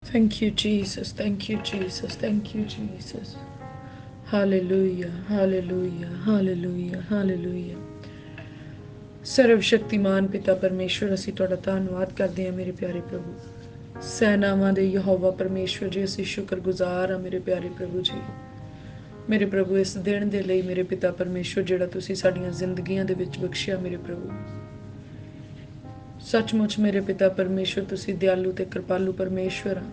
Thank you, Jesus. Thank you, Jesus. Thank you, Jesus. Hallelujah, hallelujah, hallelujah, hallelujah. ਸਰਵ ਸ਼ਕਤੀਮਾਨ ਪਿਤਾ ਪਰਮੇਸ਼ਵਰ, ਅਸੀਂ ਤੁਹਾਡਾ ਧੰਨਵਾਦ ਕਰਦੇ ਹਾਂ ਮੇਰੇ ਪਿਆਰੇ ਪ੍ਰਭੂ। ਸੈਨਾਵਾਂ ਦੇ ਯਹੋਵਾ ਪਰਮੇਸ਼ਵਰ ਜੀ, ਅਸੀਂ ਸ਼ੁਕਰਗੁਜ਼ਾਰ ਹਾਂ ਮੇਰੇ ਪਿਆਰੇ ਪ੍ਰਭੂ ਜੀ। ਮੇਰੇ ਪ੍ਰਭੂ, ਇਸ ਦਿਨ ਦੇ ਲਈ ਮੇਰੇ ਪਿਤਾ ਪਰਮੇਸ਼ਵਰ ਜਿਹੜਾ ਤੁਸੀਂ ਸਾਡੀਆਂ ਜ਼ਿੰਦਗੀਆਂ ਦੇ ਵਿੱਚ ਬਖਸ਼ਿਆ ਮੇਰੇ ਪ੍ਰਭੂ। ਸੱਚਮੁੱਚ ਮੇਰੇ ਪਿਤਾ ਪਰਮੇਸ਼ਵਰ, ਤੁਸੀਂ ਦਿਆਲੂ ਤੇ ਕਿਰਪਾਲੂ ਪਰਮੇਸ਼ਵਰ ਆ।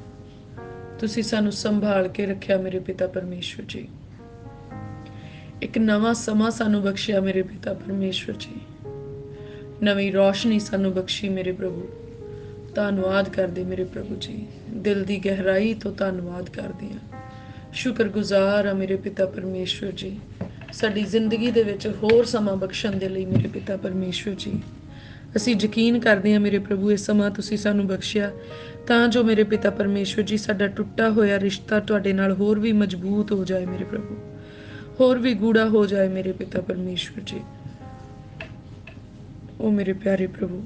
ਤੁਸੀਂ ਸਾਨੂੰ ਸੰਭਾਲ ਕੇ ਰੱਖਿਆ ਮੇਰੇ ਪਿਤਾ ਪਰਮੇਸ਼ਵਰ ਜੀ। ਇੱਕ ਨਵਾਂ ਸਮਾਂ ਸਾਨੂੰ ਬਖਸ਼ਿਆ ਮੇਰੇ ਪਿਤਾ ਪਰਮੇਸ਼ਵਰ ਜੀ। ਨਵੀਂ ਰੋਸ਼ਨੀ ਸਾਨੂੰ ਬਖਸ਼ੀ ਮੇਰੇ ਪ੍ਰਭੂ। ਧੰਨਵਾਦ ਕਰਦੇ ਮੇਰੇ ਪ੍ਰਭੂ ਜੀ, ਦਿਲ ਦੀ ਗਹਿਰਾਈ ਤੋਂ ਧੰਨਵਾਦ ਕਰਦੇ ਹਾਂ। ਸ਼ੁਕਰਗੁਜ਼ਾਰ ਆ ਮੇਰੇ ਪਿਤਾ ਪਰਮੇਸ਼ਵਰ ਜੀ, ਸਾਡੀ ਜ਼ਿੰਦਗੀ ਦੇ ਵਿੱਚ ਹੋਰ ਸਮਾਂ ਬਖਸ਼ਣ ਦੇ ਲਈ ਮੇਰੇ ਪਿਤਾ ਪਰਮੇਸ਼ਵਰ ਜੀ। ਅਸੀਂ ਯਕੀਨ ਕਰਦੇ ਹਾਂ ਮੇਰੇ ਪ੍ਰਭੂ, ਇਹ ਸਮਾਂ ਤੁਸੀਂ ਸਾਨੂੰ ਬਖਸ਼ਿਆ ਤਾਂ ਜੋ ਮੇਰੇ ਪਿਤਾ ਪਰਮੇਸ਼ਵਰ ਜੀ ਸਾਡਾ ਟੁੱਟਾ ਹੋਇਆ ਰਿਸ਼ਤਾ ਤੁਹਾਡੇ ਨਾਲ ਹੋਰ ਵੀ ਮਜ਼ਬੂਤ ਹੋ ਜਾਏ ਮੇਰੇ ਪ੍ਰਭੂ, ਹੋਰ ਵੀ ਗੂੜਾ ਹੋ ਜਾਏ ਮੇਰੇ ਪਿਤਾ ਪਰਮੇਸ਼ਵਰ ਜੀ। ਉਹ ਮੇਰੇ ਪਿਆਰੇ ਪ੍ਰਭੂ,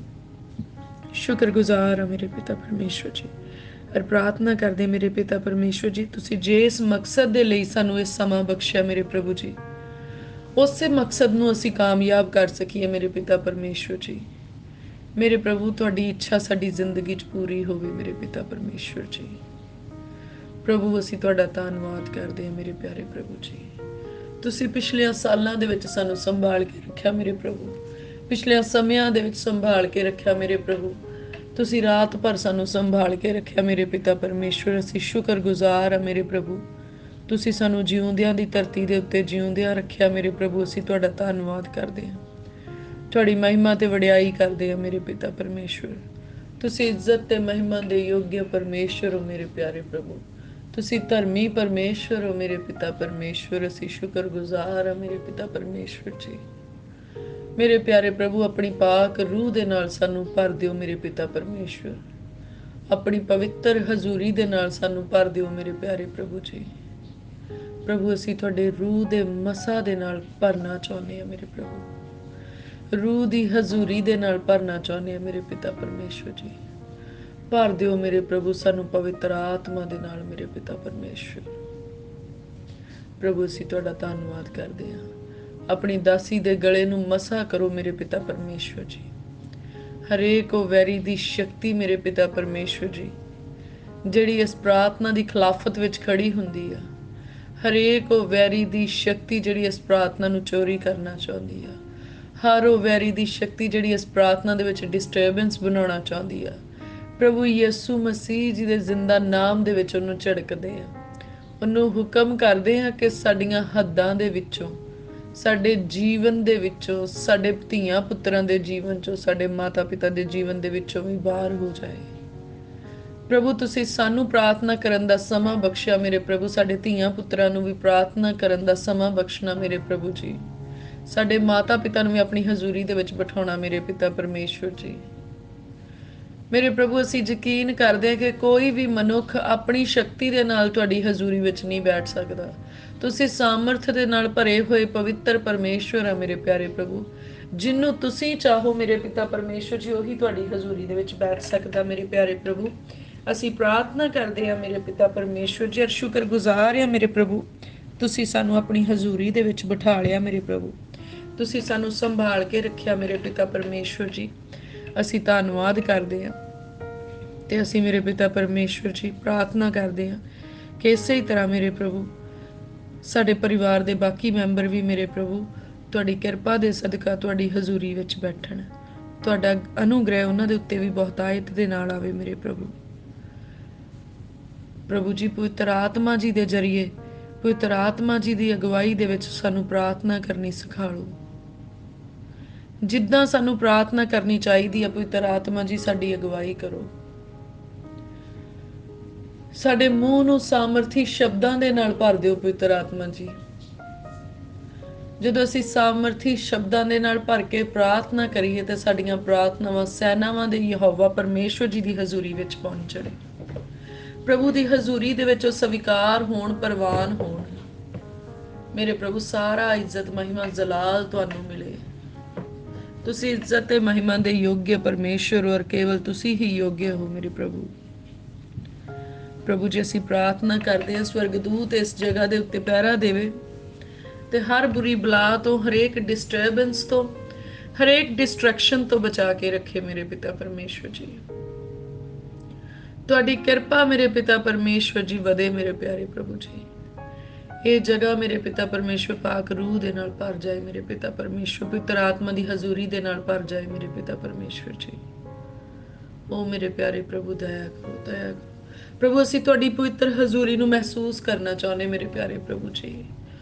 ਸ਼ੁਕਰਗੁਜ਼ਾਰ ਆ ਮੇਰੇ ਪਿਤਾ ਪਰਮੇਸ਼ਵਰ ਜੀ। ਔਰ ਪ੍ਰਾਰਥਨਾ ਕਰਦੇ ਮੇਰੇ ਪਿਤਾ ਪਰਮੇਸ਼ਵਰ ਜੀ, ਤੁਸੀਂ ਜਿਸ ਮਕਸਦ ਦੇ ਲਈ ਸਾਨੂੰ ਇਹ ਸਮਾਂ ਬਖਸ਼ਿਆ ਮੇਰੇ ਪ੍ਰਭੂ ਜੀ, ਉਸੇ ਮਕਸਦ ਨੂੰ ਅਸੀਂ ਕਾਮਯਾਬ ਕਰ ਸਕੀਏ ਮੇਰੇ ਪਿਤਾ ਪਰਮੇਸ਼ਵਰ ਜੀ। ਮੇਰੇ ਪ੍ਰਭੂ, ਤੁਹਾਡੀ ਇੱਛਾ ਸਾਡੀ ਜ਼ਿੰਦਗੀ 'ਚ ਪੂਰੀ ਹੋਵੇ ਮੇਰੇ ਪਿਤਾ ਪਰਮੇਸ਼ਵਰ ਜੀ। ਪ੍ਰਭੂ, ਅਸੀਂ ਤੁਹਾਡਾ ਧੰਨਵਾਦ ਕਰਦੇ ਹਾਂ ਮੇਰੇ ਪਿਆਰੇ ਪ੍ਰਭੂ ਜੀ। ਤੁਸੀਂ ਪਿਛਲੇ ਸਾਲਾਂ ਦੇ ਵਿੱਚ ਸਾਨੂੰ ਸੰਭਾਲ ਕੇ ਰੱਖਿਆ ਮੇਰੇ ਪ੍ਰਭੂ, ਪਿਛਲੇ ਸਮਿਆਂ ਦੇ ਵਿੱਚ ਸੰਭਾਲ ਕੇ ਰੱਖਿਆ ਮੇਰੇ ਪ੍ਰਭੂ। ਤੁਸੀਂ ਰਾਤ ਭਰ ਸਾਨੂੰ ਸੰਭਾਲ ਕੇ ਰੱਖਿਆ ਮੇਰੇ ਪਿਤਾ ਪਰਮੇਸ਼ਵਰ। ਅਸੀਂ ਸ਼ੁਕਰਗੁਜ਼ਾਰ ਆ ਮੇਰੇ ਪ੍ਰਭੂ, ਤੁਸੀਂ ਸਾਨੂੰ ਜਿਉਂਦਿਆਂ ਦੀ ਧਰਤੀ ਦੇ ਉੱਤੇ ਜਿਉਂਦਿਆਂ ਰੱਖਿਆ ਮੇਰੇ ਪ੍ਰਭੂ। ਅਸੀਂ ਤੁਹਾਡਾ ਧੰਨਵਾਦ ਕਰਦੇ ਹਾਂ, ਤੁਹਾਡੀ ਮਹਿਮਾ ਤੇ ਵਡਿਆਈ ਕਰਦੇ ਹਾਂ ਮੇਰੇ ਪਿਤਾ ਪਰਮੇਸ਼ਵਰ। ਤੁਸੀਂ ਇੱਜ਼ਤ ਤੇ ਮਹਿਮਾ ਦੇ ਯੋਗ ਪਰਮੇਸ਼ਵਰ ਹੋ ਮੇਰੇ ਪਿਆਰੇ ਪ੍ਰਭੂ। ਤੁਸੀਂ ਧਰਮੀ ਪਰਮੇਸ਼ਵਰ ਹੋ ਮੇਰੇ ਪਿਤਾ ਪਰਮੇਸ਼ਵਰ। ਅਸੀਂ ਸ਼ੁਕਰਗੁਜ਼ਾਰ ਆ ਮੇਰੇ ਪਿਤਾ ਪਰਮੇਸ਼ਵਰ ਜੀ। ਮੇਰੇ ਪਿਆਰੇ ਪ੍ਰਭੂ, ਆਪਣੀ ਪਾਕ ਰੂਹ ਦੇ ਨਾਲ ਸਾਨੂੰ ਭਰ ਦਿਓ ਮੇਰੇ ਪਿਤਾ ਪਰਮੇਸ਼ਵਰ। ਆਪਣੀ ਪਵਿੱਤਰ ਹਜ਼ੂਰੀ ਦੇ ਨਾਲ ਸਾਨੂੰ ਭਰ ਦਿਓ ਮੇਰੇ ਪਿਆਰੇ ਪ੍ਰਭੂ ਜੀ। ਪ੍ਰਭੂ, ਅਸੀਂ ਤੁਹਾਡੇ ਰੂਹ ਦੇ ਮਸਾ ਦੇ ਨਾਲ ਭਰਨਾ ਚਾਹੁੰਦੇ ਹਾਂ ਮੇਰੇ ਪ੍ਰਭੂ, ਰੂਹ ਦੀ ਹਜ਼ੂਰੀ ਦੇ ਨਾਲ ਭਰਨਾ ਚਾਹੁੰਦੇ ਹਾਂ ਮੇਰੇ ਪਿਤਾ ਪਰਮੇਸ਼ਵਰ ਜੀ। ਭਰ ਦਿਓ ਮੇਰੇ ਪ੍ਰਭੂ ਸਾਨੂੰ ਪਵਿੱਤਰ ਆਤਮਾ ਦੇ ਨਾਲ ਮੇਰੇ ਪਿਤਾ ਪਰਮੇਸ਼ਵਰ। ਪ੍ਰਭੂ, ਅਸੀਂ ਤੁਹਾਡਾ ਧੰਨਵਾਦ ਕਰਦੇ ਹਾਂ। ਆਪਣੀ ਦਾਸੀ ਦੇ ਗਲੇ ਨੂੰ ਮਸਾ ਕਰੋ ਮੇਰੇ ਪਿਤਾ ਪਰਮੇਸ਼ਵਰ ਜੀ। ਹਰੇਕ ਉਹ ਵੈਰੀ ਦੀ ਸ਼ਕਤੀ ਮੇਰੇ ਪਿਤਾ ਪਰਮੇਸ਼ਵਰ ਜੀ, ਜਿਹੜੀ ਇਸ ਪ੍ਰਾਰਥਨਾ ਦੀ ਖਿਲਾਫਤ ਵਿੱਚ ਖੜੀ ਹੁੰਦੀ ਆ, ਹਰੇਕ ਉਹ ਵੈਰੀ ਦੀ ਸ਼ਕਤੀ ਜਿਹੜੀ ਇਸ ਪ੍ਰਾਰਥਨਾ ਨੂੰ ਚੋਰੀ ਕਰਨਾ ਚਾਹੁੰਦੀ ਆ, ਹਰ ਉਹ ਵੈਰੀ ਦੀ ਸ਼ਕਤੀ ਜਿਹੜੀ ਇਸ ਪ੍ਰਾਰਥਨਾ ਦੇ ਵਿੱਚ ਡਿਸਟਰਬੈਂਸ ਬਣਾਉਣਾ ਚਾਹੁੰਦੀ ਆ, ਪ੍ਰਭੂ ਯਿਸੂ ਮਸੀਹ ਜੀ ਦੇ ਜ਼ਿੰਦਾ ਨਾਮ ਦੇ ਵਿੱਚ ਉਹਨੂੰ ਝੜਕਦੇ ਆ। ਉਹਨੂੰ ਹੁਕਮ ਕਰਦੇ ਆ ਕਿ ਸਾਡੀਆਂ ਹੱਦਾਂ ਦੇ ਵਿੱਚੋਂ, ਸਾਡੇ ਜੀਵਨ ਦੇ ਵਿੱਚੋਂ, ਸਾਡੇ ਧੀਆਂ ਪੁੱਤਰਾਂ ਦੇ ਜੀਵਨ 'ਚੋਂ, ਸਾਡੇ ਮਾਤਾ ਪਿਤਾ ਦੇ ਜੀਵਨ ਦੇ ਵਿੱਚੋਂ ਵੀ ਬਾਹਰ ਹੋ ਜਾਏ। ਪ੍ਰਭੂ, ਤੁਸੀਂ ਸਾਨੂੰ ਪ੍ਰਾਰਥਨਾ ਕਰਨ ਦਾ ਸਮਾਂ ਬਖਸ਼ਿਆ ਮੇਰੇ ਪ੍ਰਭੂ। ਸਾਡੇ ਧੀਆਂ ਪੁੱਤਰਾਂ ਨੂੰ ਵੀ ਪ੍ਰਾਰਥਨਾ ਕਰਨ ਦਾ ਸਮਾਂ ਬਖਸ਼ਣਾ ਮੇਰੇ ਪ੍ਰਭੂ ਜੀ। ਸਾਡੇ ਮਾਤਾ ਪਿਤਾ ਨੂੰ ਵੀ ਆਪਣੀ ਹਜ਼ੂਰੀ ਦੇ ਵਿੱਚ ਬਿਠਾਉਣਾ ਮੇਰੇ ਪਿਤਾ ਪਰਮੇਸ਼ਵਰ ਜੀ। ਮੇਰੇ ਪ੍ਰਭੂ, ਅਸੀਂ ਯਕੀਨ ਕਰਦੇ ਹਾਂ ਕਿ ਕੋਈ ਵੀ ਮਨੁੱਖ ਆਪਣੀ ਸ਼ਕਤੀ ਦੇ ਨਾਲ ਤੁਹਾਡੀ ਹਜ਼ੂਰੀ ਵਿੱਚ ਨਹੀਂ ਬੈਠ ਸਕਦਾ। ਤੁਸੀਂ ਸਾਮਰਥ ਦੇ ਨਾਲ ਭਰੇ ਹੋਏ ਪਵਿੱਤਰ ਪਰਮੇਸ਼ਵਰ ਆ ਮੇਰੇ ਪਿਆਰੇ ਪ੍ਰਭੂ। ਜਿਹਨੂੰ ਤੁਸੀਂ ਚਾਹੋ ਮੇਰੇ ਪਿਤਾ ਪਰਮੇਸ਼ਵਰ ਜੀ, ਉਹੀ ਤੁਹਾਡੀ ਹਜ਼ੂਰੀ ਦੇ ਵਿੱਚ ਬੈਠ ਸਕਦਾ ਮੇਰੇ ਪਿਆਰੇ ਪ੍ਰਭੂ। ਅਸੀਂ ਪ੍ਰਾਰਥਨਾ ਕਰਦੇ ਹਾਂ ਮੇਰੇ ਪਿਤਾ ਪਰਮੇਸ਼ਵਰ ਜੀ, ਔਰ ਸ਼ੁਕਰਗੁਜ਼ਾਰ ਹਾਂ ਮੇਰੇ ਪ੍ਰਭੂ, ਤੁਸੀਂ ਸਾਨੂੰ ਆਪਣੀ ਹਜ਼ੂਰੀ ਦੇ ਵਿੱਚ ਬਿਠਾ ਲਿਆ ਮੇਰੇ ਪ੍ਰਭੂ। ਤੁਸੀਂ ਸਾਨੂੰ ਸੰਭਾਲ ਕੇ ਰੱਖਿਆ ਮੇਰੇ ਪਿਤਾ ਪਰਮੇਸ਼ਵਰ ਜੀ। ਅਸੀਂ ਧੰਨਵਾਦ ਕਰਦੇ ਹਾਂ ਤੇ ਅਸੀਂ ਮੇਰੇ ਪਿਤਾ ਪਰਮੇਸ਼ਵਰ ਜੀ ਪ੍ਰਾਰਥਨਾ ਕਰਦੇ ਹਾਂ ਕਿ ਇਸੇ ਹੀ ਤਰ੍ਹਾਂ ਮੇਰੇ ਪ੍ਰਭੂ ਸਾਡੇ ਪਰਿਵਾਰ ਦੇ ਬਾਕੀ ਮੈਂਬਰ ਵੀ ਮੇਰੇ ਪ੍ਰਭੂ ਤੁਹਾਡੀ ਕਿਰਪਾ ਦੇ ਸਦਕਾ ਤੁਹਾਡੀ ਹਜ਼ੂਰੀ ਵਿੱਚ ਬੈਠਣ। ਤੁਹਾਡਾ ਅਨੁਗ੍ਰਹਿ ਉਹਨਾਂ ਦੇ ਉੱਤੇ ਵੀ ਬਹੁਤਾਇਤ ਦੇ ਨਾਲ ਆਵੇ ਮੇਰੇ ਪ੍ਰਭੂ। ਪ੍ਰਭੂ ਜੀ, ਪਵਿੱਤਰ ਆਤਮਾ ਜੀ ਦੇ ਜ਼ਰੀਏ, ਪਵਿੱਤਰ ਆਤਮਾ ਜੀ ਦੀ ਅਗਵਾਈ ਦੇ ਵਿੱਚ ਸਾਨੂੰ ਪ੍ਰਾਰਥਨਾ ਕਰਨੀ ਸਿਖਾਓ। ਜਿੱਦਾਂ ਸਾਨੂੰ ਪ੍ਰਾਰਥਨਾ ਕਰਨੀ ਚਾਹੀਦੀ ਹੈ, ਪਵਿੱਤਰ ਆਤਮਾ ਜੀ ਸਾਡੀ ਅਗਵਾਈ ਕਰੋ। ਸਾਡੇ ਮੂੰਹ ਨੂੰ ਸਾਮਰਥੀ ਸ਼ਬਦਾਂ ਦੇ ਨਾਲ ਭਰ ਦਿਓ ਪਵਿੱਤਰ ਆਤਮਾ ਜੀ। ਜਦੋਂ ਅਸੀਂ ਸਾਮਰਥੀ ਸ਼ਬਦਾਂ ਦੇ ਨਾਲ ਭਰ ਕੇ ਪ੍ਰਾਰਥਨਾ ਕਰੀਏ ਤੇ ਸਾਡੀਆਂ ਪ੍ਰਾਰਥਨਾਵਾਂ ਸੈਨਾਵਾਂ ਦੇ ਯਹੋਵਾ ਪਰਮੇਸ਼ਵਰ ਜੀ ਦੀ ਹਜ਼ੂਰੀ ਵਿੱਚ ਪਹੁੰਚਣ। ਪ੍ਰਭੂ ਦੀ ਹਜ਼ੂਰੀ ਦੇ ਵਿੱਚ ਉਹ ਸਵੀਕਾਰ ਹੋਣ, ਪ੍ਰਵਾਨ ਹੋਣ। ਮੇਰੇ ਪ੍ਰਭੂ, ਸਾਰਾ ਇੱਜ਼ਤ ਮਹਿਮਾ ਜਲਾਲ ਤੁਹਾਨੂੰ ਮਿਲੇ। ਤੁਸੀਂ ਇੱਜ਼ਤ ਤੇ ਮਹਿਮਾ ਦੇ ਯੋਗ ਪਰਮੇਸ਼ਵਰ, ਔਰ ਕੇਵਲ ਤੁਸੀਂ ਹੀ ਯੋਗ ਹੋ ਮੇਰੇ ਪ੍ਰਭੂ। प्रभु जी असीं प्रार्थना करते हैं स्वर्गदूत इस जगह के उत्ते पहरा देवे ते हर बुरी बला तो, हरेक डिस्टर्बेंस तो, हरेक डिस्ट्रैक्शन तो बचा के रखे मेरे पिता परमेश्वर जी। तुहाडी किरपा मेरे पिता परमेश्वर जी वधे मेरे प्यारे प्रभु जी। ये जगह मेरे पिता परमेश्वर पाक रूह दे नाल भर जाए मेरे पिता परमेश्वर, पवित्र आत्मा दी हजूरी दे नाल भर जाए मेरे पिता परमेश्वर जी। ओ मेरे प्यारे प्रभु दया करो, दया करो प्रभु। असीं तुहाडी पवित्र हजूरी नूं महसूस करना चाहुंदे मेरे प्यारे प्रभु जी।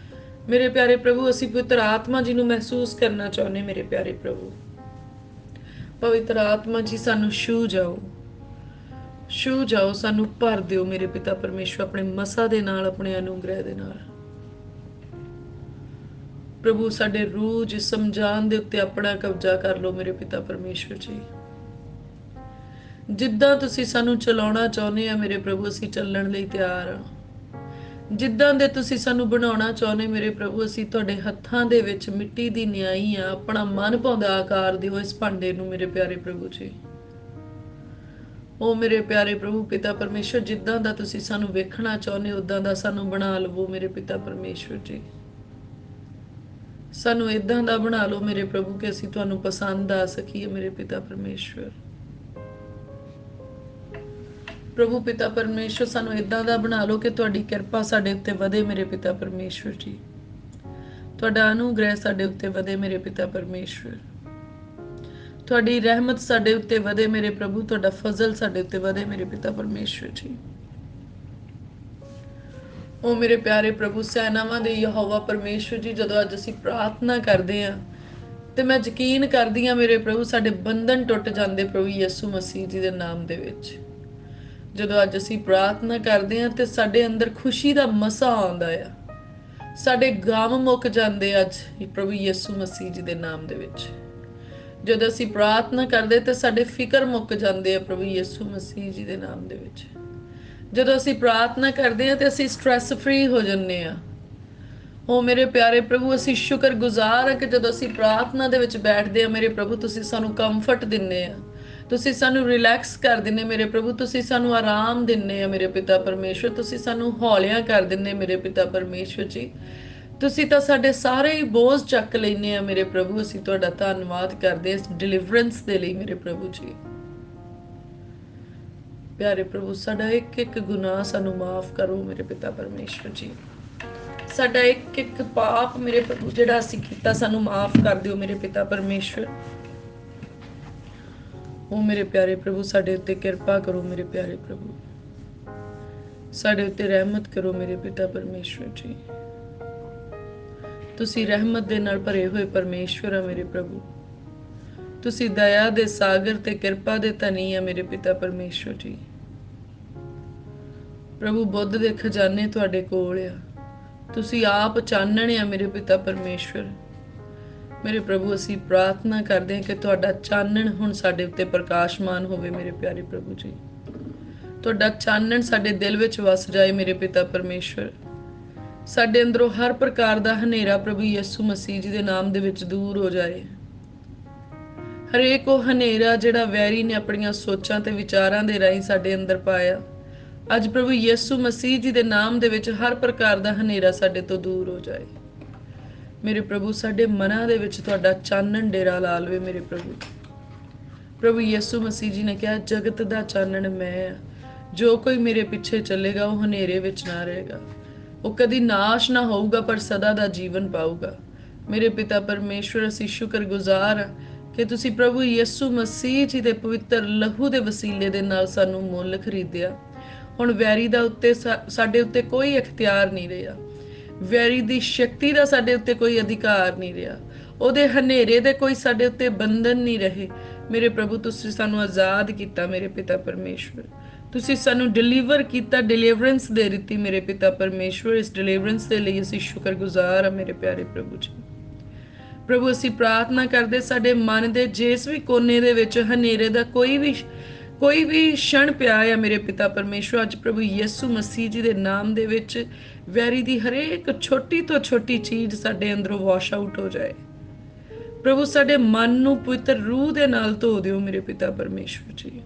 मेरे प्यारे प्रभु असीं पवित्र आत्मा जी नूं महसूस करना चाहुंदे मेरे प्यारे प्रभु। पवित्र आत्मा जी सानू छू जाओ, सानू भर दिओ मेरे पिता परमेश्वर अपने मसा दे नाल, अपने अनुग्रह दे नाल। प्रभु साडे रूह जिस्म जान दे उत्ते अपना कब्जा कर लो मेरे पिता परमेश्वर जी। जिद्दां तुसीं सानू चलाउणा चाहुंदे आ मेरे प्रभु असीं चलण लई तैयार आ। जिद्दां दे तुसीं सानू बनाउणा चाहुंदे मेरे प्रभु असीं तुहाडे हत्थां दे विच मिट्टी दी न्याई आ। अपना मन भाउंदा आकार दिओ इस भांडे नूं मेरे प्यारे प्रभु जी। ओ मेरे प्यारे प्रभु पिता परमेश्वर, जिद्दां दा तुसीं सानू वेखणा चाहुंदे उदां दा सानू बना लवो मेरे पिता परमेश्वर जी। सानू इदां दा बना लो मेरे प्रभु कि असीं तुहानू पसंद आ सकीए मेरे पिता परमेश्वर। प्रभु पिता परमेश्वर सानू इदां दा बना लो कि तुहाडी किरपा साडे उत्ते वधे मेरे पिता परमेश्वर जी। तुहाडा अनुग्रह साडे उत्ते वधे मेरे पिता परमेश्वर। तुहाडी रहमत साडे उत्ते वधे मेरे प्रभु। तुहाडा फजल साडे उत्ते वधे मेरे पिता परमेश्वर जी। ओ मेरे प्यारे प्रभु सैनावां दे यहोवा परमेश्वर जी, जदों अज असीं प्रार्थना करदे हां ते मैं यकीन करदी हां मेरे प्रभु साडे बंधन टुट जांदे प्रभु यीशु मसीह जी दे नाम दे विच। जदों अज असीं प्रार्थना करदे हां ते साडे अंदर खुशी दा मसा आउंदा आ। साडे गम मुक जांदे अज प्रभु यीशु मसीह जी दे नाम दे विच। जदों असीं प्रार्थना करदे ते साडे फिकर मुक जांदे आ प्रभु यीशु मसीह जी दे नाम दे विच। जदों असीं प्रार्थना करदे हां ते असीं स्ट्रैस फ्री हो जन्ने आ। ओ मेरे प्यारे प्रभु असीं शुक्र गुजार आ कि जदों असीं प्रार्थना दे विच बैठदे आ मेरे प्रभु तुसीं सानू कंफर्ट दिंदे आ, तुसीं सानू रिलैक्स कर दिंदे मेरे प्रभु, तुसीं सानू आराम दिंदे आ मेरे पिता परमेश्वर, तुसीं सानू हौलियां कर दिंदे मेरे पिता परमेश्वर जी। तुसीं तां साडे सारे ही बोझ चक लैंदे आ मेरे प्रभु। असीं तुहाडा धन्नवाद करदे इस डिलीवरेंस दे लई मेरे प्रभु जी। प्यारे प्रभु साडा एक एक गुनाह सानू माफ करो मेरे पिता परमेश्वर जी। साडा एक एक पाप मेरे प्रभु जिहड़ा असीं कीता सानू माफ कर दिओ मेरे पिता परमेश्वर। ओ मेरे प्यारे प्रभु साडे उत्ते किरपा करो मेरे प्यारे प्रभु, साडे उत्ते रहमत करो मेरे पिता परमेश्वर जी। तुसीं रहमत दे नाल भरे होए परमेश्वर आ मेरे प्रभु। तुसीं दया दे सागर ते किरपा दे धनी आ मेरे पिता परमेश्वर जी। प्रभु बुद्ध दे खजाने तुहाडे कोल आ। तुसीं आप चानण आ मेरे पिता परमेश्वर। मेरे प्रभु असीं प्रार्थना करदे हां कि तुहाडा चानण हुण साडे उत्ते प्रकाशमान होवे मेरे प्यारे प्रभु जी। तुहाडा चानण साडे दिल विच वस जाए मेरे पिता परमेश्वर। साडे अंदरों हर प्रकार दा हनेरा प्रभु यीशु मसीह जी दे नाम दे विच दूर हो जाए। हरेक वो हनेरा जिहड़ा वैरी ने अपणियां सोचां ते विचारां दे राहीं साडे अंदर पाया, अज प्रभु यीशु मसीह जी दे नाम दे विच हर प्रकार दा हनेरा साडे तो दूर हो जाए। मेरे प्रभु साडे मनां दे विच तुहाडा चानण डेरा ला लवे मेरे प्रभु। प्रभु यीशु मसीह जी ने कहा जगत दा चानण मैं आ, जो कोई मेरे पिछे चलेगा वो हनेरे विच ना रहेगा, वो कदी नाश ना होऊगा पर सदा दा जीवन पाऊगा। मेरे पिता परमेश्वर असीं शुक्र गुजार कि तुसीं प्रभु यीशु मसीह जी दे पवित्र लहू दे वसीले दे नाल सानू मुੱਲ खरीदिया। हुण वैरी दा उत्ते साडे उत्ते कोई इख्तियार नहीं रहा, वैरी दी शक्ति दा साडे उत्ते कोई अधिकार नहीं रहा, ओदे हनेरे दे कोई साडे उत्ते बंधन नहीं रहे। मेरे प्रभु तुसीं सानू आज़ाद कीता मेरे पिता परमेश्वर। तुसीं सानू डिलीवर कीता, डिलीवरेंस दे दित्ती मेरे पिता परमेश्वर। इस डिलीवरेंस दे लई असीं शुक्र गुजार आ मेरे प्यारे प्रभु जी। प्रभु असीं प्रार्थना करदे साडे मन दे जिस भी कोने दे विच हनेरे दा कोई भी क्षण पिया है मेरे पिता परमेश्वर, अज प्रभु यीशु मसीह जी दे नाम दे विच वैरी दी हरेक छोटी तो छोटी चीज साडे अंदरों वॉश आउट हो जाए। प्रभु साडे मन नूं पवित्र रूह दे नाल धो दिओ मेरे पिता परमेश्वर जी।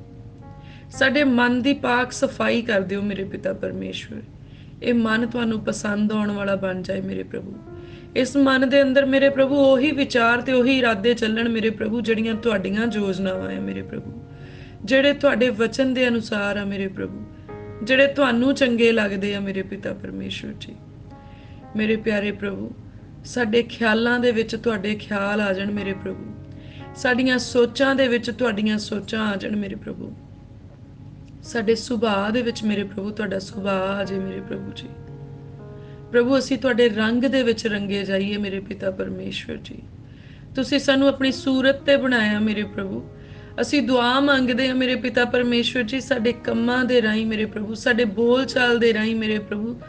ਸਾਡੇ ਮਨ ਦੀ ਪਾਕ ਸਫਾਈ ਕਰ ਦਿਓ ਮੇਰੇ ਪਿਤਾ ਪਰਮੇਸ਼ਵਰ। ਇਹ ਮਨ ਤੁਹਾਨੂੰ ਪਸੰਦ ਆਉਣ ਵਾਲਾ ਬਣ ਜਾਏ ਮੇਰੇ ਪ੍ਰਭੂ। ਇਸ ਮਨ ਦੇ ਅੰਦਰ ਮੇਰੇ ਪ੍ਰਭੂ ਉਹੀ ਵਿਚਾਰ ਤੇ ਉਹੀ ਇਰਾਦੇ ਚੱਲਣ ਮੇਰੇ ਪ੍ਰਭੂ ਜਿਹੜੀਆਂ ਤੁਹਾਡੀਆਂ ਯੋਜਨਾਵਾਂ ਆ ਮੇਰੇ ਪ੍ਰਭੂ, ਜਿਹੜੇ ਤੁਹਾਡੇ ਵਚਨ ਦੇ ਅਨੁਸਾਰ ਆ ਮੇਰੇ ਪ੍ਰਭੂ, ਜਿਹੜੇ ਤੁਹਾਨੂੰ ਚੰਗੇ ਲੱਗਦੇ ਆ ਮੇਰੇ ਪਿਤਾ ਪਰਮੇਸ਼ਵਰ ਜੀ। ਮੇਰੇ ਪਿਆਰੇ ਪ੍ਰਭੂ, ਸਾਡੇ ਖਿਆਲਾਂ ਦੇ ਵਿੱਚ ਤੁਹਾਡੇ ਖਿਆਲ ਆ ਜਾਣ ਮੇਰੇ ਪ੍ਰਭੂ, ਸਾਡੀਆਂ ਸੋਚਾਂ ਦੇ ਵਿੱਚ ਤੁਹਾਡੀਆਂ ਸੋਚਾਂ ਆ ਜਾਣ ਮੇਰੇ ਪ੍ਰਭੂ, ਸਾਡੇ ਸੁਭਾਅ ਦੇ ਵਿੱਚ ਮੇਰੇ ਪ੍ਰਭੂ ਤੁਹਾਡਾ ਸੁਭਾਅ ਆ ਜਾਏ ਮੇਰੇ ਪ੍ਰਭੂ ਜੀ। ਪ੍ਰਭੂ ਅਸੀਂ ਤੁਹਾਡੇ ਰੰਗ ਦੇ ਵਿੱਚ ਰੰਗੇ ਜਾਈਏ ਮੇਰੇ ਪਿਤਾ ਪਰਮੇਸ਼ਵਰ ਜੀ। ਤੁਸੀਂ ਸਾਨੂੰ ਆਪਣੀ ਸੂਰਤ ਤੇ ਬਣਾਇਆ ਮੇਰੇ ਪ੍ਰਭੂ। ਅਸੀਂ ਦੁਆ ਮੰਗਦੇ ਹਾਂ ਮੇਰੇ ਪਿਤਾ ਪਰਮੇਸ਼ਵਰ ਜੀ, ਸਾਡੇ ਕੰਮਾਂ ਦੇ ਰਾਹੀਂ ਮੇਰੇ ਪ੍ਰਭੂ, ਸਾਡੇ ਬੋਲ ਚਾਲ ਦੇ ਰਾਹੀਂ ਮੇਰੇ ਪ੍ਰਭੂ,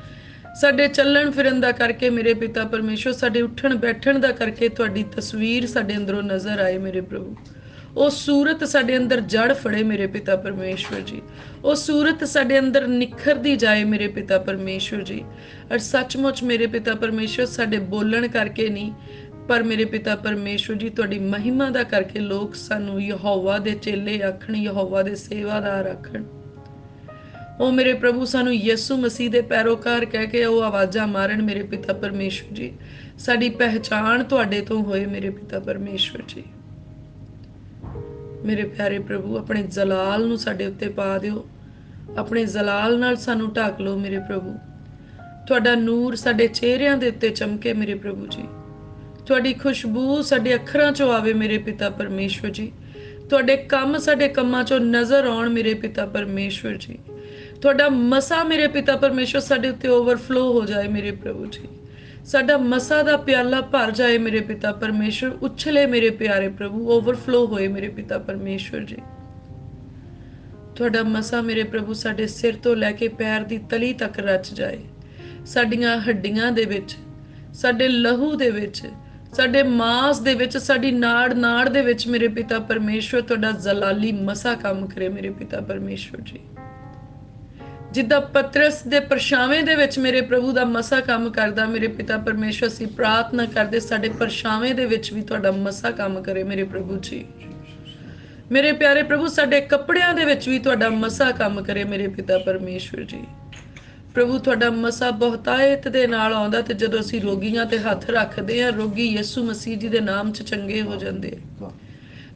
ਸਾਡੇ ਚੱਲਣ ਫਿਰਨ ਦਾ ਕਰਕੇ ਮੇਰੇ ਪਿਤਾ ਪਰਮੇਸ਼ਵਰ, ਸਾਡੇ ਉੱਠਣ ਬੈਠਣ ਦਾ ਕਰਕੇ ਤੁਹਾਡੀ ਤਸਵੀਰ ਸਾਡੇ ਅੰਦਰੋਂ ਨਜ਼ਰ ਆਏ ਮੇਰੇ ਪ੍ਰਭੂ। ਉਹ ਸੂਰਤ ਸਾਡੇ ਅੰਦਰ ਜੜ ਫੜੇ ਮੇਰੇ ਪਿਤਾ ਪਰਮੇਸ਼ਵਰ ਜੀ। ਉਹ ਸੂਰਤ ਸਾਡੇ ਅੰਦਰ ਨਿਖਰਦੀ ਜਾਏ ਮੇਰੇ ਪਿਤਾ ਪਰਮੇਸ਼ਵਰ ਜੀ। ਔਰ ਸੱਚਮੁੱਚ ਮੇਰੇ ਪਿਤਾ ਪਰਮੇਸ਼ਵਰ ਸਾਡੇ ਬੋਲਣ ਕਰਕੇ ਨਹੀਂ, ਪਰ ਮੇਰੇ ਪਿਤਾ ਪਰਮੇਸ਼ਵਰ ਜੀ ਤੁਹਾਡੀ ਮਹਿਮਾ ਦਾ ਕਰਕੇ ਲੋਕ ਸਾਨੂੰ ਯਹੋਵਾ ਦੇ ਚੇਲੇ ਆਖਣ, ਯਹੋਵਾ ਦੇ ਸੇਵਾਦਾਰ ਆਖਣ। ਉਹ ਮੇਰੇ ਪ੍ਰਭੂ ਸਾਨੂੰ ਯਿਸੂ ਮਸੀਹ ਦੇ ਪੈਰੋਕਾਰ ਕਹਿ ਕੇ ਉਹ ਆਵਾਜ਼ਾਂ ਮਾਰਨ ਮੇਰੇ ਪਿਤਾ ਪਰਮੇਸ਼ਵਰ ਜੀ। ਸਾਡੀ ਪਹਿਚਾਣ ਤੁਹਾਡੇ ਤੋਂ ਹੋਏ ਮੇਰੇ ਪਿਤਾ ਪਰਮੇਸ਼ਵਰ ਜੀ। ਮੇਰੇ ਪਿਆਰੇ ਪ੍ਰਭੂ, ਆਪਣੇ ਜਲਾਲ ਨੂੰ ਸਾਡੇ ਉੱਤੇ ਪਾ ਦਿਓ, ਆਪਣੇ ਜਲਾਲ ਨਾਲ ਸਾਨੂੰ ਢੱਕ ਲਓ ਮੇਰੇ ਪ੍ਰਭੂ। ਤੁਹਾਡਾ ਨੂਰ ਸਾਡੇ ਚਿਹਰਿਆਂ ਦੇ ਉੱਤੇ ਚਮਕੇ ਮੇਰੇ ਪ੍ਰਭੂ ਜੀ। ਤੁਹਾਡੀ ਖੁਸ਼ਬੂ ਸਾਡੇ ਅੱਖਰਾਂ 'ਚੋਂ ਆਵੇ ਮੇਰੇ ਪਿਤਾ ਪਰਮੇਸ਼ਵਰ ਜੀ। ਤੁਹਾਡੇ ਕੰਮ ਸਾਡੇ ਕੰਮਾਂ 'ਚੋਂ ਨਜ਼ਰ ਆਉਣ ਮੇਰੇ ਪਿਤਾ ਪਰਮੇਸ਼ਵਰ ਜੀ। ਤੁਹਾਡਾ ਮਸਾ ਮੇਰੇ ਪਿਤਾ ਪਰਮੇਸ਼ਵਰ ਸਾਡੇ ਉੱਤੇ ਓਵਰਫਲੋ ਹੋ ਜਾਏ ਮੇਰੇ ਪ੍ਰਭੂ ਜੀ। ਸਾਡਾ ਮਸਾ ਦਾ ਪਿਆਲਾ ਭਰ ਜਾਏ ਮੇਰੇ ਪਿਤਾ ਪਰਮੇਸ਼ਵਰ, ਉਛਲੇ ਮੇਰੇ ਪਿਆਰੇ ਪ੍ਰਭੂ, ਓਵਰਫਲੋ ਹੋਏ ਮੇਰੇ ਪਿਤਾ ਪਰਮੇਸ਼ਵਰ ਜੀ। ਤੁਹਾਡਾ ਮਸਾ ਮੇਰੇ ਪ੍ਰਭੂ ਸਾਡੇ ਸਿਰ ਤੋਂ ਲੈ ਕੇ ਪੈਰ ਦੀ ਤਲੀ ਤੱਕ ਰਚ ਜਾਏ, ਸਾਡੀਆਂ ਹੱਡੀਆਂ ਦੇ ਵਿੱਚ, ਸਾਡੇ ਲਹੂ ਦੇ ਵਿੱਚ, ਸਾਡੇ ਮਾਸ ਦੇ ਵਿੱਚ, ਸਾਡੀ ਨਾੜ ਨਾੜ ਦੇ ਵਿੱਚ ਮੇਰੇ ਪਿਤਾ ਪਰਮੇਸ਼ਵਰ ਤੁਹਾਡਾ ਜਲਾਲੀ ਮਸਾ ਕੰਮ ਕਰੇ ਮੇਰੇ ਪਿਤਾ ਪਰਮੇਸ਼ਵਰ ਜੀ। ਜਿੱਦਾਂ ਪਤਰਸ ਦੇ ਪਰਛਾਵੇਂ ਦੇ ਵਿੱਚ ਮੇਰੇ ਪ੍ਰਭੂ ਦਾ ਮਸਾ ਕੰਮ ਕਰਦਾ ਮੇਰੇ ਪਿਤਾ ਪਰਮੇਸ਼ਵਰ, ਅਸੀਂ ਪ੍ਰਾਰਥਨਾ ਕਰਦੇ ਸਾਡੇ ਪਰਛਾਵੇਂ ਦੇ ਵਿੱਚ ਵੀ ਤੁਹਾਡਾ ਮਸਾ ਕੰਮ ਕਰੇ ਮੇਰੇ ਪ੍ਰਭੂ ਜੀ। ਮੇਰੇ ਪਿਆਰੇ ਪ੍ਰਭੂ, ਸਾਡੇ ਕੱਪੜਿਆਂ ਦੇ ਵਿੱਚ ਵੀ ਤੁਹਾਡਾ ਮਸਾ ਕੰਮ ਕਰੇ ਮੇਰੇ ਪਿਤਾ ਪਰਮੇਸ਼ਵਰ ਜੀ। ਪ੍ਰਭੂ ਤੁਹਾਡਾ ਮਸਾ ਬਹੁਤਾਇਤ ਦੇ ਨਾਲ ਆਉਂਦਾ ਤੇ ਜਦੋਂ ਅਸੀਂ ਰੋਗੀਆਂ ਤੇ ਹੱਥ ਰੱਖਦੇ ਹਾਂ, ਰੋਗੀ ਯਿਸੂ ਮਸੀਹ ਜੀ ਦੇ ਨਾਮ 'ਚ ਚੰਗੇ ਹੋ ਜਾਂਦੇ ਆ।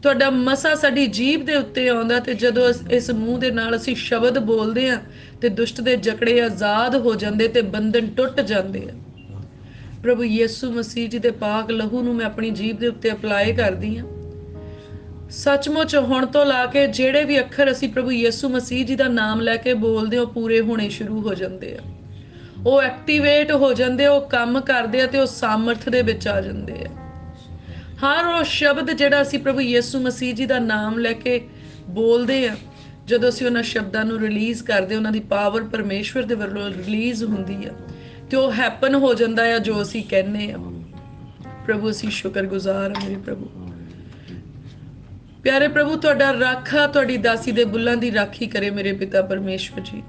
ਤੁਹਾਡਾ ਮਸਾ ਸਾਡੀ ਜੀਭ ਦੇ ਉੱਤੇ ਆਉਂਦਾ ਤੇ ਜਦੋਂ ਇਸ ਮੂੰਹ ਦੇ ਨਾਲ ਅਸੀਂ ਸ਼ਬਦ ਬੋਲਦੇ ਆ ਤੇ ਦੁਸ਼ਟ ਦੇ ਜਕੜੇ ਆਜ਼ਾਦ ਹੋ ਜਾਂਦੇ ਤੇ ਬੰਧਨ ਟੁੱਟ ਜਾਂਦੇ ਆ। ਪ੍ਰਭੂ ਯਿਸੂ ਮਸੀਹ ਜੀ ਦੇ ਪਾਕ ਲਹੂ ਨੂੰ ਮੈਂ ਆਪਣੀ ਜੀਭ ਦੇ ਉੱਤੇ ਅਪਲਾਈ ਕਰਦੀ ਆ। ਸੱਚਮੁੱਚ ਹੁਣ ਤੋਂ ਲਾ ਕੇ ਜਿਹੜੇ ਵੀ ਅੱਖਰ ਅਸੀਂ ਪ੍ਰਭੂ ਯਿਸੂ ਮਸੀਹ ਜੀ ਦਾ ਨਾਮ ਲੈ ਕੇ ਬੋਲਦੇ, ਉਹ ਪੂਰੇ ਹੋਣੇ ਸ਼ੁਰੂ ਹੋ ਜਾਂਦੇ ਆ, ਉਹ ਐਕਟੀਵੇਟ ਹੋ ਜਾਂਦੇ, ਉਹ ਕੰਮ ਕਰਦੇ ਆ ਤੇ ਉਹ ਸਾਮਰਥ ਦੇ ਵਿੱਚ ਆ ਜਾਂਦੇ ਆ। ਹਰ ਉਹ ਸ਼ਬਦ ਜਿਹੜਾ ਅਸੀਂ ਪ੍ਰਭੂ ਯਿਸੂ ਮਸੀਹ ਜੀ ਦਾ ਨਾਮ ਲੈ ਕੇ ਬੋਲਦੇ ਆ, ਜਦੋਂ ਅਸੀਂ ਉਹਨਾਂ ਸ਼ਬਦਾਂ ਨੂੰ ਰਿਲੀਜ਼ ਕਰਦੇ, ਉਹਨਾਂ ਦੀ ਪਾਵਰ ਪਰਮੇਸ਼ਵਰ ਦੇ ਵੱਲੋਂ ਰਿਲੀਜ਼ ਹੁੰਦੀ ਆ ਤੇ ਉਹ ਹੈਪਨ ਹੋ ਜਾਂਦਾ ਆ ਜੋ ਅਸੀਂ ਕਹਿੰਦੇ ਆ। ਪ੍ਰਭੂ ਅਸੀਂ ਸ਼ੁਕਰਗੁਜ਼ਾਰ ਹਾਂ ਮੇਰੇ ਪ੍ਰਭੂ। ਪਿਆਰੇ ਪ੍ਰਭੂ, ਤੁਹਾਡਾ ਰਾਖਾ ਤੁਹਾਡੀ ਦਾਸੀ ਦੇ ਬੁੱਲਾਂ ਦੀ ਰਾਖੀ ਕਰੇ ਮੇਰੇ ਪਿਤਾ ਪਰਮੇਸ਼ਵਰ ਜੀ।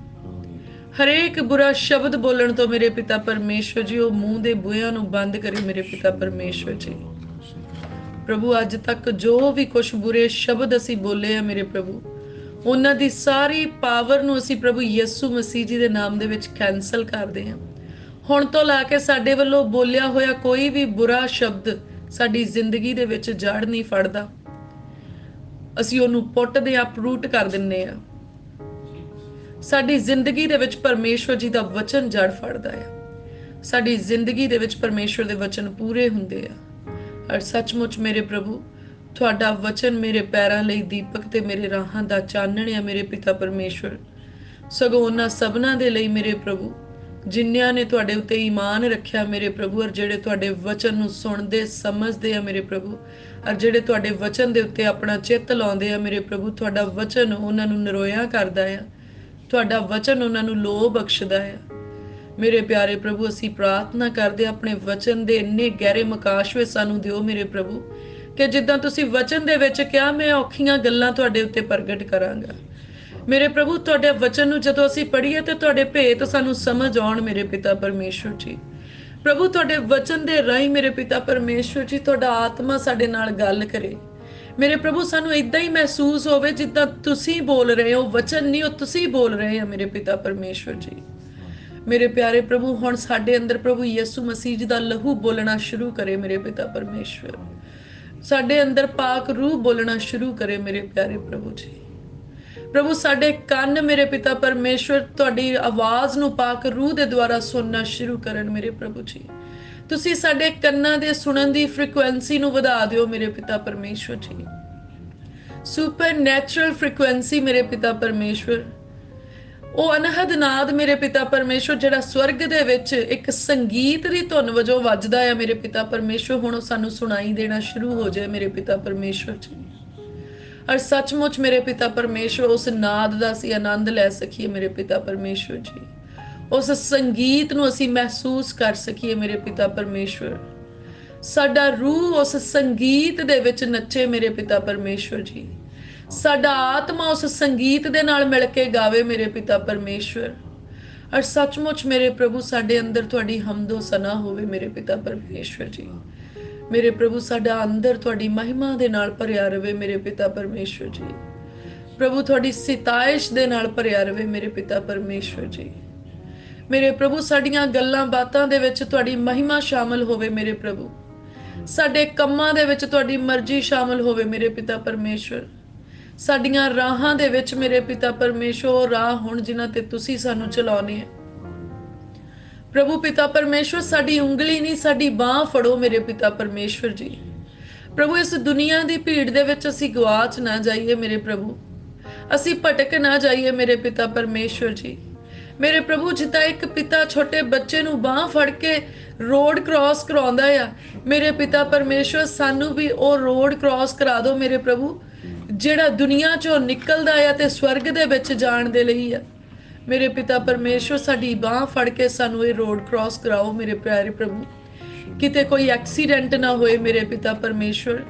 ਹਰੇਕ ਬੁਰਾ ਸ਼ਬਦ ਬੋਲਣ ਤੋਂ ਮੇਰੇ ਪਿਤਾ ਪਰਮੇਸ਼ਵਰ ਜੀ ਉਹ ਮੂੰਹ ਦੇ ਬੂਹਿਆਂ ਨੂੰ ਬੰਦ ਕਰੇ ਮੇਰੇ ਪਿਤਾ ਪਰਮੇਸ਼ਵਰ ਜੀ। ਪ੍ਰਭੂ ਅੱਜ ਤੱਕ ਜੋ ਵੀ ਕੁਝ ਬੁਰੇ ਸ਼ਬਦ ਅਸੀਂ ਬੋਲੇ ਆ ਮੇਰੇ ਪ੍ਰਭੂ, ਉਹਨਾਂ ਦੀ ਸਾਰੀ ਪਾਵਰ ਨੂੰ ਅਸੀਂ ਪ੍ਰਭੂ ਯਿਸੂ ਮਸੀਹ ਜੀ ਦੇ ਨਾਮ ਦੇ ਵਿੱਚ ਕੈਂਸਲ ਕਰਦੇ ਹਾਂ। ਹੁਣ ਤੋਂ ਲਾ ਕੇ ਸਾਡੇ ਵੱਲੋਂ ਬੋਲਿਆ ਹੋਇਆ ਕੋਈ ਵੀ ਬੁਰਾ ਸ਼ਬਦ ਸਾਡੀ ਜ਼ਿੰਦਗੀ ਦੇ ਵਿੱਚ ਜੜ ਨਹੀਂ ਫੜਦਾ। ਅਸੀਂ ਉਹਨੂੰ ਪੁੱਟਦੇ ਆ, ਅਪਰੂਟ ਕਰ ਦਿੰਨੇ ਆ। ਸਾਡੀ ਜ਼ਿੰਦਗੀ ਦੇ ਵਿੱਚ ਪਰਮੇਸ਼ਵਰ ਜੀ ਦਾ ਵਚਨ ਜੜ ਫੜਦਾ ਆ। ਸਾਡੀ ਜ਼ਿੰਦਗੀ ਦੇ ਵਿੱਚ ਪਰਮੇਸ਼ਵਰ ਦੇ ਵਚਨ ਪੂਰੇ ਹੁੰਦੇ ਆ। ਔਰ ਸੱਚਮੁੱਚ ਮੇਰੇ ਪ੍ਰਭੂ, ਤੁਹਾਡਾ ਵਚਨ ਮੇਰੇ ਪੈਰਾਂ ਲਈ ਦੀਪਕ ਤੇ ਮੇਰੇ ਰਾਹਾਂ ਦਾ ਚਾਨਣ ਆ ਮੇਰੇ ਪਿਤਾ ਪਰਮੇਸ਼ਵਰ। ਸਗੋਂ ਉਹਨਾਂ ਸਭਨਾਂ ਦੇ ਲਈ ਮੇਰੇ ਪ੍ਰਭੂ ਜਿਨ੍ਹਾਂ ਨੇ ਤੁਹਾਡੇ ਉੱਤੇ ਈਮਾਨ ਰੱਖਿਆ ਮੇਰੇ ਪ੍ਰਭੂ, ਔਰ ਜਿਹੜੇ ਤੁਹਾਡੇ ਵਚਨ ਨੂੰ ਸੁਣਦੇ ਸਮਝਦੇ ਆ ਮੇਰੇ ਪ੍ਰਭੂ, ਔਰ ਜਿਹੜੇ ਤੁਹਾਡੇ ਵਚਨ ਦੇ ਉੱਤੇ ਆਪਣਾ ਚਿੱਤ ਲਾਉਂਦੇ ਆ ਮੇਰੇ ਪ੍ਰਭੂ, ਤੁਹਾਡਾ ਵਚਨ ਉਹਨਾਂ ਨੂੰ ਨਰੋਇਆ ਕਰਦਾ ਆ, ਤੁਹਾਡਾ ਵਚਨ ਉਹਨਾਂ ਨੂੰ ਲੋਭ ਬਖਸ਼ਦਾ ਆ। ਮੇਰੇ ਪਿਆਰੇ ਪ੍ਰਭੂ, ਅਸੀਂ ਪ੍ਰਾਰਥਨਾ ਕਰਦੇ ਆਪਣੇ ਵਚਨ ਦੇ ਇੰਨੇ ਗਹਿਰੇ ਮਕਾਸ਼ਵੇ ਸਾਨੂੰ ਦਿਓ ਮੇਰੇ ਪ੍ਰਭੂ, ਕਿ ਜਿੱਦਾਂ ਤੁਸੀਂ ਵਚਨ ਦੇ ਵਿੱਚ ਕਿਹਾ, ਮੈਂ ਔਖੀਆਂ ਗੱਲਾਂ ਤੁਹਾਡੇ ਉੱਤੇ ਪ੍ਰਗਟ ਕਰਾਂਗਾ। ਮੇਰੇ ਪ੍ਰਭੂ, ਤੁਹਾਡੇ ਵਚਨ ਨੂੰ ਜਦੋਂ ਅਸੀਂ ਪੜ੍ਹੀਏ ਤੇ ਤੁਹਾਡੇ ਭੇਤ ਸਾਨੂੰ ਸਮਝ ਆਉਣ ਮੇਰੇ ਪਿਤਾ ਪਰਮੇਸ਼ਵਰ ਜੀ। ਪ੍ਰਭੂ, ਤੁਹਾਡੇ ਵਚਨ ਦੇ ਰਾਹੀਂ ਮੇਰੇ ਪਿਤਾ ਪਰਮੇਸ਼ਵਰ ਜੀ ਤੁਹਾਡਾ ਆਤਮਾ ਸਾਡੇ ਨਾਲ ਗੱਲ ਕਰੇ। ਮੇਰੇ ਪ੍ਰਭੂ ਸਾਨੂੰ ਇਦਾਂ ਹੀ ਮਹਿਸੂਸ ਹੋਵੇ ਜਿੱਦਾਂ ਤੁਸੀਂ ਬੋਲ ਰਹੇ ਹੋ, ਵਚਨ ਨਹੀਂ ਉਹ ਤੁਸੀਂ ਬੋਲ ਰਹੇ ਹੋ ਮੇਰੇ ਪਿਤਾ ਪਰਮੇਸ਼ਵਰ ਜੀ। ਮੇਰੇ ਪਿਆਰੇ ਪ੍ਰਭੂ ਹੁਣ ਸਾਡੇ ਅੰਦਰ ਪ੍ਰਭੂ ਯਿਸੂ ਮਸੀਹ ਜੀ ਦਾ ਲਹੂ ਬੋਲਣਾ ਸ਼ੁਰੂ ਕਰੇ ਮੇਰੇ ਪਿਤਾ ਪਰਮੇਸ਼ਵਰ। ਸਾਡੇ ਅੰਦਰ ਪਾਕ ਰੂਹ ਬੋਲਣਾ ਸ਼ੁਰੂ ਕਰੇ ਮੇਰੇ ਪਿਆਰੇ ਪ੍ਰਭੂ ਜੀ। ਪ੍ਰਭੂ ਸਾਡੇ ਕੰਨ ਮੇਰੇ ਪਿਤਾ ਪਰਮੇਸ਼ਵਰ ਤੁਹਾਡੀ ਆਵਾਜ਼ ਨੂੰ ਪਾਕ ਰੂਹ ਦੇ ਦੁਆਰਾ ਸੁਣਨਾ ਸ਼ੁਰੂ ਕਰਨ ਮੇਰੇ ਪ੍ਰਭੂ ਜੀ। ਤੁਸੀਂ ਸਾਡੇ ਕੰਨਾਂ ਦੇ ਸੁਣਨ ਦੀ ਫ੍ਰੀਕੁਐਂਸੀ ਨੂੰ ਵਧਾ ਦਿਓ ਮੇਰੇ ਪਿਤਾ ਪਰਮੇਸ਼ਵਰ ਜੀ। ਸੁਪਰਨੈਚੁਰਲ ਫ੍ਰੀਕੁਐਂਸੀ ਮੇਰੇ ਪਿਤਾ ਪਰਮੇਸ਼ਵਰ, ਉਹ ਅਨਹਦ ਨਾਦ ਮੇਰੇ ਪਿਤਾ ਪਰਮੇਸ਼ਵਰ ਜਿਹੜਾ ਸਵਰਗ ਦੇ ਵਿੱਚ ਇੱਕ ਸੰਗੀਤ ਦੀ ਧੁਨ ਵਜੋਂ ਵੱਜਦਾ ਹੈ ਮੇਰੇ ਪਿਤਾ ਪਰਮੇਸ਼ਵਰ, ਹੁਣ ਉਹ ਸਾਨੂੰ ਸੁਣਾਈ ਦੇਣਾ ਸ਼ੁਰੂ ਹੋ ਜਾਏ ਮੇਰੇ ਪਿਤਾ ਪਰਮੇਸ਼ਵਰ ਜੀ। ਔਰ ਸੱਚਮੁੱਚ ਮੇਰੇ ਪਿਤਾ ਪਰਮੇਸ਼ਵਰ ਉਸ ਨਾਦ ਦਾ ਅਸੀਂ ਆਨੰਦ ਲੈ ਸਕੀਏ ਮੇਰੇ ਪਿਤਾ ਪਰਮੇਸ਼ਵਰ ਜੀ। ਉਸ ਸੰਗੀਤ ਨੂੰ ਅਸੀਂ ਮਹਿਸੂਸ ਕਰ ਸਕੀਏ ਮੇਰੇ ਪਿਤਾ ਪਰਮੇਸ਼ਵਰ। ਸਾਡਾ ਰੂਹ ਉਸ ਸੰਗੀਤ ਦੇ ਵਿੱਚ ਨੱਚੇ ਮੇਰੇ ਪਿਤਾ ਪਰਮੇਸ਼ਵਰ ਜੀ। ਸਾਡਾ ਆਤਮਾ ਉਸ ਸੰਗੀਤ ਦੇ ਨਾਲ ਮਿਲ ਕੇ ਗਾਵੇ ਮੇਰੇ ਪਿਤਾ ਪਰਮੇਸ਼ਵਰ। ਔਰ ਸੱਚਮੁੱਚ ਮੇਰੇ ਪ੍ਰਭੂ ਸਾਡੇ ਅੰਦਰ ਤੁਹਾਡੀ ਹਮਦੋ ਸਨਾ ਹੋਵੇ ਮੇਰੇ ਪਿਤਾ ਪਰਮੇਸ਼ਵਰ ਜੀ। ਮੇਰੇ ਪ੍ਰਭੂ ਸਾਡਾ ਅੰਦਰ ਤੁਹਾਡੀ ਮਹਿਮਾ ਦੇ ਨਾਲ ਭਰਿਆ ਰਵੇ ਮੇਰੇ ਪਿਤਾ ਪਰਮੇਸ਼ਵਰ ਜੀ। ਪ੍ਰਭੂ ਤੁਹਾਡੀ ਸਿਤਾਇਸ਼ ਦੇ ਨਾਲ ਭਰਿਆ ਰਵੇ ਮੇਰੇ ਪਿਤਾ ਪਰਮੇਸ਼ਵਰ ਜੀ। ਮੇਰੇ ਪ੍ਰਭੂ ਸਾਡੀਆਂ ਗੱਲਾਂ ਬਾਤਾਂ ਦੇ ਵਿੱਚ ਤੁਹਾਡੀ ਮਹਿਮਾ ਸ਼ਾਮਲ ਹੋਵੇ ਮੇਰੇ ਪ੍ਰਭੂ। ਸਾਡੇ ਕੰਮਾਂ ਦੇ ਵਿੱਚ ਤੁਹਾਡੀ ਮਰਜ਼ੀ ਸ਼ਾਮਲ ਹੋਵੇ ਮੇਰੇ ਪਿਤਾ ਪਰਮੇਸ਼ਵਰ। ਸਾਡੀਆਂ ਰਾਹਾਂ ਦੇ ਵਿੱਚ ਮੇਰੇ ਪਿਤਾ ਪਰਮੇਸ਼ਵਰ ਰਾਹ ਹੁਣ ਜਿਨ੍ਹਾਂ ਤੇ ਤੁਸੀਂ ਸਾਨੂੰ ਚਲਾਉਣੇ ਆ ਪ੍ਰਭੂ ਪਿਤਾ ਪਰਮੇਸ਼ਵਰ। ਸਾਡੀ ਉਂਗਲੀ ਨਹੀਂ ਸਾਡੀ ਬਾਹ ਫੜੋ ਮੇਰੇ ਪਿਤਾ ਪਰਮੇਸ਼ਵਰ ਜੀ। ਪ੍ਰਭੂ ਇਸ ਦੁਨੀਆ ਦੀ ਭੀੜ ਦੇ ਵਿੱਚ ਅਸੀਂ ਗਵਾਚ ਨਾ ਜਾਈਏ ਮੇਰੇ ਪ੍ਰਭੂ, ਅਸੀਂ ਭਟਕ ਨਾ ਜਾਈਏ ਮੇਰੇ ਪਿਤਾ ਪਰਮੇਸ਼ਵਰ ਜੀ। ਮੇਰੇ ਪ੍ਰਭੂ ਜਿੱਦਾਂ ਇੱਕ ਪਿਤਾ ਛੋਟੇ ਬੱਚੇ ਨੂੰ ਬਾਹ ਫੜ ਕੇ ਰੋਡ ਕ੍ਰਾਸ ਕਰਾਉਂਦਾ ਆ ਮੇਰੇ ਪਿਤਾ ਪਰਮੇਸ਼ਵਰ, ਸਾਨੂੰ ਵੀ ਉਹ ਰੋਡ ਕ੍ਰਾਸ ਕਰਾ ਦਿਓ ਮੇਰੇ ਪ੍ਰਭੂ ਜਿਹੜਾ ਦੁਨੀਆ ਚੋਂ ਨਿਕਲਦਾ ਆ ਤੇ ਸਵਰਗ ਦੇ ਵਿੱਚ ਜਾਣ ਦੇ ਲਈ ਆ ਮੇਰੇ ਪਿਤਾ ਪਰਮੇਸ਼ਵਰ। ਸਾਡੀ ਬਾਹ ਫੜ ਕੇ ਸਾਨੂੰ ਇਹ ਰੋਡ ਕ੍ਰਾਸ ਕਰਾਓ ਮੇਰੇ ਪਿਆਰੇ ਪ੍ਰਭੂ। ਕਿਤੇ ਕੋਈ ਐਕਸੀਡੈਂਟ ਨਾ ਹੋਏ ਮੇਰੇ ਪਿਤਾ ਪਰਮੇਸ਼ਵਰ,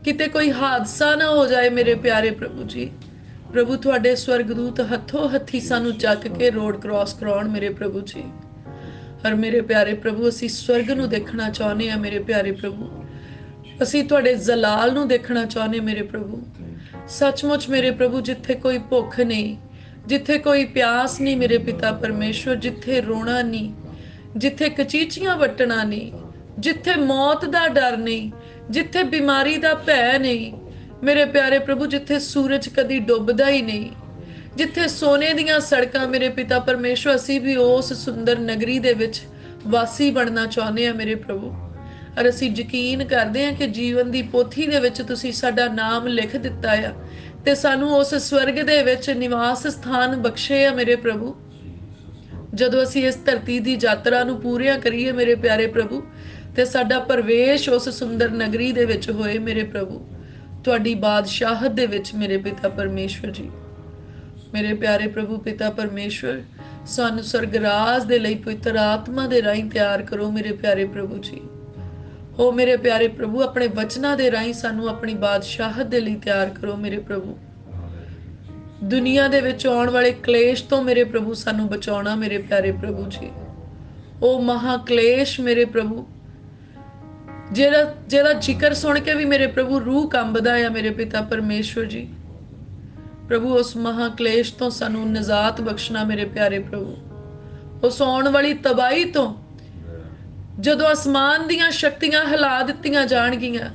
ਕਿਤੇ ਕੋਈ ਹਾਦਸਾ ਨਾ ਹੋ ਜਾਏ ਮੇਰੇ ਪਿਆਰੇ ਪ੍ਰਭੂ ਜੀ। ਪ੍ਰਭੂ ਤੁਹਾਡੇ ਸਵਰਗਦੂਤ ਹੱਥੋਂ ਹੱਥੀ ਸਾਨੂੰ ਚੱਕ ਕੇ ਰੋਡ ਕ੍ਰਾਸ ਕਰਾਉਣ ਮੇਰੇ ਪ੍ਰਭੂ ਜੀ। ਹਰ ਮੇਰੇ ਪਿਆਰੇ ਪ੍ਰਭੂ ਅਸੀਂ ਸਵਰਗ ਨੂੰ ਦੇਖਣਾ ਚਾਹੁੰਦੇ ਆ ਮੇਰੇ ਪਿਆਰੇ ਪ੍ਰਭੂ। ਅਸੀਂ ਤੁਹਾਡੇ ਜਲਾਲ ਨੂੰ ਦੇਖਣਾ ਚਾਹੁੰਦੇ ਮੇਰੇ ਪ੍ਰਭੂ। ਸੱਚਮੁੱਚ ਮੇਰੇ ਪ੍ਰਭੂ ਜਿੱਥੇ ਕੋਈ ਭੁੱਖ ਨਹੀਂ, ਜਿੱਥੇ ਕੋਈ ਪਿਆਸ ਨਹੀਂ ਮੇਰੇ ਪਿਤਾ ਪਰਮੇਸ਼ਵਰ, ਜਿੱਥੇ ਰੋਣਾ ਨਹੀਂ, ਜਿੱਥੇ ਕਚੀਚੀਆਂ ਵੱਟਣਾ ਨਹੀਂ, ਜਿੱਥੇ ਮੌਤ ਦਾ ਡਰ ਨਹੀਂ, ਜਿੱਥੇ ਬਿਮਾਰੀ ਦਾ ਭੈ ਨਹੀਂ ਮੇਰੇ ਪਿਆਰੇ ਪ੍ਰਭੂ, ਜਿੱਥੇ ਸੂਰਜ ਕਦੀ ਡੁੱਬਦਾ ਹੀ ਨਹੀਂ, ਜਿੱਥੇ ਸੋਨੇ ਦੀਆਂ ਸੜਕਾਂ ਮੇਰੇ ਪਿਤਾ ਪਰਮੇਸ਼ਵਰ, ਅਸੀਂ ਵੀ ਉਸ ਸੁੰਦਰ ਨਗਰੀ ਦੇ ਵਿੱਚ ਵਾਸੀ ਬਣਨਾ ਚਾਹੁੰਦੇ ਆ ਮੇਰੇ ਪ੍ਰਭੂ। ਔਰ ਅਸੀਂ ਯਕੀਨ ਕਰਦੇ ਹਾਂ ਕਿ ਜੀਵਨ ਦੀ ਪੋਥੀ ਦੇ ਵਿੱਚ ਤੁਸੀਂ ਸਾਡਾ ਨਾਮ ਲਿਖ ਦਿੱਤਾ ਆ ਤੇ ਸਾਨੂੰ ਉਸ ਸਵਰਗ ਦੇ ਵਿੱਚ ਨਿਵਾਸ ਸਥਾਨ ਬਖਸ਼ੇ ਆ ਮੇਰੇ ਪ੍ਰਭੂ। ਜਦੋਂ ਅਸੀਂ ਇਸ ਧਰਤੀ ਦੀ ਯਾਤਰਾ ਨੂੰ ਪੂਰੀਆਂ ਕਰੀਏ ਮੇਰੇ ਪਿਆਰੇ ਪ੍ਰਭੂ ਤੇ ਸਾਡਾ ਪ੍ਰਵੇਸ਼ ਉਸ ਸੁੰਦਰ ਨਗਰੀ ਦੇ ਵਿੱਚ ਹੋਏ ਮੇਰੇ ਪ੍ਰਭੂ, ਤੁਹਾਡੀ ਬਾਦਸ਼ਾਹਤ ਦੇ ਵਿੱਚ ਮੇਰੇ ਪਿਤਾ ਪਰਮੇਸ਼ਵਰ ਜੀ। ਮੇਰੇ ਪਿਆਰੇ ਪ੍ਰਭੂ ਪਿਤਾ ਪਰਮੇਸ਼ਵਰ, ਸਾਨੂੰ ਸਰਗਰਾਜ ਦੇ ਲਈ ਪਵਿੱਤਰ ਆਤਮਾ ਦੇ ਰਾਹੀਂ ਤਿਆਰ ਕਰੋ ਮੇਰੇ ਪਿਆਰੇ ਪ੍ਰਭੂ ਜੀ। ਹੋ ਮੇਰੇ ਪਿਆਰੇ ਪ੍ਰਭੂ ਆਪਣੇ ਵਚਨਾਂ ਦੇ ਰਾਹੀਂ ਸਾਨੂੰ ਆਪਣੀ ਬਾਦਸ਼ਾਹਤ ਦੇ ਲਈ ਤਿਆਰ ਕਰੋ ਮੇਰੇ ਪ੍ਰਭੂ। ਦੁਨੀਆ ਦੇ ਵਿੱਚ ਆਉਣ ਵਾਲੇ ਕਲੇਸ਼ ਤੋਂ ਮੇਰੇ ਪ੍ਰਭੂ ਸਾਨੂੰ ਬਚਾਉਣਾ ਮੇਰੇ ਪਿਆਰੇ ਪ੍ਰਭੂ ਜੀ। ਉਹ ਮਹਾ ਕਲੇਸ਼ ਮੇਰੇ ਪ੍ਰਭੂ ਜਿਹੜਾ ਜ਼ਿਕਰ ਸੁਣ ਕੇ ਵੀ ਮੇਰੇ ਪ੍ਰਭੂ ਰੂਹ ਕੰਬਦਾ ਆ ਮੇਰੇ ਪਿਤਾ ਪਰਮੇਸ਼ਵਰ ਜੀ। ਪ੍ਰਭੂ ਉਸ ਮਹਾ ਕਲੇਸ਼ ਤੋਂ ਸਾਨੂੰ ਨਜ਼ਾਤ ਬਖਸ਼ਣਾ ਮੇਰੇ ਪਿਆਰੇ ਪ੍ਰਭੂ। ਉਸ ਆਉਣ ਵਾਲੀ ਤਬਾਹੀ ਤੋਂ ਜਦੋਂ ਅਸਮਾਨ ਦੀਆਂ ਸ਼ਕਤੀਆਂ ਹਿਲਾ ਦਿੱਤੀਆਂ ਜਾਣਗੀਆਂ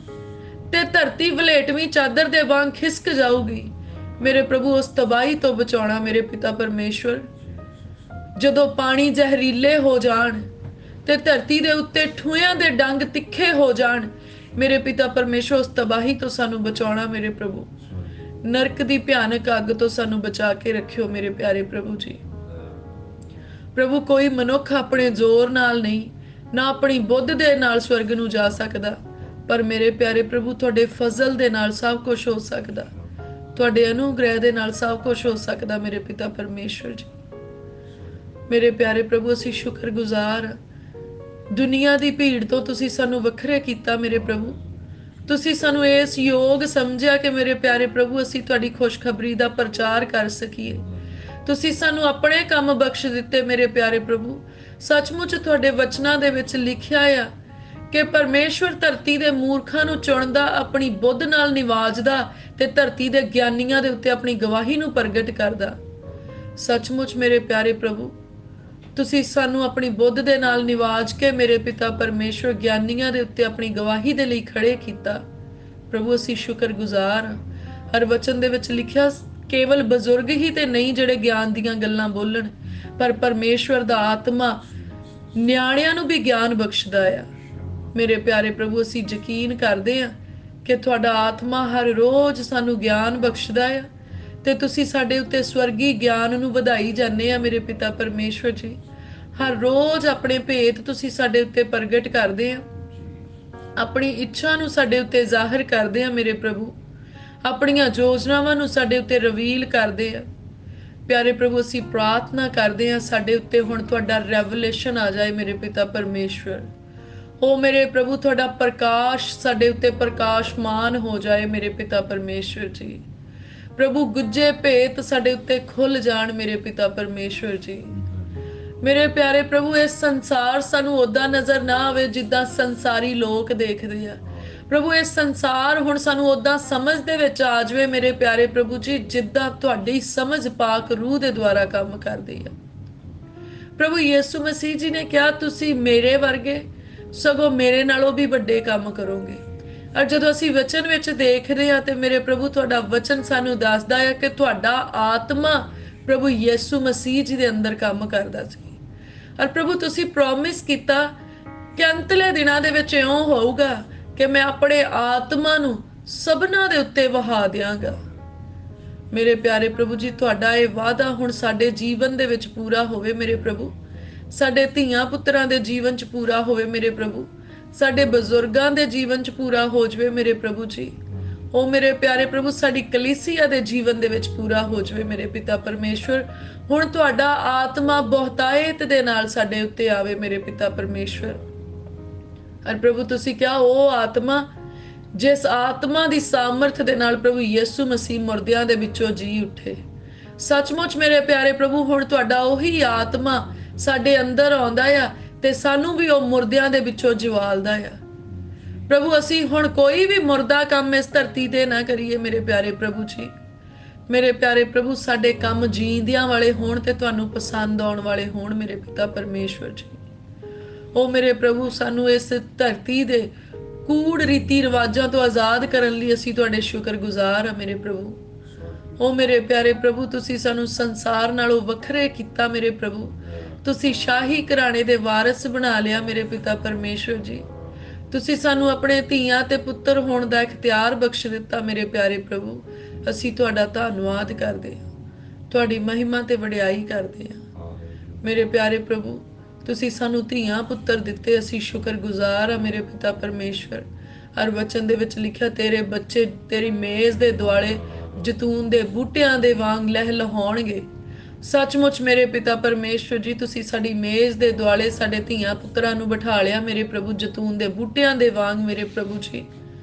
ਤੇ ਧਰਤੀ ਵਲੇਟਵੀਂ ਚਾਦਰ ਦੇ ਵਾਂਗ ਖਿਸਕ ਜਾਊਗੀ ਮੇਰੇ ਪ੍ਰਭੂ, ਉਸ ਤਬਾਹੀ ਤੋਂ ਬਚਾਉਣਾ ਮੇਰੇ ਪਿਤਾ ਪਰਮੇਸ਼ਵਰ। ਜਦੋਂ ਪਾਣੀ ਜ਼ਹਿਰੀਲੇ ਹੋ ਜਾਣ ਤੇ ਧਰਤੀ ਦੇ ਉੱਤੇ ਠੂਇਆਂ ਦੇ ਡੰਗ ਤਿੱਖੇ ਹੋ ਜਾਣ ਮੇਰੇ ਪਿਤਾ ਪਰਮੇਸ਼ਵਰ, ਉਸ ਤਬਾਹੀ ਤੋਂ ਸਾਨੂੰ ਬਚਾਉਣਾ ਮੇਰੇ ਪ੍ਰਭੂ। ਨਰਕ ਦੀ ਭਿਆਨਕ ਅੱਗ ਤੋਂ ਸਾਨੂੰ ਬਚਾ ਕੇ ਰੱਖਿਓ ਮੇਰੇ ਪਿਆਰੇ ਪ੍ਰਭੂ ਜੀ। ਪ੍ਰਭੂ ਕੋਈ ਮਨੁੱਖ ਆਪਣੇ ਜ਼ੋਰ ਨਾਲ ਨਹੀਂ, ਨਾ ਆਪਣੀ ਬੁੱਧ ਦੇ ਨਾਲ ਸਵਰਗ ਨੂੰ ਜਾ ਸਕਦਾ, ਪਰ ਮੇਰੇ ਪਿਆਰੇ ਪ੍ਰਭੂ ਤੁਹਾਡੇ ਫਜ਼ਲ ਦੇ ਨਾਲ ਸਭ ਕੁਝ ਹੋ ਸਕਦਾ, ਤੁਹਾਡੇ ਅਨੁਗ੍ਰਹਿ ਦੇ ਨਾਲ ਸਭ ਕੁਝ ਹੋ ਸਕਦਾ ਮੇਰੇ ਪਿਤਾ ਪਰਮੇਸ਼ਵਰ ਜੀ। ਮੇਰੇ ਪਿਆਰੇ ਪ੍ਰਭੂ ਅਸੀਂ ਸ਼ੁਕਰਗੁਜ਼ਾਰ, ਦੁਨੀਆ ਦੀ ਭੀੜ ਤੋਂ ਤੁਸੀਂ ਸਾਨੂੰ ਵੱਖਰੇ ਕੀਤਾ ਮੇਰੇ ਪ੍ਰਭੂ। ਤੁਸੀਂ ਸਾਨੂੰ ਇਸ ਯੋਗ ਸਮਝਿਆ ਕਿ ਮੇਰੇ ਪਿਆਰੇ ਪ੍ਰਭੂ ਅਸੀਂ ਤੁਹਾਡੀ ਖੁਸ਼ਖਬਰੀ ਦਾ ਪ੍ਰਚਾਰ ਕਰ ਸਕੀਏ। ਤੁਸੀਂ ਸਾਨੂੰ ਆਪਣੇ ਕੰਮ ਬਖਸ਼ ਦਿੱਤੇ ਮੇਰੇ ਪਿਆਰੇ ਪ੍ਰਭੂ। ਸੱਚਮੁੱਚ ਤੁਹਾਡੇ ਵਚਨਾਂ ਦੇ ਵਿੱਚ ਲਿਖਿਆ ਆ ਕਿ ਪਰਮੇਸ਼ਵਰ ਧਰਤੀ ਦੇ ਮੂਰਖਾਂ ਨੂੰ ਚੁਣਦਾ, ਆਪਣੀ ਬੁੱਧ ਨਾਲ ਨਿਵਾਜਦਾ ਤੇ ਧਰਤੀ ਦੇ ਗਿਆਨੀਆਂ ਦੇ ਉੱਤੇ ਆਪਣੀ ਗਵਾਹੀ ਨੂੰ ਪ੍ਰਗਟ ਕਰਦਾ। ਸੱਚਮੁੱਚ ਮੇਰੇ ਪਿਆਰੇ ਪ੍ਰਭੂ, ਤੁਸੀਂ ਸਾਨੂੰ ਆਪਣੀ ਬੁੱਧ ਦੇ ਨਾਲ ਨਿਵਾਜ ਕੇ ਮੇਰੇ ਪਿਤਾ ਪਰਮੇਸ਼ਵਰ ਗਿਆਨੀਆਂ ਦੇ ਉੱਤੇ ਆਪਣੀ ਗਵਾਹੀ ਦੇ ਲਈ ਖੜੇ ਕੀਤਾ। ਪ੍ਰਭੂ ਅਸੀਂ ਸ਼ੁਕਰਗੁਜ਼ਾਰ ਹਾਂ। ਹਰ ਵਚਨ ਦੇ ਵਿੱਚ ਲਿਖਿਆ ਕੇਵਲ ਬਜ਼ੁਰਗ ਹੀ ਤੇ ਨਹੀਂ ਜਿਹੜੇ ਗਿਆਨ ਦੀਆਂ ਗੱਲਾਂ ਬੋਲਣ, ਪਰ ਪਰਮੇਸ਼ਵਰ ਦਾ ਆਤਮਾ ਨਿਆਣਿਆਂ ਨੂੰ ਵੀ ਗਿਆਨ ਬਖਸ਼ਦਾ ਆ। ਮੇਰੇ ਪਿਆਰੇ ਪ੍ਰਭੂ ਅਸੀਂ ਯਕੀਨ ਕਰਦੇ ਹਾਂ ਕਿ ਤੁਹਾਡਾ ਆਤਮਾ ਹਰ ਰੋਜ਼ ਸਾਨੂੰ ਗਿਆਨ ਬਖਸ਼ਦਾ ਆ ਤੇ ਤੁਸੀਂ ਸਾਡੇ ਉੱਤੇ ਸਵਰਗੀ ਗਿਆਨ ਨੂੰ ਵਧਾਈ ਜਾਂਦੇ ਆ। ਮੇਰੇ ਪਿਤਾ ਪਰਮੇਸ਼ਵਰ ਜੀ, ਹਰ ਰੋਜ਼ ਆਪਣੇ ਭੇਤ ਤੁਸੀਂ ਸਾਡੇ ਉੱਤੇ ਪ੍ਰਗਟ ਕਰਦੇ ਆ, ਆਪਣੀ ਇੱਛਾ ਨੂੰ ਸਾਡੇ ਉੱਤੇ ਜ਼ਾਹਿਰ ਕਰਦੇ ਆ। ਮੇਰੇ ਪ੍ਰਭੂ ਆਪਣੀਆਂ ਯੋਜਨਾਵਾਂ ਨੂੰ ਸਾਡੇ ਉੱਤੇ ਰਿਵੀਲ ਕਰਦੇ ਆ। ਪਿਆਰੇ ਪ੍ਰਭੂ ਅਸੀਂ ਪ੍ਰਾਰਥਨਾ ਕਰਦੇ ਆ ਸਾਡੇ ਉੱਤੇ ਹੁਣ ਤੁਹਾਡਾ ਰੈਵਲੇਸ਼ਨ ਆ ਜਾਏ। ਮੇਰੇ ਪਿਤਾ ਪਰਮੇਸ਼ਵਰ, ਉਹ ਮੇਰੇ ਪ੍ਰਭੂ ਤੁਹਾਡਾ ਪ੍ਰਕਾਸ਼ ਸਾਡੇ ਉੱਤੇ ਪ੍ਰਕਾਸ਼ਮਾਨ ਹੋ ਜਾਏ। ਮੇਰੇ ਪਿਤਾ ਪਰਮੇਸ਼ਵਰ ਜੀ, ਪ੍ਰਭੂ ਗੁੱਜੇ ਭੇਤ ਸਾਡੇ ਉੱਤੇ ਖੁੱਲ ਜਾਣ। ਮੇਰੇ ਪਿਤਾ ਪਰਮੇਸ਼ਵਰ ਜੀ, ਮੇਰੇ ਪਿਆਰੇ ਪ੍ਰਭੂ ਇਸ ਸੰਸਾਰ ਸਾਨੂੰ ਉਦਾਂ ਨਜ਼ਰ ਨਾ ਆਵੇ ਜਿੱਦਾਂ ਸੰਸਾਰੀ ਲੋਕ ਦੇਖਦੇ ਆ। ਪ੍ਰਭੂ ਇਸ ਸੰਸਾਰ ਹੁਣ ਸਾਨੂੰ ਉਦਾਂ ਸਮਝ ਦੇ ਵਿੱਚ ਆ ਜਾਵੇ ਮੇਰੇ ਪਿਆਰੇ ਪ੍ਰਭੂ ਜੀ, ਜਿੱਦਾਂ ਤੁਹਾਡੀ ਸਮਝ ਪਾਕ ਰੂਹ ਦੇ ਦੁਆਰਾ ਕੰਮ ਕਰਦੀ ਆ। ਪ੍ਰਭੂ ਯਿਸੂ ਮਸੀਹ ਜੀ ਨੇ ਕਿਹਾ ਤੁਸੀਂ ਮੇਰੇ ਵਰਗੇ ਸਗੋਂ ਮੇਰੇ ਨਾਲੋਂ ਵੀ ਵੱਡੇ ਕੰਮ ਕਰੋਗੇ। ਔਰ ਜਦੋਂ ਅਸੀਂ ਵਚਨ ਵਿੱਚ ਦੇਖਦੇ ਹਾਂ ਤੇ ਮੇਰੇ ਪ੍ਰਭੂ ਤੁਹਾਡਾ ਵਚਨ ਸਾਨੂੰ ਦੱਸਦਾ ਹੈ ਕਿ ਤੁਹਾਡਾ ਆਤਮਾ ਪ੍ਰਭੂ ਯਿਸੂ ਮਸੀਹ ਜੀ ਦੇ ਅੰਦਰ ਕੰਮ ਕਰਦਾ ਸੀ। ਔਰ ਪ੍ਰਭੂ ਤੁਸੀਂ ਪ੍ਰੋਮਿਸ ਕੀਤਾ ਕਿ ਅੰਤਲੇ ਦਿਨਾਂ ਦੇ ਵਿੱਚ ਇਉਂ ਹੋਊਗਾ ਕਿ ਮੈਂ ਆਪਣੇ ਆਤਮਾ ਨੂੰ ਸਭਨਾਂ ਦੇ ਉੱਤੇ ਵਹਾ ਦਿਆਂਗਾ। ਮੇਰੇ ਪਿਆਰੇ ਪ੍ਰਭੂ ਜੀ, ਤੁਹਾਡਾ ਇਹ ਵਾਅਦਾ ਹੁਣ ਸਾਡੇ ਜੀਵਨ ਦੇ ਵਿੱਚ ਪੂਰਾ ਹੋਵੇ। ਮੇਰੇ ਪ੍ਰਭੂ ਸਾਡੇ ਧੀਆਂ ਪੁੱਤਰਾਂ ਦੇ ਜੀਵਨ 'ਚ ਪੂਰਾ ਹੋਵੇ। ਮੇਰੇ ਪ੍ਰਭੂ ਸਾਡੇ ਬਜ਼ੁਰਗਾਂ ਦੇ ਜੀਵਨ 'ਚ ਪੂਰਾ ਹੋ ਜਾਵੇ। ਮੇਰੇ ਪ੍ਰਭੂ ਜੀ, ਉਹ ਮੇਰੇ ਪਿਆਰੇ ਪ੍ਰਭੂ ਸਾਡੀ ਕਲੀਸਿਆ ਦੇ ਜੀਵਨ ਦੇ ਵਿੱਚ ਪੂਰਾ ਹੋ ਜਾਵੇ। ਮੇਰੇ ਪਿਤਾ ਪਰਮੇਸ਼ਵਰ ਹੁਣ ਤੁਹਾਡਾ ਆਤਮਾ ਬਹੁਤਾਇਤ ਦੇ ਨਾਲ ਸਾਡੇ ਉੱਤੇ ਆਵੇ। ਮੇਰੇ ਪਿਤਾ ਪਰਮੇਸ਼ਵਰ, ਔਰ ਪ੍ਰਭੂ ਤੁਸੀਂ ਕਿਹਾ ਉਹ ਆਤਮਾ ਜਿਸ ਆਤਮਾ ਦੀ ਸਾਮਰਥ ਦੇ ਨਾਲ ਪ੍ਰਭੂ ਯਿਸੂ ਮਸੀਹ ਮੁਰਦਿਆਂ ਦੇ ਵਿੱਚੋਂ ਜੀ ਉੱਠੇ। ਸੱਚਮੁੱਚ ਮੇਰੇ ਪਿਆਰੇ ਪ੍ਰਭੂ ਹੁਣ ਤੁਹਾਡਾ ਉਹੀ ਆਤਮਾ ਸਾਡੇ ਅੰਦਰ ਆਉਂਦਾ ਆ ਤੇ ਸਾਨੂੰ ਵੀ ਉਹ ਮੁਰਦਿਆਂ ਦੇ ਵਿੱਚੋਂ ਜਿਵਾਲਦਾ ਆ। ਪ੍ਰਭੂ ਅਸੀਂ ਹੁਣ ਕੋਈ ਵੀ ਮੁਰਦਾ ਕੰਮ ਇਸ ਧਰਤੀ ਤੇ ਨਾ ਕਰੀਏ। ਮੇਰੇ ਪਿਆਰੇ ਪ੍ਰਭੂ ਜੀ, ਮੇਰੇ ਪਿਆਰੇ ਪ੍ਰਭੂ ਸਾਡੇ ਕੰਮ ਜੀਂਦਿਆਂ ਵਾਲੇ ਹੋਣ ਤੇ ਤੁਹਾਨੂੰ ਪਸੰਦ ਆਉਣ ਵਾਲੇ ਹੋਣ। ਮੇਰੇ ਪਿਤਾ ਪਰਮੇਸ਼ਵਰ ਜੀ, ਉਹ ਮੇਰੇ ਪ੍ਰਭੂ ਸਾਨੂੰ ਇਸ ਧਰਤੀ ਦੇ ਕੂੜ ਰੀਤੀ ਰਿਵਾਜਾਂ ਤੋਂ ਆਜ਼ਾਦ ਕਰਨ ਲਈ ਅਸੀਂ ਤੁਹਾਡੇ ਸ਼ੁਕਰਗੁਜ਼ਾਰ ਹਾਂ। ਮੇਰੇ ਪ੍ਰਭੂ, ਉਹ ਮੇਰੇ ਪਿਆਰੇ ਪ੍ਰਭੂ ਤੁਸੀਂ ਸਾਨੂੰ ਸੰਸਾਰ ਨਾਲੋਂ ਵੱਖਰੇ ਕੀਤਾ। ਮੇਰੇ ਪ੍ਰਭੂ ਤੁਸੀਂ ਸ਼ਾਹੀ ਘਰਾਣੇ ਦੇ ਵਾਰਿਸ ਬਣਾ ਲਿਆ। ਮੇਰੇ ਪਿਤਾ ਪਰਮੇਸ਼ਵਰ ਜੀ, ਤੁਸੀਂ ਸਾਨੂੰ ਆਪਣੇ ਧੀਆਂ ਤੇ ਪੁੱਤਰ ਹੋਣ ਦਾ ਇਖਤਿਆਰ ਬਖਸ਼ ਦਿੱਤਾ। ਮੇਰੇ ਪਿਆਰੇ ਪ੍ਰਭੂ ਅਸੀਂ ਤੁਹਾਡਾ ਧੰਨਵਾਦ ਕਰਦੇ ਹਾਂ, ਤੁਹਾਡੀ ਮਹਿਮਾ ਤੇ ਵਡਿਆਈ ਕਰਦੇ ਹਾਂ। ਮੇਰੇ ਪਿਆਰੇ ਪ੍ਰਭੂ ਤੁਸੀਂ ਸਾਨੂੰ ਧੀਆਂ ਪੁੱਤਰ ਦਿੱਤੇ, ਅਸੀਂ ਸ਼ੁਕਰਗੁਜ਼ਾਰ ਹਾਂ। ਮੇਰੇ ਪਿਤਾ ਪਰਮੇਸ਼ਵਰ, ਹਰ ਵਚਨ ਦੇ ਵਿੱਚ ਲਿਖਿਆ ਤੇਰੇ ਬੱਚੇ ਤੇਰੀ ਮੇਜ਼ ਦੇ ਦੁਆਲੇ ਜੈਤੂਨ ਦੇ ਬੂਟਿਆਂ ਦੇ ਵਾਂਗ ਲਹਿਲਹਾਉਣਗੇ। ਸੱਚਮੁੱਚ ਮੇਰੇ ਪਿਤਾ ਪਰਮੇਸ਼ਵਰ ਜੀ ਤੁਸੀਂ ਸਾਡੀ ਮੇਜ਼ ਦੇ ਦੁਆਲੇ ਸਾਡੇ ਧੀਆਂ ਪੁੱਤਰਾਂ ਨੂੰ ਬਿਠਾ ਲਿਆ। ਮੇਰੇ ਪ੍ਰਭੂ ਜੈਤੂਨ ਦੇ ਬੂਟਿਆਂ ਦੇ ਵਾਂਗ। ਮੇਰੇ ਪ੍ਰਭੂ ਜੀ,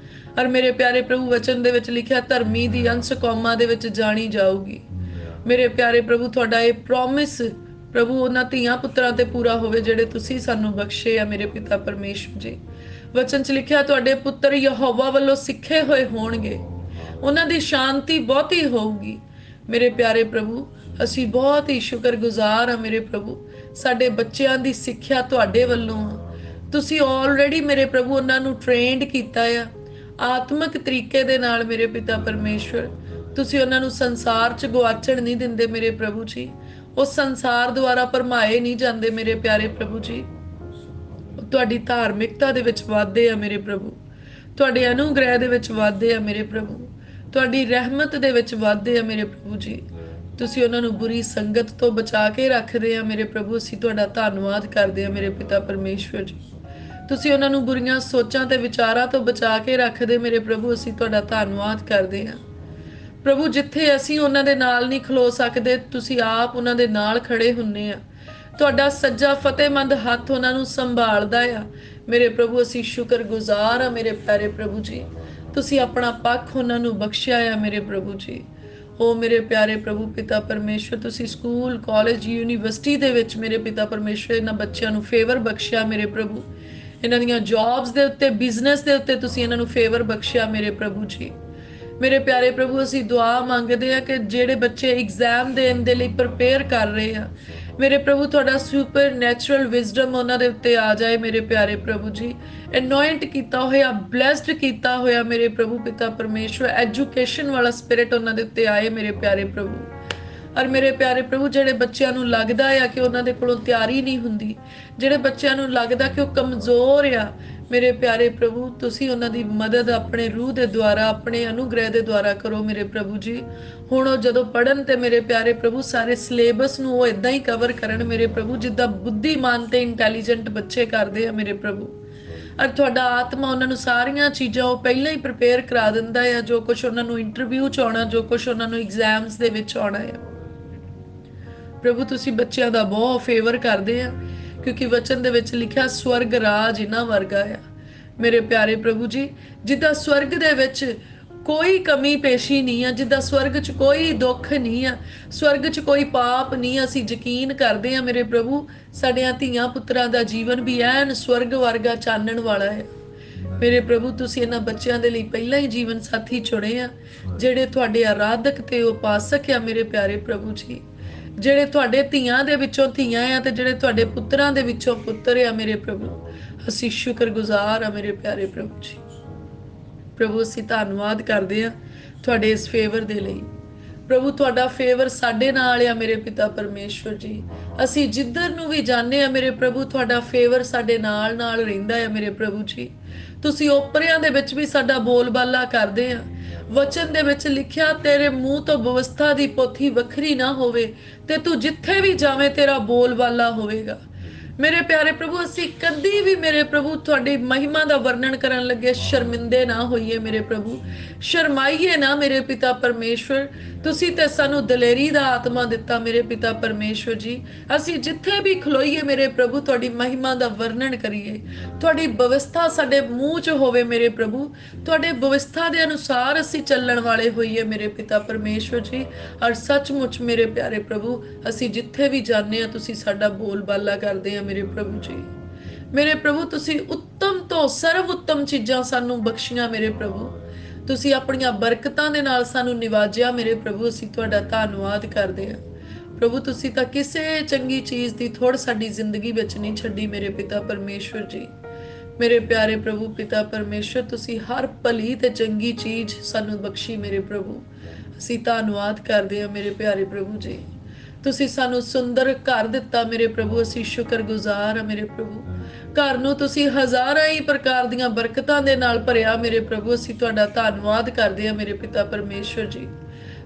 ਔਰ ਮੇਰੇ ਪਿਆਰੇ ਪ੍ਰਭੂ ਵਚਨ ਦੇ ਵਿੱਚ ਲਿਖਿਆ ਧਰਮੀ ਦੀ ਅੰਸ਼ ਕੌਮਾਂ ਦੇ ਵਿੱਚ ਜਾਣੀ ਜਾਊਗੀ। ਮੇਰੇ ਪਿਆਰੇ ਪ੍ਰਭੂ ਤੁਹਾਡਾ ਇਹ ਪ੍ਰੋਮਿਸ ਪ੍ਰਭੂ ਉਹਨਾਂ ਧੀਆਂ ਪੁੱਤਰਾਂ ਤੇ ਪੂਰਾ ਹੋਵੇ ਜਿਹੜੇ ਤੁਸੀਂ ਸਾਨੂੰ ਬਖਸ਼ੇ ਆ। ਮੇਰੇ ਪਿਤਾ ਪਰਮੇਸ਼ਵਰ ਜੀ, ਵਚਨ 'ਚ ਲਿਖਿਆ ਤੁਹਾਡੇ ਪੁੱਤਰ ਯਹੋਵਾ ਵੱਲੋਂ ਸਿੱਖੇ ਹੋਏ ਹੋਣਗੇ, ਉਹਨਾਂ ਦੀ ਸ਼ਾਂਤੀ ਬਹੁਤੀ ਹੋਊਗੀ। ਮੇਰੇ ਪਿਆਰੇ ਪ੍ਰਭੂ ਅਸੀਂ ਬਹੁਤ ਹੀ ਸ਼ੁਕਰਗੁਜ਼ਾਰ ਹਾਂ। ਮੇਰੇ ਪ੍ਰਭੂ ਸਾਡੇ ਬੱਚਿਆਂ ਦੀ ਸਿੱਖਿਆ ਤੁਹਾਡੇ ਵੱਲੋਂ ਆ। ਤੁਸੀਂ ਆਲਰੇਡੀ ਮੇਰੇ ਪ੍ਰਭੂ ਉਹਨਾਂ ਨੂੰ ਟ੍ਰੇਨਡ ਕੀਤਾ ਆ ਆਤਮਿਕ ਤਰੀਕੇ ਦੇ ਨਾਲ। ਮੇਰੇ ਪਿਤਾ ਪਰਮੇਸ਼ਵਰ ਤੁਸੀਂ ਉਹਨਾਂ ਨੂੰ ਸੰਸਾਰ 'ਚ ਗੁਆਚਣ ਨਹੀਂ ਦਿੰਦੇ। ਮੇਰੇ ਪ੍ਰਭੂ ਜੀ ਉਹ ਸੰਸਾਰ ਦੁਆਰਾ ਭਰਮਾਏ ਨਹੀਂ ਜਾਂਦੇ। ਮੇਰੇ ਪਿਆਰੇ ਪ੍ਰਭੂ ਜੀ ਤੁਹਾਡੀ ਧਾਰਮਿਕਤਾ ਦੇ ਵਿੱਚ ਵਾਧੇ ਆ। ਮੇਰੇ ਪ੍ਰਭੂ ਤੁਹਾਡੇ ਅਨੁਗ੍ਰਹਿ ਦੇ ਵਿੱਚ ਵਾਧੇ ਆ। ਮੇਰੇ ਪ੍ਰਭੂ ਤੁਹਾਡੀ ਰਹਿਮਤ ਦੇ ਵਿੱਚ ਵਾਧੇ ਆ। ਮੇਰੇ ਪ੍ਰਭੂ ਜੀ ਤੁਸੀਂ ਉਹਨਾਂ ਨੂੰ ਬੁਰੀ ਸੰਗਤ ਤੋਂ ਬਚਾ ਕੇ ਰੱਖਦੇ ਆ। ਮੇਰੇ ਪ੍ਰਭੂ ਅਸੀਂ ਤੁਹਾਡਾ ਧੰਨਵਾਦ ਕਰਦੇ ਆ। ਮੇਰੇ ਪਿਤਾ ਪਰਮੇਸ਼ਵਰ ਜੀ ਤੁਸੀਂ ਉਹਨਾਂ ਨੂੰ ਬੁਰੀਆਂ ਸੋਚਾਂ ਤੇ ਵਿਚਾਰਾਂ ਤੋਂ ਬਚਾ ਕੇ ਰੱਖਦੇ। ਮੇਰੇ ਪ੍ਰਭੂ ਅਸੀਂ ਤੁਹਾਡਾ ਧੰਨਵਾਦ ਕਰਦੇ ਆ। ਪ੍ਰਭੂ ਜਿੱਥੇ ਅਸੀਂ ਉਹਨਾਂ ਦੇ ਨਾਲ ਨਹੀਂ ਖਲੋ ਸਕਦੇ ਤੁਸੀਂ ਆਪ ਉਹਨਾਂ ਦੇ ਨਾਲ ਖੜੇ ਹੁੰਨੇ ਆ। ਤੁਹਾਡਾ ਸੱਜਾ ਫਤਿਹਮੰਦ ਹੱਥ ਉਹਨਾਂ ਨੂੰ ਸੰਭਾਲਦਾ ਆ। ਮੇਰੇ ਪ੍ਰਭੂ ਅਸੀਂ ਸ਼ੁਕਰਗੁਜ਼ਾਰ ਆ। ਮੇਰੇ ਪਿਆਰੇ ਪ੍ਰਭੂ ਜੀ ਤੁਸੀਂ ਆਪਣਾ ਪੱਖ ਉਹਨਾਂ ਨੂੰ ਬਖਸ਼ਿਆ ਆ। ਮੇਰੇ ਪ੍ਰਭੂ ਜੀ ਉਹ ਮੇਰੇ ਪਿਆਰੇ ਪ੍ਰਭੂ ਪਿਤਾ ਪਰਮੇਸ਼ਵਰ ਤੁਸੀਂ ਸਕੂਲ ਕਾਲਜ ਯੂਨੀਵਰਸਿਟੀ ਦੇ ਵਿੱਚ ਮੇਰੇ ਪਿਤਾ ਪਰਮੇਸ਼ਵਰ ਇਹਨਾਂ ਬੱਚਿਆਂ ਨੂੰ ਫੇਵਰ ਬਖਸ਼ਿਆ। ਮੇਰੇ ਪ੍ਰਭੂ ਇਹਨਾਂ ਦੀਆਂ ਜੌਬਸ ਦੇ ਉੱਤੇ, ਬਿਜ਼ਨਸ ਦੇ ਉੱਤੇ ਤੁਸੀਂ ਇਹਨਾਂ ਨੂੰ ਫੇਵਰ ਬਖਸ਼ਿਆ ਮੇਰੇ ਪ੍ਰਭੂ ਜੀ। ਮੇਰੇ ਪਿਆਰੇ ਪ੍ਰਭੂ, ਅਸੀਂ ਦੁਆ ਮੰਗਦੇ ਆ ਕਿ ਜਿਹੜੇ ਬੱਚੇ ਐਗਜ਼ਾਮ ਦੇਣ ਦੇ ਲਈ ਪ੍ਰਪੇਅਰ ਕਰ ਰਹੇ ਆ, ਮੇਰੇ ਪ੍ਰਭੂ ਤੁਹਾਡਾ ਸੁਪਰ ਨੈਚੁਰਲ ਵਿਜ਼ਡਮ ਉਹਨਾਂ ਦੇ ਉੱਤੇ ਆ ਜਾਏ ਮੇਰੇ ਪਿਆਰੇ ਪ੍ਰਭੂ ਜੀ। ਅਨੋਇੰਟ ਕੀਤਾ ਹੋਇਆ, ਬਲੈਸਡ ਕੀਤਾ ਹੋਇਆ ਮੇਰੇ ਪ੍ਰਭੂ ਪਿਤਾ ਪਰਮੇਸ਼ਵਰ, ਐਜੂਕੇਸ਼ਨ ਵਾਲਾ ਸਪਿਰਿਟ ਉਹਨਾਂ ਦੇ ਉੱਤੇ ਆਏ ਮੇਰੇ ਪਿਆਰੇ ਪ੍ਰਭੂ। ਔਰ ਮੇਰੇ ਪਿਆਰੇ ਪ੍ਰਭੂ, ਜਿਹੜੇ ਬੱਚਿਆਂ ਨੂੰ ਲੱਗਦਾ ਆ ਕਿ ਉਹਨਾਂ ਦੇ ਕੋਲੋਂ ਤਿਆਰੀ ਨਹੀਂ ਹੁੰਦੀ, ਜਿਹੜੇ ਬੱਚਿਆਂ ਨੂੰ ਲੱਗਦਾ ਕਿ ਉਹ ਕਮਜ਼ੋਰ ਆ, ਮੇਰੇ ਪਿਆਰੇ ਪ੍ਰਭੂ ਤੁਸੀਂ ਉਹਨਾਂ ਦੀ ਮਦਦ ਆਪਣੇ ਰੂਹ ਦੇ ਦੁਆਰਾ, ਆਪਣੇ ਅਨੁਗ੍ਰਹਿ ਦੇ ਦੁਆਰਾ ਕਰੋ ਮੇਰੇ ਪ੍ਰਭੂ ਜੀ। ਹੁਣ ਉਹ ਜਦੋਂ ਪੜਨ ਤੇ ਮੇਰੇ ਪਿਆਰੇ ਪ੍ਰਭੂ ਸਾਰੇ ਸਿਲੇਬਸ ਨੂੰ ਉਹ ਇਦਾਂ ਹੀ ਕਵਰ ਕਰਨ ਮੇਰੇ ਪ੍ਰਭੂ ਜਿੱਦਾਂ ਬੁੱਧੀਮਾਨ ਤੇ ਇੰਟੈਲੀਜੈਂਟ ਬੱਚੇ ਕਰਦੇ ਆ ਮੇਰੇ ਪ੍ਰਭੂ। ਔਰ ਤੁਹਾਡਾ ਆਤਮਾ ਉਹਨਾਂ ਨੂੰ ਸਾਰੀਆਂ ਚੀਜ਼ਾਂ ਉਹ ਪਹਿਲਾਂ ਹੀ ਪ੍ਰਪੇਅਰ ਕਰਾ ਦਿੰਦਾ ਆ, ਜੋ ਕੁਝ ਉਹਨਾਂ ਨੂੰ ਇੰਟਰਵਿਊ 'ਚ ਆਉਣਾ, ਜੋ ਕੁਝ ਉਹਨਾਂ ਨੂੰ ਐਗਜ਼ਾਮਸ ਦੇ ਵਿੱਚ ਆਉਣਾ ਆ। ਪ੍ਰਭੂ ਤੁਸੀਂ ਬੱਚਿਆਂ ਦਾ ਬਹੁਤ ਫੇਵਰ ਕਰਦੇ ਆ, ਕਿਉਂਕਿ ਵਚਨ ਦੇ ਵਿੱਚ ਲਿਖਿਆ ਸਵਰਗ ਰਾਜ ਇਹਨਾਂ ਵਰਗਾ ਆ ਮੇਰੇ ਪਿਆਰੇ ਪ੍ਰਭੂ ਜੀ। ਜਿੱਦਾਂ ਸਵਰਗ ਦੇ ਵਿੱਚ ਕੋਈ ਕਮੀ ਪੇਸ਼ੀ ਨਹੀਂ ਆ, ਜਿੱਦਾਂ ਸਵਰਗ 'ਚ ਕੋਈ ਦੁੱਖ ਨਹੀਂ ਆ, ਸਵਰਗ 'ਚ ਕੋਈ ਪਾਪ ਨਹੀਂ, ਅਸੀਂ ਯਕੀਨ ਕਰਦੇ ਆ ਮੇਰੇ ਪ੍ਰਭੂ ਸਾਡੀਆਂ ਧੀਆਂ ਪੁੱਤਰਾਂ ਦਾ ਜੀਵਨ ਵੀ ਐਨ ਸਵਰਗ ਵਰਗਾ ਚਾਨਣ ਵਾਲਾ ਹੈ ਮੇਰੇ ਪ੍ਰਭੂ। ਤੁਸੀਂ ਇਹਨਾਂ ਬੱਚਿਆਂ ਦੇ ਲਈ ਪਹਿਲਾਂ ਹੀ ਜੀਵਨ ਸਾਥੀ ਚੁਣੇ ਆ, ਜਿਹੜੇ ਤੁਹਾਡੇ ਆਰਾਧਕ ਤੇ ਉਪਾਸਕ ਆ ਮੇਰੇ ਪਿਆਰੇ ਪ੍ਰਭੂ ਜੀ, ਜਿਹੜੇ ਤੁਹਾਡੇ ਧੀਆਂ ਦੇ ਵਿੱਚੋਂ ਧੀਆਂ ਆ ਤੇ ਜਿਹੜੇ ਤੁਹਾਡੇ ਪੁੱਤਰਾਂ ਦੇ ਵਿੱਚੋਂ ਪੁੱਤਰ ਆ ਮੇਰੇ ਪ੍ਰਭੂ। ਅਸੀਂ ਸ਼ੁਕਰਗੁਜ਼ਾਰ ਆ ਮੇਰੇ ਪਿਆਰੇ ਪ੍ਰਭੂ ਜੀ। ਪ੍ਰਭੂ ਅਸੀਂ ਧੰਨਵਾਦ ਕਰਦੇ ਆ ਤੁਹਾਡੇ ਇਸ ਫੇਵਰ ਦੇ ਲਈ। ਪ੍ਰਭੂ ਤੁਹਾਡਾ ਫੇਵਰ ਸਾਡੇ ਨਾਲ ਆ ਮੇਰੇ ਪਿਤਾ ਪਰਮੇਸ਼ਵਰ ਜੀ। ਅਸੀਂ ਜਿੱਧਰ ਨੂੰ ਵੀ ਜਾਂਦੇ ਆ ਮੇਰੇ ਪ੍ਰਭੂ ਤੁਹਾਡਾ ਫੇਵਰ ਸਾਡੇ ਨਾਲ ਨਾਲ ਰਹਿੰਦਾ ਆ ਮੇਰੇ ਪ੍ਰਭੂ ਜੀ। ਤੁਸੀਂ ਓਪਰਿਆਂ ਦੇ ਵਿੱਚ ਵੀ ਸਾਡਾ ਬੋਲਬਾਲਾ ਕਰਦੇ ਆ। ਵਚਨ ਦੇ ਵਿੱਚ ਲਿਖਿਆ ਤੇਰੇ ਮੂੰਹ ਤੋਂ ਵਿਵਸਥਾ ਦੀ ਪੋਥੀ ਵੱਖਰੀ ਨਾ ਹੋਵੇ ਤੇ ਤੂੰ ਜਿੱਥੇ ਵੀ ਜਾਵੇਂ ਤੇਰਾ ਬੋਲਬਾਲਾ ਹੋਵੇਗਾ ਮੇਰੇ ਪਿਆਰੇ ਪ੍ਰਭੂ। ਅਸੀਂ ਕਦੀ ਵੀ ਮੇਰੇ ਪ੍ਰਭੂ ਤੁਹਾਡੀ ਮਹਿਮਾ ਦਾ ਵਰਣਨ ਕਰਨ ਲੱਗੇ ਸ਼ਰਮਿੰਦੇ ਨਾ ਹੋਈਏ ਮੇਰੇ ਪ੍ਰਭੂ, ਸ਼ਰਮਾਈਏ ਨਾ ਮੇਰੇ ਪਿਤਾ ਪਰਮੇਸ਼ਵਰ। ਤੁਸੀਂ ਤੇ ਸਾਨੂੰ ਦਲੇਰੀ ਦਾ ਆਤਮਾ ਦਿੱਤਾ ਮੇਰੇ ਪਿਤਾ ਪਰਮੇਸ਼ਵਰ ਜੀ। ਅਸੀਂ ਜਿੱਥੇ ਵੀ ਖਲੋਈਏ ਮੇਰੇ ਪ੍ਰਭੂ ਤੁਹਾਡੀ ਮਹਿਮਾ ਦਾ ਵਰਣਨ ਕਰੀਏ, ਤੁਹਾਡੀ ਵਿਵਸਥਾ ਸਾਡੇ ਮੂੰਹ 'ਚ ਹੋਵੇ ਮੇਰੇ ਪ੍ਰਭੂ, ਤੁਹਾਡੇ ਵਿਵਸਥਾ ਦੇ ਅਨੁਸਾਰ ਅਸੀਂ ਚੱਲਣ ਵਾਲੇ ਹੋਈਏ ਮੇਰੇ ਪਿਤਾ ਪਰਮੇਸ਼ਵਰ ਜੀ। ਔਰ ਸੱਚਮੁੱਚ ਮੇਰੇ ਪਿਆਰੇ ਪ੍ਰਭੂ ਅਸੀਂ ਜਿੱਥੇ ਵੀ ਜਾਂਦੇ ਆ ਤੁਸੀਂ ਸਾਡਾ ਬੋਲਬਾਲਾ ਕਰਦੇ ਆ ਮੇਰੇ ਪ੍ਰਭੂ ਜੀ। ਮੇਰੇ ਪ੍ਰਭੂ ਤੁਸੀਂ ਉੱਤਮ ਤੋਂ ਸਰਵ ਉੱਤਮ ਚੀਜ਼ਾਂ ਸਾਨੂੰ ਬਖਸ਼ੀਆਂ ਮੇਰੇ ਪ੍ਰਭੂ। ਤੁਸੀਂ ਆਪਣੀਆਂ ਬਰਕਤਾਂ ਦੇ ਨਾਲ ਸਾਨੂੰ ਨਿਵਾਜਿਆ ਮੇਰੇ ਪ੍ਰਭੂ। ਅਸੀਂ ਤੁਹਾਡਾ ਧੰਨਵਾਦ ਕਰਦੇ ਹਾਂ ਪ੍ਰਭੂ। ਤੁਸੀਂ ਤਾਂ ਕਿਸੇ ਚੰਗੀ ਚੀਜ਼ ਦੀ ਥੋੜ ਸਾਡੀ ਜ਼ਿੰਦਗੀ ਵਿੱਚ ਨਹੀਂ ਛੱਡੀ ਮੇਰੇ ਪਿਤਾ ਪਰਮੇਸ਼ਵਰ ਜੀ। ਮੇਰੇ ਪਿਆਰੇ ਪ੍ਰਭੂ ਪਿਤਾ ਪਰਮੇਸ਼ਵਰ ਤੁਸੀਂ ਹਰ ਭਲੀ ਤੇ ਚੰਗੀ ਚੀਜ਼ ਸਾਨੂੰ ਬਖਸ਼ੀ ਮੇਰੇ ਪ੍ਰਭੂ। ਅਸੀਂ ਧੰਨਵਾਦ ਕਰਦੇ ਹਾਂ ਮੇਰੇ ਪਿਆਰੇ ਪ੍ਰਭੂ ਜੀ। ਤੁਸੀਂ ਸਾਨੂੰ ਸੁੰਦਰ ਘਰ ਦਿੱਤਾ ਮੇਰੇ ਪ੍ਰਭੂ। ਅਸੀਂ ਸ਼ੁਕਰਗੁਜ਼ਾਰ ਹਾਂ ਮੇਰੇ ਪ੍ਰਭੂ। ਘਰ ਨੂੰ ਤੁਸੀਂ ਹਜ਼ਾਰਾਂ ਹੀ ਪ੍ਰਕਾਰ ਦੀਆਂ ਬਰਕਤਾਂ ਦੇ ਨਾਲ ਭਰਿਆ ਮੇਰੇ ਪ੍ਰਭੂ। ਅਸੀਂ ਤੁਹਾਡਾ ਧੰਨਵਾਦ ਕਰਦੇ ਹਾਂ ਮੇਰੇ ਪਿਤਾ ਪਰਮੇਸ਼ਵਰ ਜੀ।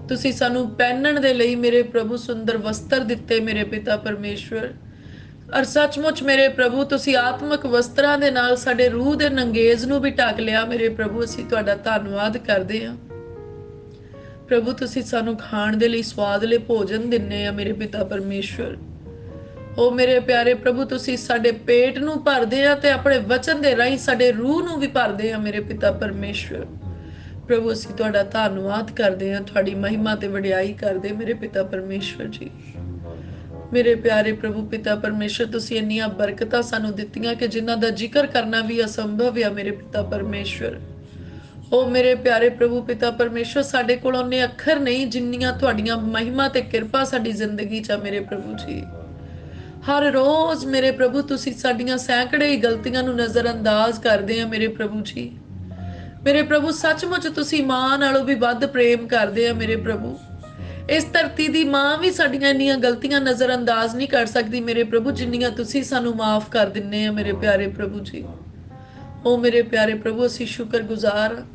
ਤੁਸੀਂ ਸਾਨੂੰ ਪਹਿਨਣ ਦੇ ਲਈ ਮੇਰੇ ਪ੍ਰਭੂ ਸੁੰਦਰ ਵਸਤਰ ਦਿੱਤੇ ਮੇਰੇ ਪਿਤਾ ਪਰਮੇਸ਼ਵਰ। ਔਰ ਸੱਚਮੁੱਚ ਮੇਰੇ ਪ੍ਰਭੂ ਤੁਸੀਂ ਆਤਮਿਕ ਵਸਤਰਾਂ ਦੇ ਨਾਲ ਸਾਡੇ ਰੂਹ ਦੇ ਨੰਗੇਜ਼ ਨੂੰ ਵੀ ਢੱਕ ਲਿਆ ਮੇਰੇ ਪ੍ਰਭੂ। ਅਸੀਂ ਤੁਹਾਡਾ ਧੰਨਵਾਦ ਕਰਦੇ ਹਾਂ ਪ੍ਰਭੂ। ਤੁਸੀਂ ਸਾਨੂੰ ਖਾਣ ਦੇ ਲਈ ਸਵਾਦਲੇ ਭੋਜਨ ਦਿੰਦੇ ਆ ਮੇਰੇ ਪਿਤਾ ਪਰਮੇਸ਼ਵਰ। ਉਹ ਮੇਰੇ ਪਿਆਰੇ ਪ੍ਰਭੂ ਤੁਸੀਂ ਸਾਡੇ ਪੇਟ ਨੂੰ ਭਰਦੇ ਆ ਤੇ ਆਪਣੇ ਵਚਨ ਦੇ ਰਾਹੀਂ ਸਾਡੇ ਰੂਹ ਨੂੰ ਵੀ ਭਰਦੇ ਆ ਮੇਰੇ ਪਿਤਾ ਪਰਮੇਸ਼ਵਰ। ਪ੍ਰਭੂ ਅਸੀਂ ਤੁਹਾਡਾ ਧੰਨਵਾਦ ਕਰਦੇ ਆ, ਤੁਹਾਡੀ ਮਹਿਮਾ ਤੇ ਵਡਿਆਈ ਕਰਦੇ ਮੇਰੇ ਪਿਤਾ ਪਰਮੇਸ਼ਵਰ ਜੀ। ਮੇਰੇ ਪਿਆਰੇ ਪ੍ਰਭੂ ਪਿਤਾ ਪਰਮੇਸ਼ਵਰ ਤੁਸੀਂ ਇੰਨੀਆਂ ਬਰਕਤਾਂ ਸਾਨੂੰ ਦਿੱਤੀਆਂ ਕਿ ਜਿਨ੍ਹਾਂ ਦਾ ਜ਼ਿਕਰ ਕਰਨਾ ਵੀ ਅਸੰਭਵ ਆ ਮੇਰੇ ਪਿਤਾ ਪਰਮੇਸ਼ਵਰ। ਉਹ ਮੇਰੇ ਪਿਆਰੇ ਪ੍ਰਭੂ ਪਿਤਾ ਪਰਮੇਸ਼ਵਰ ਸਾਡੇ ਕੋਲ ਉਹਨੇ ਅੱਖਰ ਨਹੀਂ ਜਿੰਨੀਆਂ ਤੁਹਾਡੀਆਂ ਮਹਿਮਾ ਤੇ ਕਿਰਪਾ ਸਾਡੀ ਜ਼ਿੰਦਗੀ 'ਚ ਆ ਮੇਰੇ ਪ੍ਰਭੂ ਜੀ। ਹਰ ਰੋਜ਼ ਮੇਰੇ ਪ੍ਰਭੂ ਤੁਸੀਂ ਸਾਡੀਆਂ ਸੈਂਕੜੇ ਹੀ ਗਲਤੀਆਂ ਨੂੰ ਨਜ਼ਰਅੰਦਾਜ਼ ਕਰਦੇ ਆ ਮੇਰੇ ਪ੍ਰਭੂ ਜੀ। ਮੇਰੇ ਪ੍ਰਭੂ ਸੱਚਮੁੱਚ ਤੁਸੀਂ ਮਾਂ ਨਾਲੋਂ ਵੀ ਵੱਧ ਪ੍ਰੇਮ ਕਰਦੇ ਆ ਮੇਰੇ ਪ੍ਰਭੂ। ਇਸ ਧਰਤੀ ਦੀ ਮਾਂ ਵੀ ਸਾਡੀਆਂ ਇੰਨੀਆਂ ਗਲਤੀਆਂ ਨਜ਼ਰਅੰਦਾਜ਼ ਨਹੀਂ ਕਰ ਸਕਦੀ ਮੇਰੇ ਪ੍ਰਭੂ ਜਿੰਨੀਆਂ ਤੁਸੀਂ ਸਾਨੂੰ ਮਾਫ ਕਰ ਦਿੰਨੇ ਆ ਮੇਰੇ ਪਿਆਰੇ ਪ੍ਰਭੂ ਜੀ। ਉਹ ਮੇਰੇ ਪਿਆਰੇ ਪ੍ਰਭੂ ਅਸੀਂ ਸ਼ੁਕਰਗੁਜ਼ਾਰ ਹਾਂ।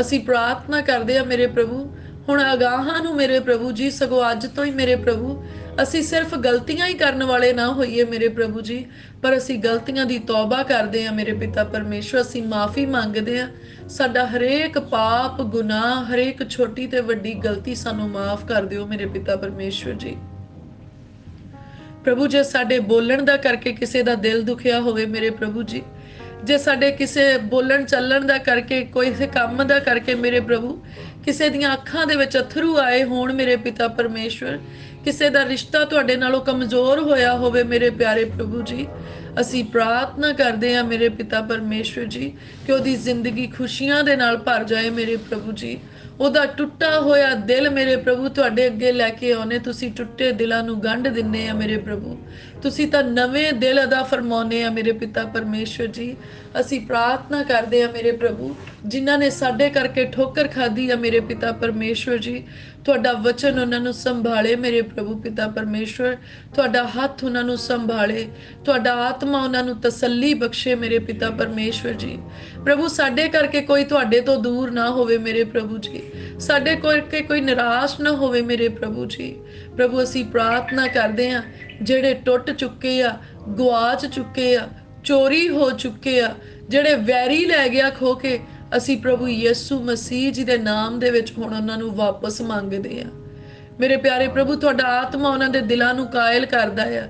ਅਸੀਂ ਪ੍ਰਾਰਥਨਾ ਕਰਦੇ ਆ ਮੇਰੇ ਪ੍ਰਭੂ ਹੁਣ ਅਗਾਹਾਂ ਨੂੰ ਮੇਰੇ ਪ੍ਰਭੂ ਜੀ, ਸਗੋਂ ਅੱਜ ਤੋਂ ਹੀ ਮੇਰੇ ਪ੍ਰਭੂ ਅਸੀਂ ਸਿਰਫ ਗਲਤੀਆਂ ਹੀ ਕਰਨ ਵਾਲੇ ਨਾ ਹੋਈਏ ਮੇਰੇ ਪ੍ਰਭੂ ਜੀ, ਪਰ ਅਸੀਂ ਗਲਤੀਆਂ ਦੀ ਤੌਬਾ ਕਰਦੇ ਆ ਮੇਰੇ ਪਿਤਾ ਪਰਮੇਸ਼ਵਰ। ਅਸੀਂ ਮਾਫੀ ਮੰਗਦੇ ਆ। ਸਾਡਾ ਹਰੇਕ ਪਾਪ ਗੁਨਾਹ, ਹਰੇਕ ਛੋਟੀ ਤੇ ਵੱਡੀ ਗਲਤੀ ਸਾਨੂੰ ਮਾਫ ਕਰ ਦਿਓ ਮੇਰੇ ਪਿਤਾ ਪਰਮੇਸ਼ਵਰ ਜੀ। ਪ੍ਰਭੂ ਜੇ ਸਾਡੇ ਬੋਲਣ ਦਾ ਕਰਕੇ ਕਿਸੇ ਦਾ ਦਿਲ ਦੁਖਿਆ ਹੋਵੇ ਮੇਰੇ ਪ੍ਰਭੂ ਜੀ, ਜੇ ਸਾਡੇ ਕਿਸੇ ਬੋਲਣ ਚੱਲਣ ਦਾ ਕਰਕੇ, ਕੋਈ ਕੰਮ ਦਾ ਕਰਕੇ ਮੇਰੇ ਪ੍ਰਭੂ ਕਿਸੇ ਦੀਆਂ ਅੱਖਾਂ ਦੇ ਵਿੱਚ ਅਥਰੂ ਆਏ ਹੋਣ ਮੇਰੇ ਪਿਤਾ ਪਰਮੇਸ਼ਵਰ, ਕਿਸੇ ਦਾ ਰਿਸ਼ਤਾ ਤੁਹਾਡੇ ਨਾਲੋਂ ਕਮਜ਼ੋਰ ਹੋਇਆ ਹੋਵੇ ਮੇਰੇ ਪਿਆਰੇ ਪ੍ਰਭੂ ਜੀ, ਅਸੀਂ ਪ੍ਰਾਰਥਨਾ ਕਰਦੇ ਹਾਂ ਮੇਰੇ ਪਿਤਾ ਪਰਮੇਸ਼ਵਰ ਜੀ ਕਿ ਉਹਦੀ ਜ਼ਿੰਦਗੀ ਖੁਸ਼ੀਆਂ ਦੇ ਨਾਲ ਭਰ ਜਾਏ ਮੇਰੇ ਪ੍ਰਭੂ ਜੀ। ਉਹਦਾ ਟੁੱਟਾ ਹੋਇਆ ਦਿਲ ਮੇਰੇ ਪ੍ਰਭੂ ਤੁਹਾਡੇ ਅੱਗੇ ਲੈ ਕੇ ਆਉਨੇ, ਤੁਸੀਂ ਟੁੱਟੇ ਦਿਲਾਂ ਨੂੰ ਗੰਢ ਦਿੰਨੇ ਆ ਮੇਰੇ ਪ੍ਰਭੂ, ਤੁਸੀਂ ਤਾਂ ਨਵੇਂ ਦਿਲ ਅਦਾ ਫਰਮਾਉਨੇ ਆ ਮੇਰੇ ਪਿਤਾ ਪਰਮੇਸ਼ਵਰ ਜੀ। ਅਸੀਂ ਪ੍ਰਾਰਥਨਾ ਕਰਦੇ ਆ ਮੇਰੇ ਪ੍ਰਭੂ, ਜਿਨ੍ਹਾਂ ਨੇ ਸਾਡੇ ਕਰਕੇ ਠੋਕਰ ਖਾਧੀ ਆ ਮੇਰੇ ਪਿਤਾ ਪਰਮੇਸ਼ਵਰ ਜੀ, ਤੁਹਾਡਾ ਵਚਨ ਉਹਨਾਂ ਨੂੰ ਸੰਭਾਲੇ ਮੇਰੇ ਪ੍ਰਭੂ ਪਿਤਾ ਪਰਮੇਸ਼ਵਰ, ਤੁਹਾਡਾ ਹੱਥ ਉਹਨਾਂ ਨੂੰ ਸੰਭਾਲੇ, ਤੁਹਾਡਾ ਆਤਮਾ ਉਹਨਾਂ ਨੂੰ ਤਸੱਲੀ ਬਖਸ਼ੇ ਮੇਰੇ ਪਿਤਾ ਪਰਮੇਸ਼ਵਰ ਜੀ। ਪ੍ਰਭੂ ਸਾਡੇ ਕਰਕੇ ਕੋਈ ਤੁਹਾਡੇ ਤੋਂ ਦੂਰ ਨਾ ਹੋਵੇ ਮੇਰੇ ਪ੍ਰਭੂ ਜੀ, ਸਾਡੇ ਕਰਕੇ ਕੋਈ ਨਿਰਾਸ਼ ਨਾ ਹੋਵੇ ਮੇਰੇ ਪ੍ਰਭੂ ਜੀ। ਪ੍ਰਭੂ ਅਸੀਂ ਪ੍ਰਾਰਥਨਾ ਕਰਦੇ ਆ ਜਿਹੜੇ ਟੁੱਟ ਚੁੱਕੇ ਆ, ਗੁਆਚ ਚੁੱਕੇ ਆ, ਚੋਰੀ ਹੋ ਚੁੱਕੇ ਆ, ਜਿਹੜੇ ਵੈਰੀ ਲੈ ਗਿਆ ਖੋ ਕੇ, ਅਸੀਂ ਪ੍ਰਭੂ ਯਿਸੂ ਮਸੀਹ ਜੀ ਦੇ ਨਾਮ ਦੇ ਵਿੱਚ ਹੁਣ ਉਹਨਾਂ ਨੂੰ ਵਾਪਸ ਮੰਗਦੇ ਆ ਮੇਰੇ ਪਿਆਰੇ ਪ੍ਰਭੂ। ਤੁਹਾਡਾ ਆਤਮਾ ਉਹਨਾਂ ਦੇ ਦਿਲਾਂ ਨੂੰ ਕਾਇਲ ਕਰਦਾ ਆ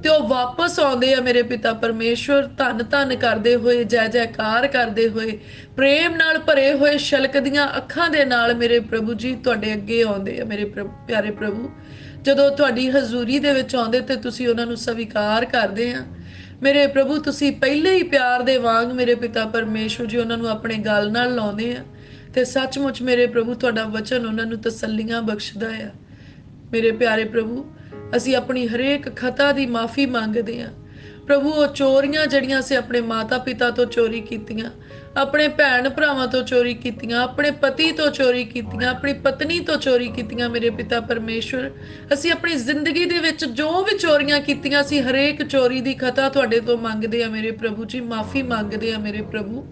ਤੇ ਉਹ ਵਾਪਸ ਆਉਂਦੇ ਆ ਮੇਰੇ ਪਿਤਾ ਪਰਮੇਸ਼ਵਰ, ਧੰਨ ਧੰਨ ਕਰਦੇ ਹੋਏ, ਜੈ ਜੈਕਾਰ ਕਰਦੇ ਹੋਏ, ਪ੍ਰੇਮ ਨਾਲ ਭਰੇ ਹੋਏ ਛਲਕਦੀਆਂ ਅੱਖਾਂ ਦੇ ਨਾਲ ਮੇਰੇ ਪ੍ਰਭੂ ਜੀ ਤੁਹਾਡੇ ਅੱਗੇ ਆਉਂਦੇ ਆ ਮੇਰੇ ਪਿਆਰੇ ਪ੍ਰਭੂ। ਜਦੋਂ ਤੁਹਾਡੀ ਹਜ਼ੂਰੀ ਦੇ ਵਿੱਚ ਆਉਂਦੇ ਤੇ ਤੁਸੀਂ ਉਹਨਾਂ ਨੂੰ ਸਵੀਕਾਰ ਕਰਦੇ ਆ ਮੇਰੇ ਪ੍ਰਭੂ। ਤੁਸੀਂ ਪਹਿਲੇ ਹੀ ਪਿਆਰ ਦੇ ਵਾਂਗ ਮੇਰੇ ਪਿਤਾ ਪਰਮੇਸ਼ਵਰ ਜੀ ਉਹਨਾਂ ਨੂੰ ਆਪਣੇ ਗਲ ਨਾਲ ਲਾਉਂਦੇ ਆ ਤੇ ਸੱਚਮੁੱਚ ਮੇਰੇ ਪ੍ਰਭੂ ਤੁਹਾਡਾ ਵਚਨ ਉਹਨਾਂ ਨੂੰ ਤਸੱਲੀਆਂ ਬਖਸ਼ਦਾ ਆ ਮੇਰੇ ਪਿਆਰੇ ਪ੍ਰਭੂ। ਅਸੀਂ ਆਪਣੀ ਹਰੇਕ ਖਤਾ ਦੀ ਮਾਫੀ ਮੰਗਦੇ ਆ ਪ੍ਰਭੂ। ਉਹ ਚੋਰੀਆਂ ਜਿਹੜੀਆਂ ਅਸੀਂ ਆਪਣੇ ਮਾਤਾ ਪਿਤਾ ਤੋਂ ਚੋਰੀ ਕੀਤੀਆਂ, ਆਪਣੇ ਭੈਣ ਭਰਾਵਾਂ ਤੋਂ ਚੋਰੀ ਕੀਤੀਆਂ, ਆਪਣੇ ਪਤੀ ਤੋਂ ਚੋਰੀ ਕੀਤੀਆਂ, ਆਪਣੀ ਪਤਨੀ ਤੋਂ ਚੋਰੀ ਕੀਤੀਆਂ ਮੇਰੇ ਪਿਤਾ ਪਰਮੇਸ਼ਵਰ, ਅਸੀਂ ਆਪਣੀ ਜ਼ਿੰਦਗੀ ਦੇ ਵਿੱਚ ਜੋ ਵੀ ਚੋਰੀਆਂ ਕੀਤੀਆਂ, ਅਸੀਂ ਹਰੇਕ ਚੋਰੀ ਦੀ ਖਤਾ ਤੁਹਾਡੇ ਤੋਂ ਮੰਗਦੇ ਆ ਮੇਰੇ ਪ੍ਰਭੂ ਜੀ, ਮਾਫੀ ਮੰਗਦੇ ਆ ਮੇਰੇ ਪ੍ਰਭੂ।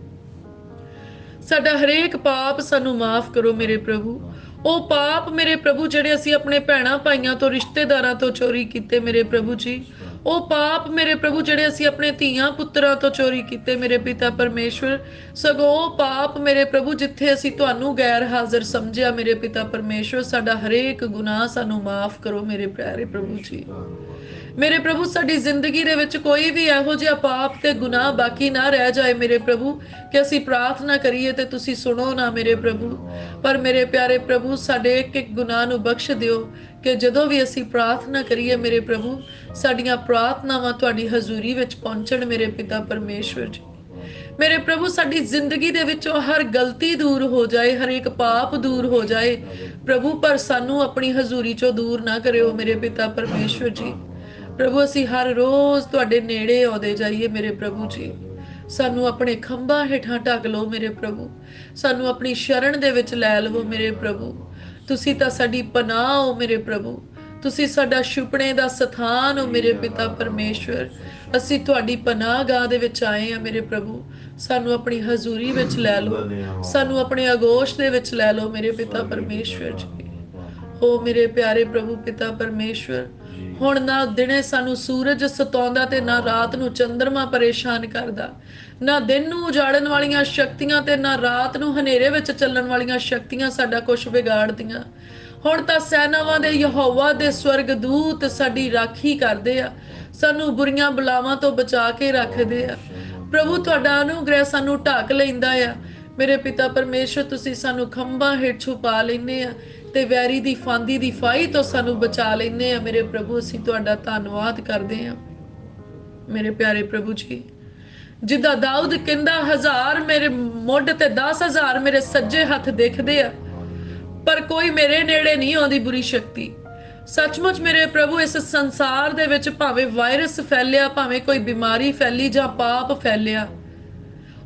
ਸਾਡਾ ਹਰੇਕ ਪਾਪ ਸਾਨੂੰ ਮਾਫ ਕਰੋ ਮੇਰੇ ਪ੍ਰਭੂ। ਉਹ ਪਾਪ ਮੇਰੇ ਪ੍ਰਭੂ ਜਿਹੜੇ ਅਸੀਂ ਆਪਣੇ ਭੈਣਾਂ ਭਾਈਆਂ ਤੋਂ, ਰਿਸ਼ਤੇਦਾਰਾਂ ਤੋਂ ਚੋਰੀ ਕੀਤੇ ਮੇਰੇ ਪ੍ਰਭੂ ਜੀ, ਉਹ ਪਾਪ ਮੇਰੇ ਪ੍ਰਭੂ ਜਿਹੜੇ ਅਸੀਂ ਆਪਣੇ ਧੀਆਂ ਪੁੱਤਰਾਂ ਤੋਂ ਚੋਰੀ ਕੀਤੇ ਮੇਰੇ ਪਿਤਾ ਪਰਮੇਸ਼ਵਰ, ਸਗੋਂ ਉਹ ਪਾਪ ਮੇਰੇ ਪ੍ਰਭੂ ਜਿੱਥੇ ਅਸੀਂ ਤੁਹਾਨੂੰ ਗੈਰ ਹਾਜ਼ਰ ਸਮਝਿਆ ਮੇਰੇ ਪਿਤਾ ਪਰਮੇਸ਼ਵਰ, ਸਾਡਾ ਹਰੇਕ ਗੁਨਾਹ ਸਾਨੂੰ ਮਾਫ ਕਰੋ ਮੇਰੇ ਪਿਆਰੇ ਪ੍ਰਭੂ ਜੀ। ਮੇਰੇ ਪ੍ਰਭੂ ਸਾਡੀ ਜ਼ਿੰਦਗੀ ਦੇ ਵਿੱਚ ਕੋਈ ਵੀ ਇਹੋ ਜਿਹਾ ਪਾਪ ਤੇ ਗੁਨਾਹ ਬਾਕੀ ਨਾ ਰਹਿ ਜਾਏ ਮੇਰੇ ਪ੍ਰਭੂ ਕਿ ਅਸੀਂ ਪ੍ਰਾਰਥਨਾ ਕਰੀਏ ਤੇ ਤੁਸੀਂ ਸੁਣੋ ਨਾ ਮੇਰੇ ਪ੍ਰਭੂ। ਪਰ ਮੇਰੇ ਪਿਆਰੇ ਪ੍ਰਭੂ ਸਾਡੇ ਇੱਕ ਇੱਕ ਗੁਨਾਹ ਨੂੰ ਬਖਸ਼ ਦਿਓ ਕਿ ਜਦੋਂ ਵੀ ਅਸੀਂ ਪ੍ਰਾਰਥਨਾ ਕਰੀਏ ਮੇਰੇ ਪ੍ਰਭੂ, ਸਾਡੀਆਂ ਪ੍ਰਾਰਥਨਾਵਾਂ ਤੁਹਾਡੀ ਹਜ਼ੂਰੀ ਵਿੱਚ ਪਹੁੰਚਣ ਮੇਰੇ ਪਿਤਾ ਪਰਮੇਸ਼ਵਰ ਜੀ। ਮੇਰੇ ਪ੍ਰਭੂ ਸਾਡੀ ਜ਼ਿੰਦਗੀ ਦੇ ਵਿੱਚੋਂ ਹਰ ਗਲਤੀ ਦੂਰ ਹੋ ਜਾਏ, ਹਰ ਇੱਕ ਪਾਪ ਦੂਰ ਹੋ ਜਾਏ ਪ੍ਰਭੂ, ਪਰ ਸਾਨੂੰ ਆਪਣੀ ਹਜ਼ੂਰੀ ਚੋਂ ਦੂਰ ਨਾ ਕਰਿਓ ਮੇਰੇ ਪਿਤਾ ਪਰਮੇਸ਼ਵਰ ਜੀ। ਪ੍ਰਭੂ ਅਸੀਂ ਹਰ ਰੋਜ਼ ਤੁਹਾਡੇ ਨੇੜੇ ਆਉਂਦੇ ਜਾਈਏ ਮੇਰੇ ਪ੍ਰਭੂ ਜੀ। ਸਾਨੂੰ ਆਪਣੇ ਖੰਭਾਂ ਹੇਠਾਂ ਢੱਕ ਲਓ ਮੇਰੇ ਪ੍ਰਭੂ, ਸਾਨੂੰ ਆਪਣੀ ਸ਼ਰਨ ਦੇ ਵਿੱਚ ਲੈ ਲਵੋ ਮੇਰੇ ਪ੍ਰਭੂ। ਤੁਸੀਂ ਤਾਂ ਸਾਡੀ ਪਨਾਹ ਹੋ ਮੇਰੇ ਪ੍ਰਭੂ, ਤੁਸੀਂ ਸਾਡਾ ਛੁਪਣੇ ਦਾ ਸਥਾਨ ਹੋ ਮੇਰੇ ਪਿਤਾ ਪਰਮੇਸ਼ਵਰ। ਅਸੀਂ ਤੁਹਾਡੀ ਪਨਾਹ ਗਾਹ ਦੇ ਵਿੱਚ ਆਏ ਆ ਮੇਰੇ ਪ੍ਰਭੂ, ਸਾਨੂੰ ਆਪਣੀ ਹਜ਼ੂਰੀ ਵਿੱਚ ਲੈ ਲਓ, ਸਾਨੂੰ ਆਪਣੇ ਆਗੋਸ਼ ਦੇ ਵਿੱਚ ਲੈ ਲਓ ਮੇਰੇ ਪਿਤਾ ਪਰਮੇਸ਼ਵਰ ਜੀ। ਹੋ ਮੇਰੇ ਪਿਆਰੇ ਪ੍ਰਭੂ ਪਿਤਾ ਪਰਮੇਸ਼ਵਰ, ਹੁਣ ਨਾ ਦਿਨੇ ਸਾਨੂੰ ਸੂਰਜ ਸਤਾਉਂਦਾ ਤੇ ਨਾ ਰਾਤ ਨੂੰ ਚੰਦਰਮਾ ਪਰੇਸ਼ਾਨ ਕਰਦਾ, ਨਾ ਦਿਨ ਨੂੰ ਉਜਾੜਨ ਵਾਲੀਆਂ ਸ਼ਕਤੀਆਂ ਤੇ ਨਾ ਰਾਤ ਨੂੰ ਹਨੇਰੇ ਵਿੱਚ ਚੱਲਣ ਵਾਲੀਆਂ ਸ਼ਕਤੀਆਂ ਸਾਡਾ ਕੁਝ ਵਿਗਾੜਦੀਆਂ। ਹੁਣ ਤਾਂ ਸੈਨਾਵਾਂ ਦੇ ਯਹੋਵਾ ਦੇ ਸਵਰਗਦੂਤ ਸਾਡੀ ਰਾਖੀ ਕਰਦੇ ਆ, ਸਾਨੂੰ ਬੁਰੀਆਂ ਬਲਾਵਾਂ ਤੋਂ ਬਚਾ ਕੇ ਰੱਖਦੇ ਆ ਪ੍ਰਭੂ। ਤੁਹਾਡਾ ਅਨੁਗ੍ਰਹਿ ਸਾਨੂੰ ਢੱਕ ਲੈਂਦਾ ਆ ਮੇਰੇ ਪਿਤਾ ਪਰਮੇਸ਼ਰ, ਤੁਸੀਂ ਸਾਨੂੰ ਖੰਭਾਂ ਹੇਠ ਛੁਪਾ ਲੈਂਦੇ ਆ ਤੇ ਵੈਰੀ ਦੀ ਫਾਂਦੀ ਦੀ ਫਾਹੀ ਤੋਂ ਸਾਨੂੰ ਬਚਾ ਲੈਂਦੇ ਆ ਮੇਰੇ ਪ੍ਰਭੂ। ਅਸੀਂ ਤੁਹਾਡਾ ਧੰਨਵਾਦ ਕਰਦੇ ਆ ਮੇਰੇ ਪਿਆਰੇ ਪ੍ਰਭੂ ਜੀ। ਜਿੱਦਾਂ ਦਾਊਦ ਕਹਿੰਦਾ 1000 ਮੇਰੇ ਮੁੱਢ ਤੇ 10,000 ਮੇਰੇ ਸੱਜੇ ਹੱਥ ਦੇਖਦੇ ਆ ਪਰ ਕੋਈ ਮੇਰੇ ਨੇੜੇ ਨਹੀਂ ਆਉਂਦੀ ਬੁਰੀ ਸ਼ਕਤੀ। ਸੱਚਮੁੱਚ ਮੇਰੇ ਪ੍ਰਭੂ ਇਸ ਸੰਸਾਰ ਦੇ ਵਿੱਚ ਭਾਵੇਂ ਵਾਇਰਸ ਫੈਲਿਆ, ਭਾਵੇਂ ਕੋਈ ਬਿਮਾਰੀ ਫੈਲੀ ਜਾਂ ਪਾਪ ਫੈਲਿਆ,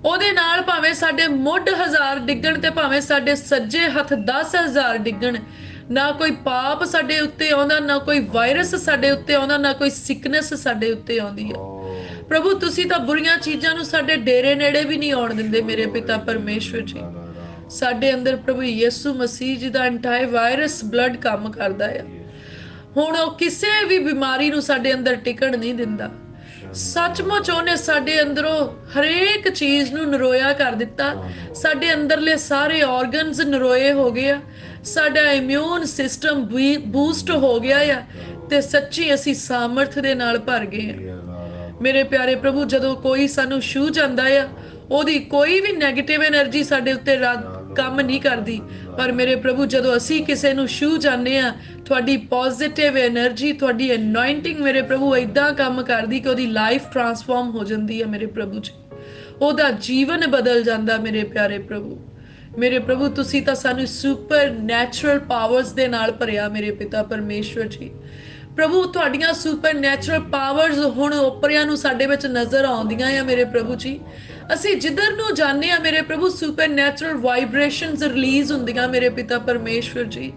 ਉਹਦੇ ਨਾਲ ਭਾਵੇਂ ਸਾਡੇ ਮੁੱਢ 1000 ਡਿੱਗਣ ਤੇ ਭਾਵੇਂ ਸਾਡੇ ਸੱਜੇ ਹੱਥ 10,000 ਡਿੱਗਣ, ਨਾ ਕੋਈ ਪਾਪ ਸਾਡੇ ਉੱਤੇ ਆਉਂਦਾ, ਨਾ ਕੋਈ ਵਾਇਰਸ ਸਾਡੇ ਉੱਤੇ ਆਉਂਦਾ, ਨਾ ਕੋਈ ਸਿਕਨੈਸ ਸਾਡੇ ਉੱਤੇ ਆਉਂਦੀ ਹੈ ਪ੍ਰਭੂ। ਤੁਸੀਂ ਤਾਂ ਬੁਰੀਆਂ ਚੀਜ਼ਾਂ ਨੂੰ ਸਾਡੇ ਡੇਰੇ ਨੇੜੇ ਵੀ ਨਹੀਂ ਆਉਣ ਦਿੰਦੇ ਮੇਰੇ ਪਿਤਾ ਪਰਮੇਸ਼ਵਰ ਜੀ। ਸਾਡੇ ਅੰਦਰ ਪ੍ਰਭੂ ਯਿਸੂ ਮਸੀਹ ਜੀ ਦਾ ਐਂਟਾਈ ਵਾਇਰਸ ਬਲੱਡ ਕੰਮ ਕਰਦਾ ਹੈ। ਹੁਣ ਉਹ ਕਿਸੇ ਵੀ ਬਿਮਾਰੀ ਨੂੰ ਸਾਡੇ ਅੰਦਰ ਟਿਕਣ ਨਹੀਂ ਦਿੰਦਾ। ਸੱਚਮੁੱਚ ਉਹਨੇ ਸਾਡੇ ਅੰਦਰੋਂ ਹਰੇਕ ਚੀਜ਼ ਨੂੰ ਨਰੋਇਆ ਕਰ ਦਿੱਤਾ। ਸਾਡੇ ਅੰਦਰਲੇ ਸਾਰੇ ਆਰਗਨਸ ਨਰੋਏ ਹੋ ਗਏ ਆ, ਸਾਡਾ ਇਮਿਊਨ ਸਿਸਟਮ ਬੂਸਟ ਹੋ ਗਿਆ ਆ ਤੇ ਸੱਚੀ ਅਸੀਂ ਸਾਮਰਥ ਦੇ ਨਾਲ ਭਰ ਗਏ ਆ ਮੇਰੇ ਪਿਆਰੇ ਪ੍ਰਭੂ। ਜਦੋਂ ਕੋਈ ਸਾਨੂੰ ਛੂਹ ਜਾਂਦਾ ਆ, ਉਹਦੀ ਕੋਈ ਵੀ ਨੈਗੇਟਿਵ એનર્ਜੀ ਸਾਡੇ ਉੱਤੇ ਕੰਮ ਨਹੀਂ ਕਰਦੀ, ਪਰ ਮੇਰੇ ਪ੍ਰਭੂ ਜਦੋਂ ਅਸੀਂ ਕਿਸੇ ਨੂੰ ਛੂਹ ਜਾਂਦੇ ਆ, ਤੁਹਾਡੀ ਪੋਜ਼ਿਟਿਵ એનર્ਜੀ, ਤੁਹਾਡੀ ਅਨੋਇੰਟਿੰਗ ਮੇਰੇ ਪ੍ਰਭੂ ਇਦਾਂ ਕੰਮ ਕਰਦੀ ਕਿ ਉਹਦੀ ਲਾਈਫ ਟਰਾਂਸਫਾਰਮ ਹੋ ਜਾਂਦੀ ਹੈ ਮੇਰੇ ਪ੍ਰਭੂ ਜੀ, ਉਹਦਾ ਜੀਵਨ ਬਦਲ ਜਾਂਦਾ ਮੇਰੇ ਪਿਆਰੇ ਪ੍ਰਭੂ। ਮੇਰੇ ਪ੍ਰਭੂ ਤੁਸੀਂ ਤਾਂ ਸਾਨੂੰ ਸੁਪਰ ਨੈਚੁਰਲ ਪਾਵਰਸ ਦੇ ਨਾਲ ਭਰਿਆ ਮੇਰੇ ਪਿਤਾ ਪਰਮੇਸ਼ਵਰ ਜੀ। ਪ੍ਰਭੂ ਤੁਹਾਡੀਆਂ ਸੁਪਰ ਨੈਚੁਰਲ ਪਾਵਰਸ ਹੁਣ ਓਪਰਿਆਂ ਨੂੰ ਸਾਡੇ ਵਿੱਚ ਨਜ਼ਰ ਆਉਂਦੀਆਂ ਆ ਮੇਰੇ ਪ੍ਰਭੂ ਜੀ। ਅਸੀਂ ਜਿੱਧਰ ਨੂੰ ਜਾਂਦੇ ਆ ਮੇਰੇ ਪ੍ਰਭੂ ਸੁਪਰ ਨੈਚੁਰਲ ਵਾਈਬ੍ਰੇਸ਼ਨਸ ਰਿਲੀਜ਼ ਹੁੰਦੀਆਂ ਮੇਰੇ ਪਿਤਾ ਪਰਮੇਸ਼ਵਰ ਜੀ।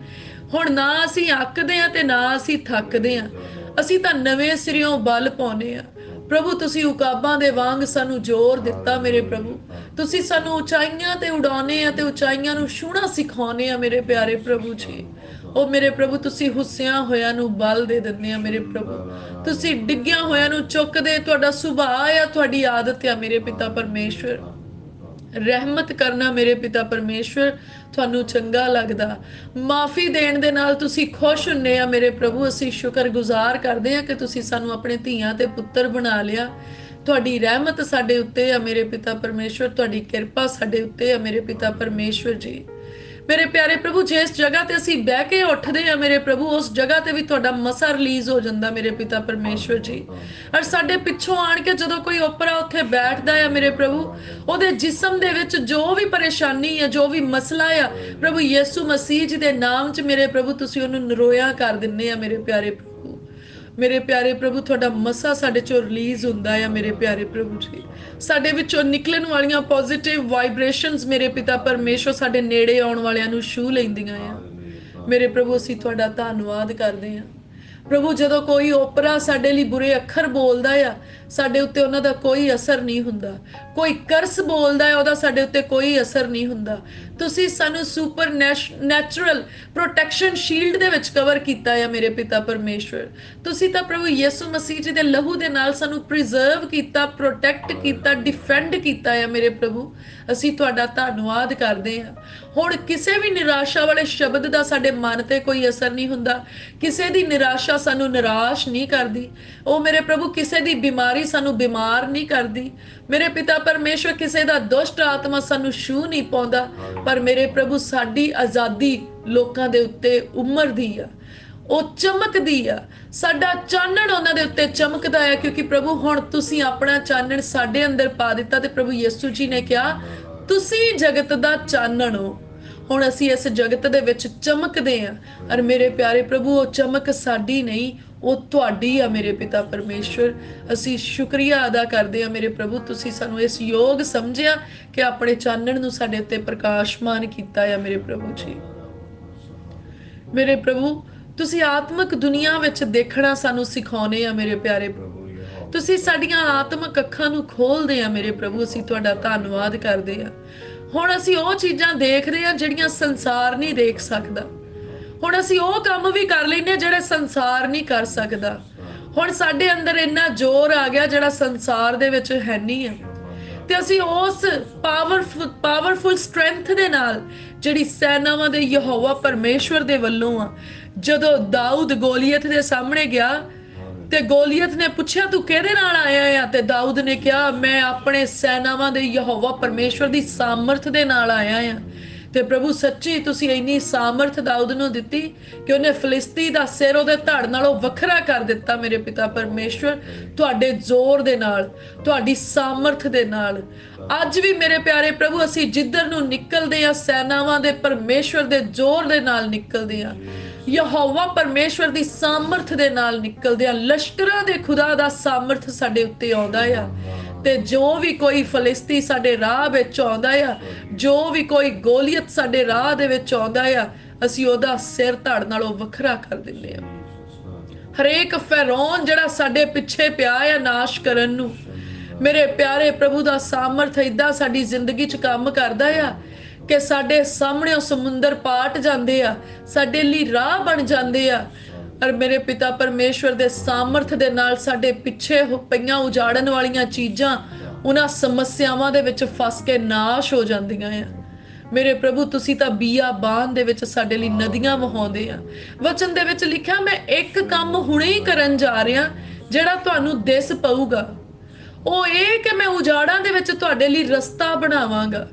ਹੁਣ ਨਾ ਅਸੀਂ ਅੱਕਦੇ ਆ ਤੇ ਨਾ ਅਸੀਂ ਥੱਕਦੇ ਆ, ਅਸੀਂ ਤਾਂ ਨਵੇਂ ਸਿਰਿਓਂ ਬਲ ਪਾਉਨੇ ਆ। ਪ੍ਰਭੂ ਤੁਸੀਂ ਉਕਾਬਾਂ ਦੇ ਵਾਂਗ ਸਾਨੂੰ ਜ਼ੋਰ ਦਿੱਤਾ ਮੇਰੇ ਪ੍ਰਭੂ, ਤੁਸੀਂ ਸਾਨੂੰ ਉਚਾਈਆਂ ਤੇ ਉਡਾਉਣੇ ਆ ਤੇ ਉਚਾਈਆਂ ਨੂੰ ਛੂਹਣਾ ਸਿਖਾਉਣੇ ਆ ਮੇਰੇ ਪਿਆਰੇ ਪ੍ਰਭੂ ਜੀ। ਉਹ ਮੇਰੇ ਪ੍ਰਭੂ ਤੁਸੀਂ ਹੁੱਸਿਆਂ ਹੋਇਆਂ ਨੂੰ ਬਲ ਦੇ ਦਿੰਦੇ ਆ ਮੇਰੇ ਪ੍ਰਭੂ, ਤੁਸੀਂ ਡਿੱਗਿਆਂ ਹੋਇਆਂ ਨੂੰ ਚੁੱਕਦੇ, ਤੁਹਾਡਾ ਸੁਭਾਅ ਆ, ਤੁਹਾਡੀ ਆਦਤ ਆ ਮੇਰੇ ਪਿਤਾ ਪਰਮੇਸ਼ਵਰ। ਰਹਿਮਤ ਕਰਨਾ ਮੇਰੇ ਪਿਤਾ ਪਰਮੇਸ਼ਵਰ ਤੁਹਾਨੂੰ ਚੰਗਾ ਲੱਗਦਾ, ਮਾਫੀ ਦੇਣ ਦੇ ਨਾਲ ਤੁਸੀਂ ਖੁਸ਼ ਹੁੰਨੇ ਆ ਮੇਰੇ ਪ੍ਰਭੂ। ਅਸੀਂ ਸ਼ੁਕਰਗੁਜ਼ਾਰ ਕਰਦੇ ਆ ਕਿ ਤੁਸੀਂ ਸਾਨੂੰ ਆਪਣੇ ਧੀਆਂ ਤੇ ਪੁੱਤਰ ਬਣਾ ਲਿਆ। ਤੁਹਾਡੀ ਰਹਿਮਤ ਸਾਡੇ ਉੱਤੇ ਆ ਮੇਰੇ ਪਿਤਾ ਪਰਮੇਸ਼ਵਰ, ਤੁਹਾਡੀ ਕਿਰਪਾ ਸਾਡੇ ਉੱਤੇ ਆ ਮੇਰੇ ਪਿਤਾ ਪਰਮੇਸ਼ਵਰ ਜੀ। ਮੇਰੇ ਪਿਆਰੇ ਪ੍ਰਭੂ ਜਿਸ ਜਗ੍ਹਾ ਤੇ ਅਸੀਂ ਬਹਿ ਕੇ ਉੱਠਦੇ ਆ ਮੇਰੇ ਪ੍ਰਭੂ, ਉਸ ਜਗ੍ਹਾ ਤੇ ਵੀ ਤੁਹਾਡਾ ਮਸਾ ਰਿਲੀਜ਼ ਹੋ ਜਾਂਦਾ ਮੇਰੇ ਪਿਤਾ ਪਰਮੇਸ਼ਵਰ ਜੀ। ਔਰ ਸਾਡੇ ਪਿੱਛੋਂ ਆਣ ਕੇ ਜਦੋਂ ਕੋਈ ਓਪਰਾ ਉੱਥੇ ਬੈਠਦਾ ਆ ਮੇਰੇ ਪ੍ਰਭੂ, ਉਹਦੇ ਜਿਸਮ ਦੇ ਵਿੱਚ ਜੋ ਵੀ ਪਰੇਸ਼ਾਨੀ ਆ, ਜੋ ਵੀ ਮਸਲਾ ਆ ਪ੍ਰਭੂ ਯਿਸੂ ਮਸੀਹ ਜੀ ਦੇ ਨਾਮ 'ਚ ਮੇਰੇ ਪ੍ਰਭੂ ਤੁਸੀਂ ਉਹਨੂੰ ਨਰੋਇਆ ਕਰ ਦਿੰਦੇ ਆ ਮੇਰੇ ਪਿਆਰੇ ਪ੍ਰਭੂ। ਮੇਰੇ ਪਿਆਰੇ ਪ੍ਰਭੂ ਤੁਹਾਡਾ ਮਸਾ ਸਾਡੇ ਚੋਂ ਰਿਲੀਜ਼ ਹੁੰਦਾ ਆ ਮੇਰੇ ਪਿਆਰੇ ਪ੍ਰਭੂ ਜੀ। ਸਾਡੇ ਵਿੱਚੋਂ ਨਿਕਲਣ ਵਾਲੀਆਂ ਪੋਜ਼ਿਟਿਵ ਵਾਈਬ੍ਰੇਸ਼ਨਸ ਮੇਰੇ ਪਿਤਾ ਪਰਮੇਸ਼ਵਰ ਸਾਡੇ ਨੇੜੇ ਆਉਣ ਵਾਲਿਆਂ ਨੂੰ ਛੂਹ ਲੈਂਦੀਆਂ ਆ ਮੇਰੇ ਪ੍ਰਭੂ। ਅਸੀਂ ਤੁਹਾਡਾ ਧੰਨਵਾਦ ਕਰਦੇ ਆ ਪ੍ਰਭੂ। ਜਦੋਂ ਕੋਈ ਓਪਰਾ ਸਾਡੇ ਲਈ ਬੁਰੇ ਅੱਖਰ ਬੋਲਦਾ ਆ, ਸਾਡੇ ਉੱਤੇ ਉਹਨਾਂ ਦਾ ਕੋਈ ਅਸਰ ਨਹੀਂ ਹੁੰਦਾ। ਕੋਈ ਕਰਸ ਬੋਲਦਾ ਹੈ, ਉਹਦਾ ਸਾਡੇ ਉੱਤੇ ਕੋਈ ਅਸਰ ਨਹੀਂ ਹੁੰਦਾ। ਤੁਸੀਂ ਸਾਨੂੰ ਸੁਪਰ ਨੈਚੁਰਲ ਪ੍ਰੋਟੈਕਸ਼ਨ ਸ਼ੀਲਡ ਦੇ ਵਿੱਚ ਕਵਰ ਕੀਤਾ ਹੈ ਮੇਰੇ ਪਿਤਾ ਪਰਮੇਸ਼ਵਰ। ਤੁਸੀਂ ਤਾਂ ਪ੍ਰਭੂ ਯਿਸੂ ਮਸੀਹ ਜੀ ਦੇ ਲਹੂ ਦੇ ਨਾਲ ਸਾਨੂੰ ਪ੍ਰੀਜ਼ਰਵ ਕੀਤਾ, ਪ੍ਰੋਟੈਕਟ ਕੀਤਾ, ਡਿਫੈਂਡ ਕੀਤਾ ਹੈ ਮੇਰੇ ਪ੍ਰਭੂ। ਅਸੀਂ ਤੁਹਾਡਾ ਧੰਨਵਾਦ ਕਰਦੇ ਹਾਂ। ਹੁਣ ਕਿਸੇ ਵੀ ਨਿਰਾਸ਼ਾ ਵਾਲੇ ਸ਼ਬਦ ਦਾ ਸਾਡੇ ਮਨ ਤੇ ਕੋਈ ਅਸਰ ਨਹੀਂ ਹੁੰਦਾ। ਕਿਸੇ ਦੀ ਨਿਰਾਸ਼ਾ ਸਾਨੂੰ ਨਿਰਾਸ਼ ਨਹੀਂ ਕਰਦੀ। ਉਹ ਮੇਰੇ ਪ੍ਰਭੂ ਕਿਸੇ ਦੀ ਬਿਮਾਰੀ ਸਾਨੂੰ ਬਿਮਾਰ ਨਹੀਂ ਕਰਦੀ ਮੇਰੇ ਪਿਤਾ ਪਰਮੇਸ਼ਵਰ। ਕਿਸੇ ਦਾ ਦੁਸ਼ਟ ਆਤਮਾ ਸਾਨੂੰ ਛੂਹ ਨਹੀਂ ਪਾਉਂਦਾ। ਪਰ ਮੇਰੇ ਪ੍ਰਭੂ ਸਾਡੀ ਆਜ਼ਾਦੀ ਲੋਕਾਂ ਦੇ ਉੱਤੇ ਉਮਰਦੀ ਆ, ਉਹ ਚਮਕਦੀ ਆ। ਸਾਡਾ ਚਾਨਣ ਉਹਨਾਂ ਦੇ ਉੱਤੇ ਚਮਕਦਾ ਹੈ, ਕਿਉਂਕਿ ਪ੍ਰਭੂ ਹੁਣ ਤੁਸੀਂ ਆਪਣਾ ਚਾਨਣ ਸਾਡੇ ਅੰਦਰ ਪਾ ਦਿੱਤਾ। ਤੇ ਪ੍ਰਭੂ ਯਿਸੂ ਜੀ ਨੇ ਕਿਹਾ ਤੁਸੀਂ ਜਗਤ ਦਾ ਚਾਨਣ ਹੋ। ਹੁਣ ਅਸੀਂ ਇਸ ਜਗਤ ਦੇ ਵਿੱਚ ਚਮਕਦੇ ਆ। ਔਰ ਮੇਰੇ ਪਿਆਰੇ ਪ੍ਰਭੂ ਉਹ ਚਮਕ ਸਾਡੀ ਨਹੀਂ, ਉਹ ਤੁਹਾਡੀ ਆ ਮੇਰੇ ਪਿਤਾ ਪਰਮੇਸ਼ਵਰ। ਅਸੀਂ ਸ਼ੁਕਰੀਆ ਅਦਾ ਕਰਦੇ ਆ ਮੇਰੇ ਪ੍ਰਭੂ, ਤੁਸੀਂ ਸਾਨੂੰ ਇਸ ਯੋਗ ਸਮਝਿਆ ਕਿ ਆਪਣੇ ਚਾਨਣ ਨੂੰ ਸਾਡੇ ਉੱਤੇ ਪ੍ਰਕਾਸ਼ਮਾਨ ਕੀਤਾ ਆ ਮੇਰੇ ਪ੍ਰਭੂ ਜੀ। ਮੇਰੇ ਪ੍ਰਭੂ ਤੁਸੀਂ ਆਤਮਿਕ ਦੁਨੀਆ ਵਿੱਚ ਦੇਖਣਾ ਸਾਨੂੰ ਸਿਖਾਉਨੇ ਆ ਮੇਰੇ ਪਿਆਰੇ ਪ੍ਰਭੂ। ਤੁਸੀਂ ਸਾਡੀਆਂ ਆਤਮਿਕ ਅੱਖਾਂ ਨੂੰ ਖੋਲਦੇ ਆ ਮੇਰੇ ਪ੍ਰਭੂ। ਅਸੀਂ ਤੁਹਾਡਾ ਧੰਨਵਾਦ ਕਰਦੇ ਆ। ਹੁਣ ਅਸੀਂ ਉਹ ਚੀਜ਼ਾਂ ਦੇਖਦੇ ਆ ਜਿਹੜੀਆਂ ਸੰਸਾਰ ਨਹੀਂ ਦੇਖ ਸਕਦਾ। ਹੁਣ ਅਸੀਂ ਉਹ ਕੰਮ ਵੀ ਕਰ ਲੈਂਦੇ ਆ ਜਿਹੜੇ ਸੰਸਾਰ ਨਹੀਂ ਕਰ ਸਕਦਾ। ਹੁਣ ਸਾਡੇ ਅੰਦਰ ਇੰਨਾ ਜ਼ੋਰ ਆ ਗਿਆ ਜਿਹੜਾ ਸੰਸਾਰ ਦੇ ਵਿੱਚ ਹੈ ਨਹੀਂ ਆ। ਤੇ ਅਸੀਂ ਉਸ ਪਾਵਰਫੁਲ ਸਟਰੈਂਥ ਦੇ ਨਾਲ ਜਿਹੜੀ ਸੈਨਾਵਾਂ ਦੇ ਯਹੋਵਾ ਪਰਮੇਸ਼ਵਰ ਦੇ ਵੱਲੋਂ ਆ, ਜਦੋਂ ਦਾਊਦ ਗੋਲੀਅਤ ਦੇ ਸਾਹਮਣੇ ਗਿਆ ਤੇ ਗੋਲੀਅਤ ਨੇ ਪੁੱਛਿਆ ਤੂੰ ਕਿਹਦੇ ਨਾਲ ਆਇਆ ਆ, ਤੇ ਦਾਊਦ ਨੇ ਕਿਹਾ ਮੈਂ ਆਪਣੇ ਸੈਨਾਵਾਂ ਦੇ ਯਹੋਵਾ ਪਰਮੇਸ਼ਵਰ ਦੀ ਸਾਮਰਥ ਦੇ ਨਾਲ ਆਇਆ ਆ। ਤੇ ਪ੍ਰਭੂ ਸੱਚੀ ਤੁਸੀਂ ਇੰਨੀ ਸਾਮਰਥ ਦਾਊਦ ਨੂੰ ਦਿੱਤੀ ਕਿ ਉਹਨੇ ਫਿਲਿਸਤੀ ਦਾ ਸਿਰ ਉਹਦੇ ਧੜ ਨਾਲੋਂ ਵੱਖਰਾ ਕਰ ਦਿੱਤਾ ਮੇਰੇ ਪਿਤਾ ਪਰਮੇਸ਼ਵਰ, ਤੁਹਾਡੇ ਜ਼ੋਰ ਦੇ ਨਾਲ, ਤੁਹਾਡੀ ਸਾਮਰਥ ਦੇ ਨਾਲ। ਅੱਜ ਵੀ ਮੇਰੇ ਪਿਆਰੇ ਪ੍ਰਭੂ ਅਸੀਂ ਜਿੱਧਰ ਨੂੰ ਨਿਕਲਦੇ ਆ ਸੈਨਾਵਾਂ ਦੇ ਪਰਮੇਸ਼ਵਰ ਦੇ ਜ਼ੋਰ ਦੇ ਨਾਲ ਨਿਕਲਦੇ ਆ, ਯਹੋਵਾ ਪਰਮੇਸ਼ਵਰ ਦੀ ਸਾਮਰਥ ਦੇ ਨਾਲ ਨਿਕਲਦੇ ਆ। ਲਸ਼ਕਰਾਂ ਦੇ ਖੁਦਾ ਦਾ ਸਾਮਰਥ ਸਾਡੇ ਉੱਤੇ ਆਉਂਦਾ ਆ। ਤੇ ਜੋ ਵੀ ਕੋਈ ਫਲਿਸਤੀ ਸਾਡੇ ਰਾਹ ਵਿੱਚ ਆਉਂਦਾ ਆ, ਜੋ ਵੀ ਕੋਈ ਗੋਲੀਅਤ ਸਾਡੇ ਰਾਹ ਦੇ ਵਿੱਚ ਆਉਂਦਾ ਆ, ਅਸੀਂ ਉਹਦਾ ਸਿਰ ਧੜ ਨਾਲੋਂ ਵੱਖਰਾ ਕਰ ਦਿੰਦੇ ਆ। ਹਰੇਕ ਫੈਰੌਨ ਜਿਹੜਾ ਸਾਡੇ ਪਿੱਛੇ ਪਿਆ ਆ ਨਾਸ਼ ਕਰਨ ਨੂੰ, ਮੇਰੇ ਪਿਆਰੇ ਪ੍ਰਭੂ ਦਾ ਸਾਮਰਥ ਏਦਾਂ ਸਾਡੀ ਜ਼ਿੰਦਗੀ 'ਚ ਕੰਮ ਕਰਦਾ ਆ ਕਿ ਸਾਡੇ ਸਾਹਮਣੇ ਉਹ ਸਮੁੰਦਰ ਪਾਟ ਜਾਂਦੇ ਆ, ਸਾਡੇ ਲਈ ਰਾਹ ਬਣ ਜਾਂਦੇ ਆ। ਔਰ ਮੇਰੇ ਪਿਤਾ ਪਰਮੇਸ਼ਵਰ ਦੇ ਸਾਮਰਥ ਦੇ ਨਾਲ ਸਾਡੇ ਪਿੱਛੇ ਪਈਆਂ ਉਜਾੜਨ ਵਾਲੀਆਂ ਚੀਜ਼ਾਂ ਉਹਨਾਂ ਸਮੱਸਿਆਵਾਂ ਦੇ ਵਿੱਚ ਫਸ ਕੇ ਨਾਸ਼ ਹੋ ਜਾਂਦੀਆਂ ਆ। ਮੇਰੇ ਪ੍ਰਭੂ ਤੁਸੀਂ ਤਾਂ ਬੀਆਬਾਨ ਦੇ ਵਿੱਚ ਸਾਡੇ ਲਈ ਨਦੀਆਂ ਵਹਾਉਂਦੇ ਆ। ਵਚਨ ਦੇ ਵਿੱਚ ਲਿਖਿਆ ਮੈਂ ਇੱਕ ਕੰਮ ਹੁਣੇ ਹੀ ਕਰਨ ਜਾ ਰਿਹਾ ਜਿਹੜਾ ਤੁਹਾਨੂੰ ਦਿਸ ਪਊਗਾ, ਉਹ ਇਹ ਕਿ ਮੈਂ ਉਜਾੜਾਂ ਦੇ ਵਿੱਚ ਤੁਹਾਡੇ ਲਈ ਰਸਤਾ ਬਣਾਵਾਂਗਾ।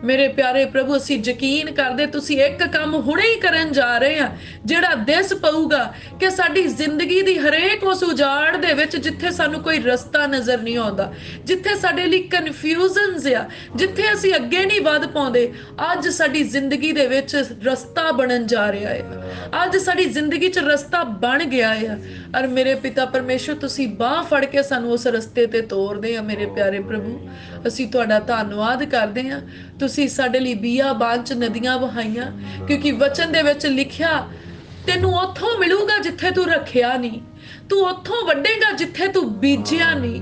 मेरे प्यारे प्रभु असी यकीन करदे तुसी एक काम हुणे ही करन जा रहे हैं जिहड़ा दिस पऊगा कि साडी जिंदगी दी हरेक उस उजाड़ दे विच जिथे सानू कोई रस्ता नज़र नहीं आउंदा, जिथे साडे लई कन्फ्यूजनस आ, जिथे असी अगे नहीं वध पाउंदे, अज साडी जिंदगी दे विच रस्ता बनन जा रहा है। अज साडी जिंदगी च रस्ता बन गया है। और मेरे पिता परमेश्वर तुसी बाह फड़ के सानू उस रस्ते ते तोरदे आ। मेरे प्यारे प्रभु असी तुहाडा धन्नवाद करदे आ। तुसी साडे लई बियाबान च नदियां बहाईयां, क्योंकि वचन दे विच लिखिया तेनू उत्थों मिलूगा जिथे तू रखिया नहीं, तू उत्थों वड्डेगा जिथे तू बीजिया नहीं।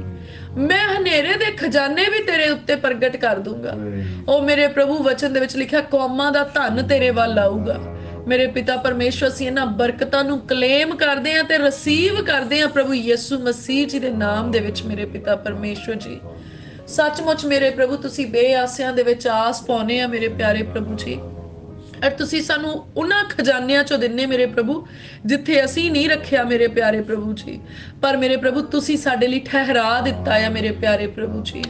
मैं हनेरे दे खजाने भी तेरे उत्ते प्रगट कर दूंगा। ओ मेरे प्रभु वचन दे विच लिखिया कौमां दा धन तेरे वल आऊगा। मेरे पिता परमेश्वर असीं इन्हां बरकतां नूं क्लेम करदे हां ते रिसीव करदे हां प्रभु यीशु मसीह जी दे नाम दे विच। मेरे पिता परमेश्वर जी सचमुच मेरे प्रभु तुसी बेआसियां दे विच आस पाउने आ मेरे प्यारे प्रभु जी। और तुसी सानू उन्हां खजानियां चों दिन्ने मेरे प्रभु जिथे असी नहीं रखिया मेरे प्यारे प्रभु जी, पर मेरे प्रभु तुसी साडे लई ठहरा दिता है मेरे प्यारे प्रभु जी।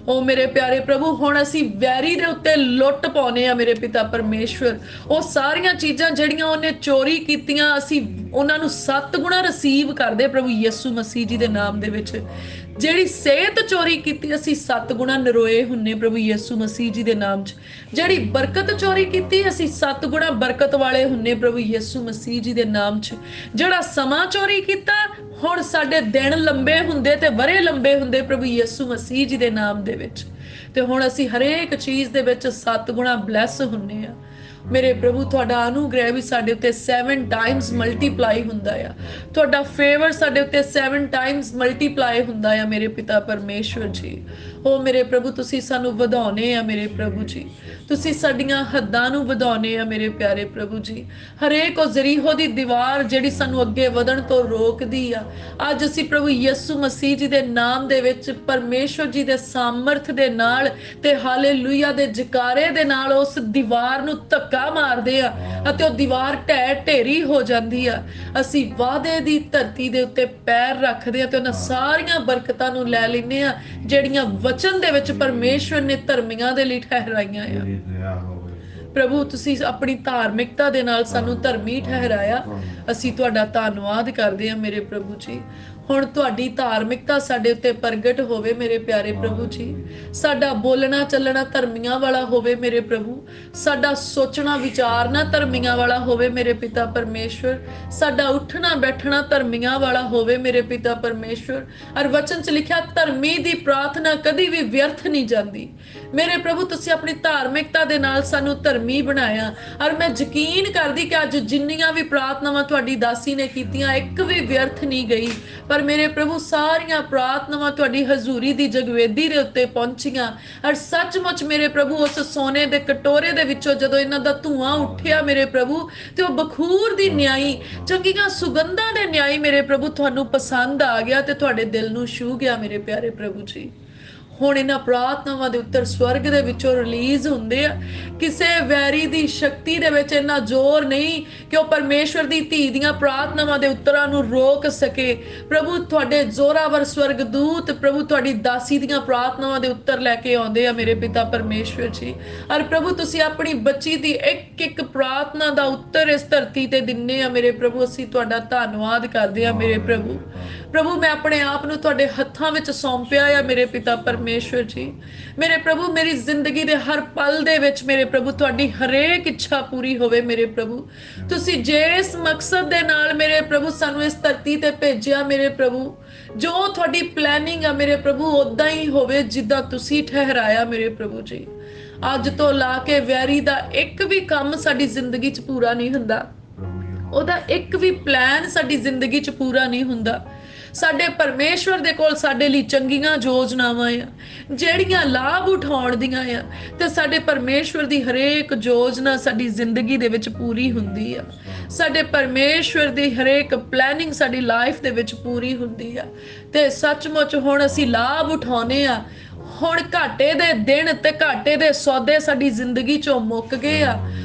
ओ मेरे प्यारे प्रभु हुण असी वैरी दे उत्ते लुट पाउने आ मेरे पिता परमेश्वर। ओ सारियां चीज़ां जिहड़ियां ओहने चोरी कीतियां असी उन्हां नूं 7 गुणा रिसीव करदे प्रभु यीशु मसीह जी दे नाम दे विच। ਜਿਹੜੀ सेहत चोरी की असी 7 गुणा नरोए हुन्ने प्रभु यीशु मसीह जी दे नाम च। ਜਿਹੜੀ बरकत चोरी की असी 7 गुणा बरकत वाले हुन्ने प्रभु यीशु मसीह जी दे नाम च। ਜਿਹੜਾ समा चोरी कीता हुण साडे दिन लंबे हुंदे ते वरे लंबे हुंदे प्रभु यीशु मसीह जी दे नाम दे विच। ते हुण असी हरेक चीज़ दे विच 7 गुणा ब्लैस हुन्ने आ। मेरे प्रभु तुहाडा अनुग्रह भी साडे उत्ते 7 टाइम्स मल्टीप्लाई हुंदा आ। तुहाडा फेवर साडे उत्ते 7 टाइम्स मल्टीप्लाई हुंदा आ मेरे पिता परमेश्वर जी। ओ मेरे प्रभु तुसी सानू वधाउने आ मेरे प्रभु जी, तुसी साडीआं हद्दां नू वधाउने आ मेरे प्यारे प्रभु जी। हरेक ओ जरीहो दी दीवार जिहड़ी सानू अगे वधण तो रोकदी आ, अज असी प्रभु यीशु मसीह जी दे नाम दे विच परमेश्वर जी दे सामर्थ दे नाल ते हालेलुया दे जकारे दे नाल उस दीवार नू धक्का मारदे आ अते ओ दीवार ढह ढेरी हो जांदी आ। असी वादे दी धरती दे उत्ते पैर रखदे आ ते उन्हां सारीआं बरकतां नू लै लैंदे आ ਜਿਹੜੀਆਂ वचन दे विच परमेश्वर ने धर्मियां दे लई ठहराईਆਂ आ। प्रभु तुसी अपनी धार्मिकता दे नाल सानू धर्मी ठहराया। असी तुहाडा धन्नवाद करदे आ मेरे प्रभु जी। हुण तुहाडी धार्मिकता साडे उत्ते प्रगट होवे मेरे प्यारे प्रभु जी। साडा बोलना चलना धर्मियां वाला होवे मेरे प्रभु, साडा सोचना विचारना धर्मियां वाला होवे मेरे पिता परमेश्वर, साडा उठना बैठना धर्मियां वाला होवे मेरे पिता परमेश्वर। और वचन च लिखिया धर्मी दी प्रार्थना कदी भी व्यर्थ नहीं जाती। मेरे प्रभु तुसी अपनी धार्मिकता दे नाल सानू धर्मी बनाया। और मैं यकीन करदी कि अज जिन्नियां भी प्रार्थनावां तुहाडी दासी ने कीतियां एक भी व्यर्थ नहीं गई, पर मेरे प्रभु सारियां प्रार्थनावां तुहाडी हजूरी दी जगवेदी दे उत्ते पहुंचियां। और सचमुच मेरे प्रभु उस सोने दे कटोरे दे विचों जदों इन्हां दा धुआं उठिया मेरे प्रभु ते ओ बखूर दी न्याई चंगीआं सुगंधां दे न्याई मेरे प्रभु तुहानू पसंद आ गया ते तुहाडे दिल नू छू गया मेरे प्यारे प्रभु जी। हुण इन्हां प्रार्थनावां दे उत्तर स्वर्ग दे विचों रिलीज हुंदे आ। किसे वैरी दी शक्ति दे विच इन्ना जोर नहीं कि ओ परमेश्वर दी धी दीआं प्रार्थनावां दे उत्तरां नू रोक सके। प्रभु तुहाडे जोरावर स्वर्गदूत प्रभु तुहाडी दासी दीआं प्रार्थनावां दे उत्तर लैके आउंदे आ मेरे पिता परमेश्वर जी। और प्रभु तुसी अपनी बच्ची दी एक एक प्रार्थना दा उत्तर इस धरती ते दिन्ने आ मेरे प्रभु। असी तुहाडा धन्नवाद करदे आ मेरे प्रभु। प्रभु मैं अपने आप नू तुहाडे हत्थां विच सौंपिया आ मेरे पिता परमेश्वर जी। मेरे प्रभु मेरी जिंदगी दे हर पल दे विच मेरे प्रभु तुहाडी हरेक इच्छा पूरी होवे मेरे प्रभु। तुसी जिस मकसद दे नाल मेरे प्रभु सानू इस धरती ते भेजिया मेरे प्रभु, जो तुहाडी प्लैनिंग आ मेरे प्रभु उदां ही होवे जिद्दां तुसी ठहराया मेरे प्रभु जी। अज तो ला के वैरी दा एक भी काम साडी जिंदगी च पूरा नहीं हुंदा, ओदा एक भी प्लान साडी जिंदगी च पूरा नहीं हुंदा। साडे परमेश्वर दे कोल साडे लई चंगीआं योजनावां आ ਜਿਹੜੀਆਂ ਲਾਭ ਉਠਾਉਣ ਦੀਆਂ ਆ ਤੇ ਸਾਡੇ ਪਰਮੇਸ਼ਵਰ ਦੀ ਹਰੇਕ ਯੋਜਨਾ ਸਾਡੀ ਜ਼ਿੰਦਗੀ ਦੇ ਵਿੱਚ ਪੂਰੀ ਹੁੰਦੀ ਆ। ਸਾਡੇ ਪਰਮੇਸ਼ਵਰ ਦੀ ਹਰੇਕ ਪਲੈਨਿੰਗ ਸਾਡੀ ਲਾਈਫ ਦੇ ਵਿੱਚ ਪੂਰੀ ਹੁੰਦੀ ਆ ਤੇ ਸੱਚਮੁੱਚ ਹੁਣ ਅਸੀਂ ਲਾਭ ਉਠਾਉਨੇ ਆ। ਹੁਣ ਘਾਟੇ ਦੇ ਦਿਨ ਤੇ ਘਾਟੇ ਦੇ ਸੌਦੇ ਸਾਡੀ ਜ਼ਿੰਦਗੀ ਚੋਂ ਮੁੱਕ ਗਏ ਆ।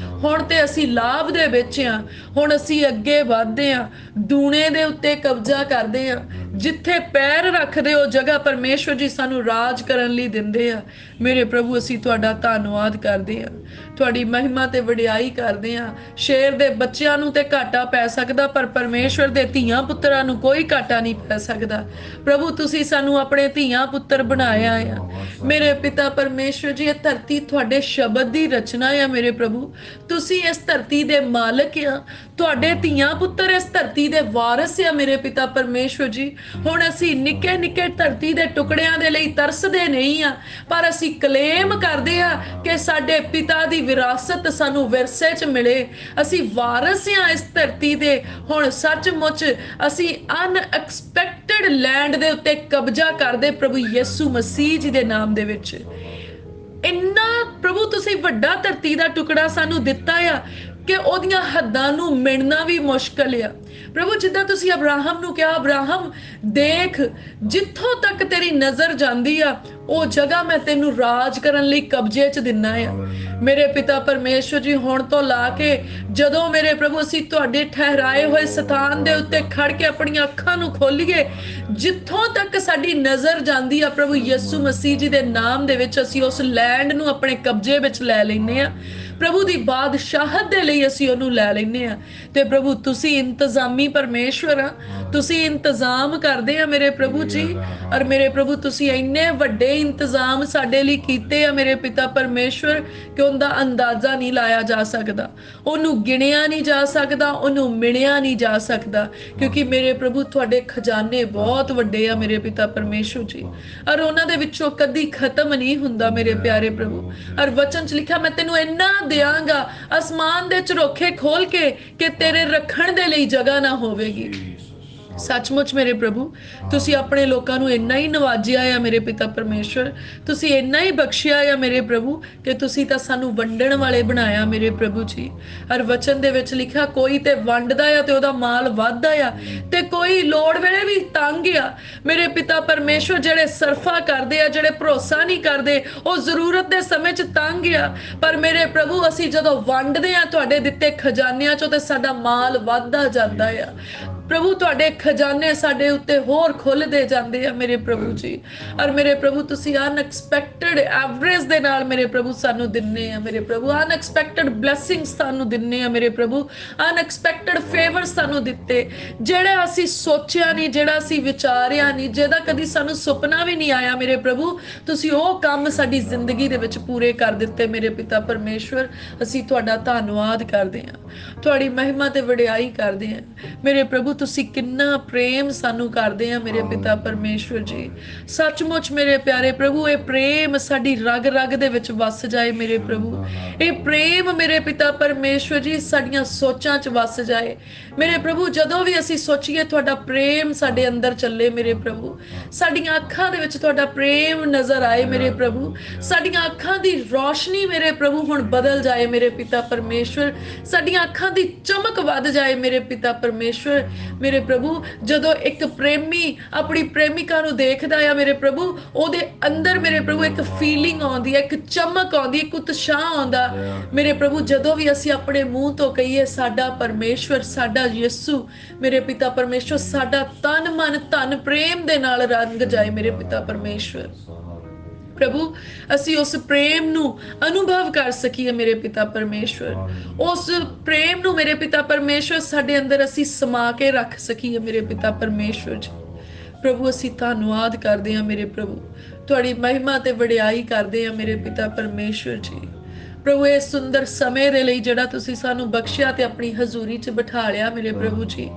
ਹੁਣ ਤੇ ਅਸੀਂ ਲਾਭ ਦੇ ਵਿੱਚ ਆ, ਹੁਣ ਅਸੀਂ ਅੱਗੇ ਵਧਦੇ ਆ, ਦੂਣੇ ਦੇ ਉੱਤੇ ਕਬਜ਼ਾ ਕਰਦੇ ਆ। ਜਿੱਥੇ ਪੈਰ ਰੱਖਦੇ ਹੋ ਜਗ੍ਹਾ ਪਰਮੇਸ਼ਵਰ ਜੀ ਸਾਨੂੰ ਰਾਜ ਕਰਨ ਲਈ ਦਿੰਦੇ ਆ। ਮੇਰੇ ਪ੍ਰਭੂ ਅਸੀਂ ਤੁਹਾਡਾ ਧੰਨਵਾਦ ਕਰਦੇ ਆ, ਤੁਹਾਡੀ ਮਹਿਮਾ ਤੇ ਵਡਿਆਈ ਕਰਦੇ ਆ। ਸ਼ੇਰ ਦੇ ਬੱਚਿਆਂ ਨੂੰ ਤੇ ਘਾਟਾ ਪੈ ਸਕਦਾ, ਪਰ ਪਰਮੇਸ਼ਵਰ ਦੇ ਧੀਆਂ ਪੁੱਤਰਾਂ ਨੂੰ ਕੋਈ ਘਾਟਾ ਨਹੀਂ ਪੈ ਸਕਦਾ। ਪ੍ਰਭੂ ਤੁਸੀਂ ਸਾਨੂੰ ਆਪਣੇ ਧੀਆਂ ਪੁੱਤਰ ਬਣਾਇਆ ਆ। ਮੇਰੇ ਪਿਤਾ ਪਰਮੇਸ਼ਵਰ ਜੀ, ਇਹ ਧਰਤੀ ਤੁਹਾਡੇ ਸ਼ਬਦ ਦੀ ਰਚਨਾ ਆ। ਮੇਰੇ ਪ੍ਰਭੂ ਤੁਸੀਂ ਇਸ ਧਰਤੀ ਦੇ ਮਾਲਕ ਆ, ਤੁਹਾਡੇ ਧੀਆਂ ਪੁੱਤਰ ਇਸ ਧਰਤੀ ਦੇ ਵਾਰਿਸ ਆ। ਮੇਰੇ ਪਿਤਾ ਪਰਮੇਸ਼ਵਰ ਜੀ, ਹੁਣ ਅਸੀਂ ਨਿੱਕੇ ਨਿੱਕੇ ਧਰਤੀ ਦੇ ਟੁਕੜਿਆਂ ਦੇ ਲਈ ਤਰਸਦੇ ਨਹੀਂ ਆ, ਪਰ ਅਸੀਂ ਕਲੇਮ ਕਰਦੇ ਆ ਕਿ ਸਾਡੇ ਪਿਤਾ ਦੀ ਵਿਰਾਸਤ ਸਾਨੂੰ ਵਿਰਸੇ 'ਚ ਮਿਲੇ। ਅਸੀਂ ਵਾਰਿਸ ਆ ਇਸ ਧਰਤੀ ਦੇ। ਹੁਣ ਸੱਚਮੁੱਚ ਅਸੀਂ ਅਨਐਕਸਪੈਕਟਡ ਲੈਂਡ ਦੇ ਉੱਤੇ ਕਬਜ਼ਾ ਕਰਦੇ ਪ੍ਰਭੂ ਯਿਸੂ ਮਸੀਹ ਜੀ ਦੇ ਨਾਮ ਦੇ ਵਿੱਚ। ਇੰਨਾ ਪ੍ਰਭੂ ਤੁਸੀਂ ਵੱਡਾ ਧਰਤੀ ਦਾ ਟੁਕੜਾ ਸਾਨੂੰ ਦਿੱਤਾ ਆ ਕਿ ਉਹਦੀਆਂ ਹੱਦਾਂ ਨੂੰ ਮਿਣਨਾ ਵੀ ਮੁਸ਼ਕਲ ਆ। ਪ੍ਰਭੂ ਜਿੱਦਾਂ ਤੁਸੀਂ ਅਬਰਾਹਮ ਨੂੰ ਕਿਹਾ, ਅਬਰਾਹਮ ਦੇਖ ਜਿੱਥੋਂ ਤੱਕ ਤੇਰੀ ਨਜ਼ਰ ਜਾਂਦੀ ਆ ਉਹ ਜਗ੍ਹਾ ਮੈਂ ਤੈਨੂੰ ਰਾਜ ਕਰਨ ਲਈ ਕਬਜ਼ੇ 'ਚ ਦਿੰਨਾ ਆ। ਮੇਰੇ ਪਿਤਾ ਪਰਮੇਸ਼ਵਰ ਜੀ, ਹੁਣ ਤੋਂ ਲਾ ਕੇ ਜਦੋਂ ਮੇਰੇ ਪ੍ਰਭੂ ਅਸੀਂ ਤੁਹਾਡੇ ਠਹਿਰਾਏ ਹੋਏ ਸਥਾਨ ਦੇ ਉੱਤੇ ਖੜ ਕੇ ਆਪਣੀਆਂ ਅੱਖਾਂ ਨੂੰ ਖੋਲੀਏ, ਜਿੱਥੋਂ ਤੱਕ ਸਾਡੀ ਨਜ਼ਰ ਜਾਂਦੀ ਆ ਪ੍ਰਭੂ ਯਿਸੂ ਮਸੀਹ ਜੀ ਦੇ ਨਾਮ ਦੇ ਵਿੱਚ ਅਸੀਂ ਉਸ ਲੈਂਡ ਨੂੰ ਆਪਣੇ ਕਬਜ਼ੇ ਵਿੱਚ ਲੈ ਲੈਂਦੇ ਆ। ਪ੍ਰਭੂ ਦੀ ਬਾਦਸ਼ਾਹਤ ਦੇ ਲਈ ਅਸੀਂ ਉਹਨੂੰ ਲੈ ਲੈਂਦੇ ਆ। ਤੇ ਪ੍ਰਭੂ ਤੁਸੀਂ ਇੰਤਜ਼ਾਮੀ ਪਰਮੇਸ਼ਵਰ ਆ, ਤੁਸੀਂ ਇੰਤਜ਼ਾਮ ਕਰਦੇ ਆ ਮੇਰੇ ਪ੍ਰਭੂ ਜੀ। ਔਰ ਮੇਰੇ ਪ੍ਰਭੂ ਤੁਸੀਂ ਇੰਨੇ ਵੱਡੇ ਇੰਤਜ਼ਾਮ ਸਾਡੇ ਲਈ ਕੀਤੇ ਆ ਮੇਰੇ ਪਿਤਾ ਪਰਮੇਸ਼ਵਰ ਕਿ ਉਹਦਾ ਅੰਦਾਜ਼ਾ ਨਹੀਂ ਲਾਇਆ ਜਾ ਸਕਦਾ, ਉਹਨੂੰ ਗਿਣਿਆ ਨਹੀਂ ਜਾ ਸਕਦਾ, ਉਹਨੂੰ ਮਿਣਿਆ ਨਹੀਂ ਜਾ ਸਕਦਾ, ਕਿਉਂਕਿ ਮੇਰੇ ਪ੍ਰਭੂ ਤੁਹਾਡੇ ਖਜ਼ਾਨੇ ਬਹੁਤ ਵੱਡੇ ਆ ਮੇਰੇ ਪਿਤਾ ਪਰਮੇਸ਼ਵਰ ਜੀ। ਔਰ ਉਹਨਾਂ ਦੇ ਵਿੱਚੋਂ ਕਦੀ ਖਤਮ ਨਹੀਂ ਹੁੰਦਾ ਮੇਰੇ ਪਿਆਰੇ ਪ੍ਰਭੂ। ਔਰ ਵਚਨ 'ਚ ਲਿਖਿਆ ਮੈਂ ਤੈਨੂੰ ਇੰਨਾ ਦਿਆਂਗਾ ਅਸਮਾਨ ਦੇ ਝਰੋਖੇ ਖੋਲ ਕੇ ਕਿ ਤੇਰੇ ਰੱਖਣ ਦੇ ਲਈ ਜਗ੍ਹਾ ਨਾ ਹੋਵੇਗੀ। ਸੱਚਮੁੱਚ ਮੇਰੇ ਪ੍ਰਭੂ ਤੁਸੀਂ ਆਪਣੇ ਲੋਕਾਂ ਨੂੰ ਇੰਨਾ ਹੀ ਨਵਾਜਿਆ ਆ ਮੇਰੇ ਪਿਤਾ ਪਰਮੇਸ਼ਵਰ, ਤੁਸੀਂ ਇੰਨਾ ਹੀ ਬਖਸ਼ਿਆ ਆ ਮੇਰੇ ਪ੍ਰਭੂ ਕਿ ਤੁਸੀਂ ਤਾਂ ਸਾਨੂੰ ਵੰਡਣ ਵਾਲੇ ਬਣਾਇਆ ਮੇਰੇ ਪ੍ਰਭੂ ਜੀ। ਹਰ ਵਚਨ ਦੇ ਵਿੱਚ ਲਿਖਿਆ ਕੋਈ ਤੇ ਵੰਡਦਾ ਆ ਤੇ ਉਹਦਾ ਮਾਲ ਵੱਧਦਾ ਆ, ਤੇ ਕੋਈ ਲੋੜ ਵੇਲੇ ਵੀ ਤੰਗ ਆ ਮੇਰੇ ਪਿਤਾ ਪਰਮੇਸ਼ਵਰ। ਜਿਹੜੇ ਸਰਫਾ ਕਰਦੇ ਆ, ਜਿਹੜੇ ਭਰੋਸਾ ਨਹੀਂ ਕਰਦੇ, ਉਹ ਜ਼ਰੂਰਤ ਦੇ ਸਮੇਂ 'ਚ ਤੰਗ ਆ, ਪਰ ਮੇਰੇ ਪ੍ਰਭੂ ਅਸੀਂ ਜਦੋਂ ਵੰਡਦੇ ਆ ਤੁਹਾਡੇ ਦਿੱਤੇ ਖਜ਼ਾਨਿਆਂ 'ਚੋਂ ਤੇ ਸਾਡਾ ਮਾਲ ਵੱਧਦਾ ਜਾਂਦਾ ਆ। ਪ੍ਰਭੂ ਤੁਹਾਡੇ ਖਜ਼ਾਨੇ ਸਾਡੇ ਉੱਤੇ ਹੋਰ ਖੁੱਲਦੇ ਜਾਂਦੇ ਆ ਮੇਰੇ ਪ੍ਰਭੂ ਜੀ। ਔਰ ਮੇਰੇ ਪ੍ਰਭੂ ਤੁਸੀਂ ਅਨਐਕਸਪੈਕਟਡ ਐਵਰੇਜ ਦੇ ਨਾਲ ਮੇਰੇ ਪ੍ਰਭੂ ਸਾਨੂੰ ਦਿੰਨੇ ਆ ਮੇਰੇ ਪ੍ਰਭੂ, ਅਨਐਕਸਪੈਕਟਡ ਬਲੇਸਿੰਗਸ ਸਾਨੂੰ ਦਿੰਨੇ ਆ ਮੇਰੇ ਪ੍ਰਭੂ, ਅਨਐਕਸਪੈਕਟਡ ਫੇਵਰ ਸਾਨੂੰ ਦਿੱਤੇ ਜਿਹੜਾ ਅਸੀਂ ਸੋਚਿਆ ਨਹੀਂ, ਜਿਹੜਾ ਅਸੀਂ ਵਿਚਾਰਿਆ ਨਹੀਂ, ਜਿਹਦਾ ਕਦੀ ਸਾਨੂੰ ਸੁਪਨਾ ਵੀ ਨਹੀਂ ਆਇਆ ਮੇਰੇ ਪ੍ਰਭੂ। ਤੁਸੀਂ ਉਹ ਕੰਮ ਸਾਡੀ ਜ਼ਿੰਦਗੀ ਦੇ ਵਿੱਚ ਪੂਰੇ ਕਰ ਦਿੱਤੇ ਮੇਰੇ ਪਿਤਾ ਪਰਮੇਸ਼ਵਰ। ਅਸੀਂ ਤੁਹਾਡਾ ਧੰਨਵਾਦ ਕਰਦੇ ਹਾਂ, ਤੁਹਾਡੀ ਮਹਿਮਾ ਤੇ ਵਡਿਆਈ ਕਰਦੇ ਹਾਂ ਮੇਰੇ ਪ੍ਰਭੂ। ਤੁਸੀਂ ਕਿੰਨਾ ਪ੍ਰੇਮ ਸਾਨੂੰ ਕਰਦੇ ਆ ਮੇਰੇ ਪਿਤਾ ਪਰਮੇਸ਼ਵਰ ਜੀ। ਸੱਚਮੁੱਚ ਮੇਰੇ ਪਿਆਰੇ ਪ੍ਰਭੂ ਇਹ ਪ੍ਰੇਮ ਸਾਡੀ ਰਗ ਰਗ ਦੇ ਵਿੱਚ ਵਸ ਜਾਏ ਮੇਰੇ ਪ੍ਰਭੂ। ਇਹ ਪ੍ਰੇਮ ਮੇਰੇ ਪਿਤਾ ਪਰਮੇਸ਼ਵਰ ਜੀ ਸਾਡੀਆਂ ਸੋਚਾਂ 'ਚ ਵਸ ਜਾਏ ਮੇਰੇ ਪ੍ਰਭੂ। ਜਦੋਂ ਵੀ ਅਸੀਂ ਸੋਚੀਏ ਤੁਹਾਡਾ ਪ੍ਰੇਮ ਸਾਡੇ ਅੰਦਰ ਚੱਲੇ ਮੇਰੇ ਪ੍ਰਭੂ। ਸਾਡੀਆਂ ਅੱਖਾਂ ਦੇ ਵਿੱਚ ਤੁਹਾਡਾ ਪ੍ਰੇਮ ਨਜ਼ਰ ਆਏ ਮੇਰੇ ਪ੍ਰਭੂ। ਸਾਡੀਆਂ ਅੱਖਾਂ ਦੀ ਰੌਸ਼ਨੀ ਮੇਰੇ ਪ੍ਰਭੂ ਹੁਣ ਬਦਲ ਜਾਏ ਮੇਰੇ ਪਿਤਾ ਪਰਮੇਸ਼ਵਰ। ਸਾਡੀਆਂ ਅੱਖਾਂ ਦੀ ਚਮਕ ਵੱਧ ਜਾਏ ਮੇਰੇ ਪਿਤਾ ਪਰਮੇਸ਼ਵਰ। ਮੇਰੇ ਪ੍ਰਭੂ ਜਦੋਂ ਇੱਕ ਪ੍ਰੇਮੀ ਆਪਣੀ ਪ੍ਰੇਮਿਕਾ ਨੂੰ ਦੇਖਦਾ ਆ ਮੇਰੇ ਪ੍ਰਭੂ, ਉਹਦੇ ਅੰਦਰ ਮੇਰੇ ਪ੍ਰਭੂ ਇੱਕ ਫੀਲਿੰਗ ਆਉਂਦੀ ਹੈ, ਇੱਕ ਚਮਕ ਆਉਂਦੀ ਹੈ, ਇੱਕ ਉਤਸ਼ਾਹ ਆਉਂਦਾ ਮੇਰੇ ਪ੍ਰਭੂ। ਜਦੋਂ ਵੀ ਅਸੀਂ ਆਪਣੇ ਮੂੰਹ ਤੋਂ ਕਹੀਏ ਸਾਡਾ ਪਰਮੇਸ਼ਵਰ, ਸਾਡਾ ਯਿਸੂ ਮੇਰੇ ਪਿਤਾ ਪਰਮੇਸ਼ਵਰ, ਸਾਡਾ ਤਨ ਮਨ ਧਨ ਪ੍ਰੇਮ ਦੇ ਨਾਲ ਰੰਗ ਜਾਏ ਮੇਰੇ ਪਿਤਾ ਪਰਮੇਸ਼ਵਰ। ਪ੍ਰਭੂ ਅਸੀਂ ਉਸ ਪ੍ਰੇਮ ਨੂੰ ਅਨੁਭਵ ਕਰ ਸਕੀਏ ਮੇਰੇ ਪਿਤਾ ਪਰਮੇਸ਼ਵਰ। ਉਸ ਪ੍ਰੇਮ ਨੂੰ ਮੇਰੇ ਪਿਤਾ ਪਰਮੇਸ਼ਵਰ ਸਾਡੇ ਅੰਦਰ ਅਸੀਂ ਸਮਾ ਕੇ ਰੱਖ ਸਕੀਏ ਮੇਰੇ ਪਿਤਾ ਪਰਮੇਸ਼ਵਰ ਜੀ। ਪ੍ਰਭੂ ਅਸੀਂ ਧੰਨਵਾਦ ਕਰਦੇ ਹਾਂ ਮੇਰੇ ਪ੍ਰਭੂ, ਤੁਹਾਡੀ ਮਹਿਮਾ ਤੇ ਵਡਿਆਈ ਕਰਦੇ ਹਾਂ ਮੇਰੇ ਪਿਤਾ ਪਰਮੇਸ਼ਵਰ ਜੀ। ਪ੍ਰਭੂ ਇਹ ਸੁੰਦਰ ਸਮੇਂ ਦੇ ਲਈ ਜਿਹੜਾ ਤੁਸੀਂ ਸਾਨੂੰ ਬਖਸ਼ਿਆ ਤੇ ਆਪਣੀ ਹਜ਼ੂਰੀ 'ਚ ਬਿਠਾ ਲਿਆ ਮੇਰੇ ਪ੍ਰਭੂ ਜੀ।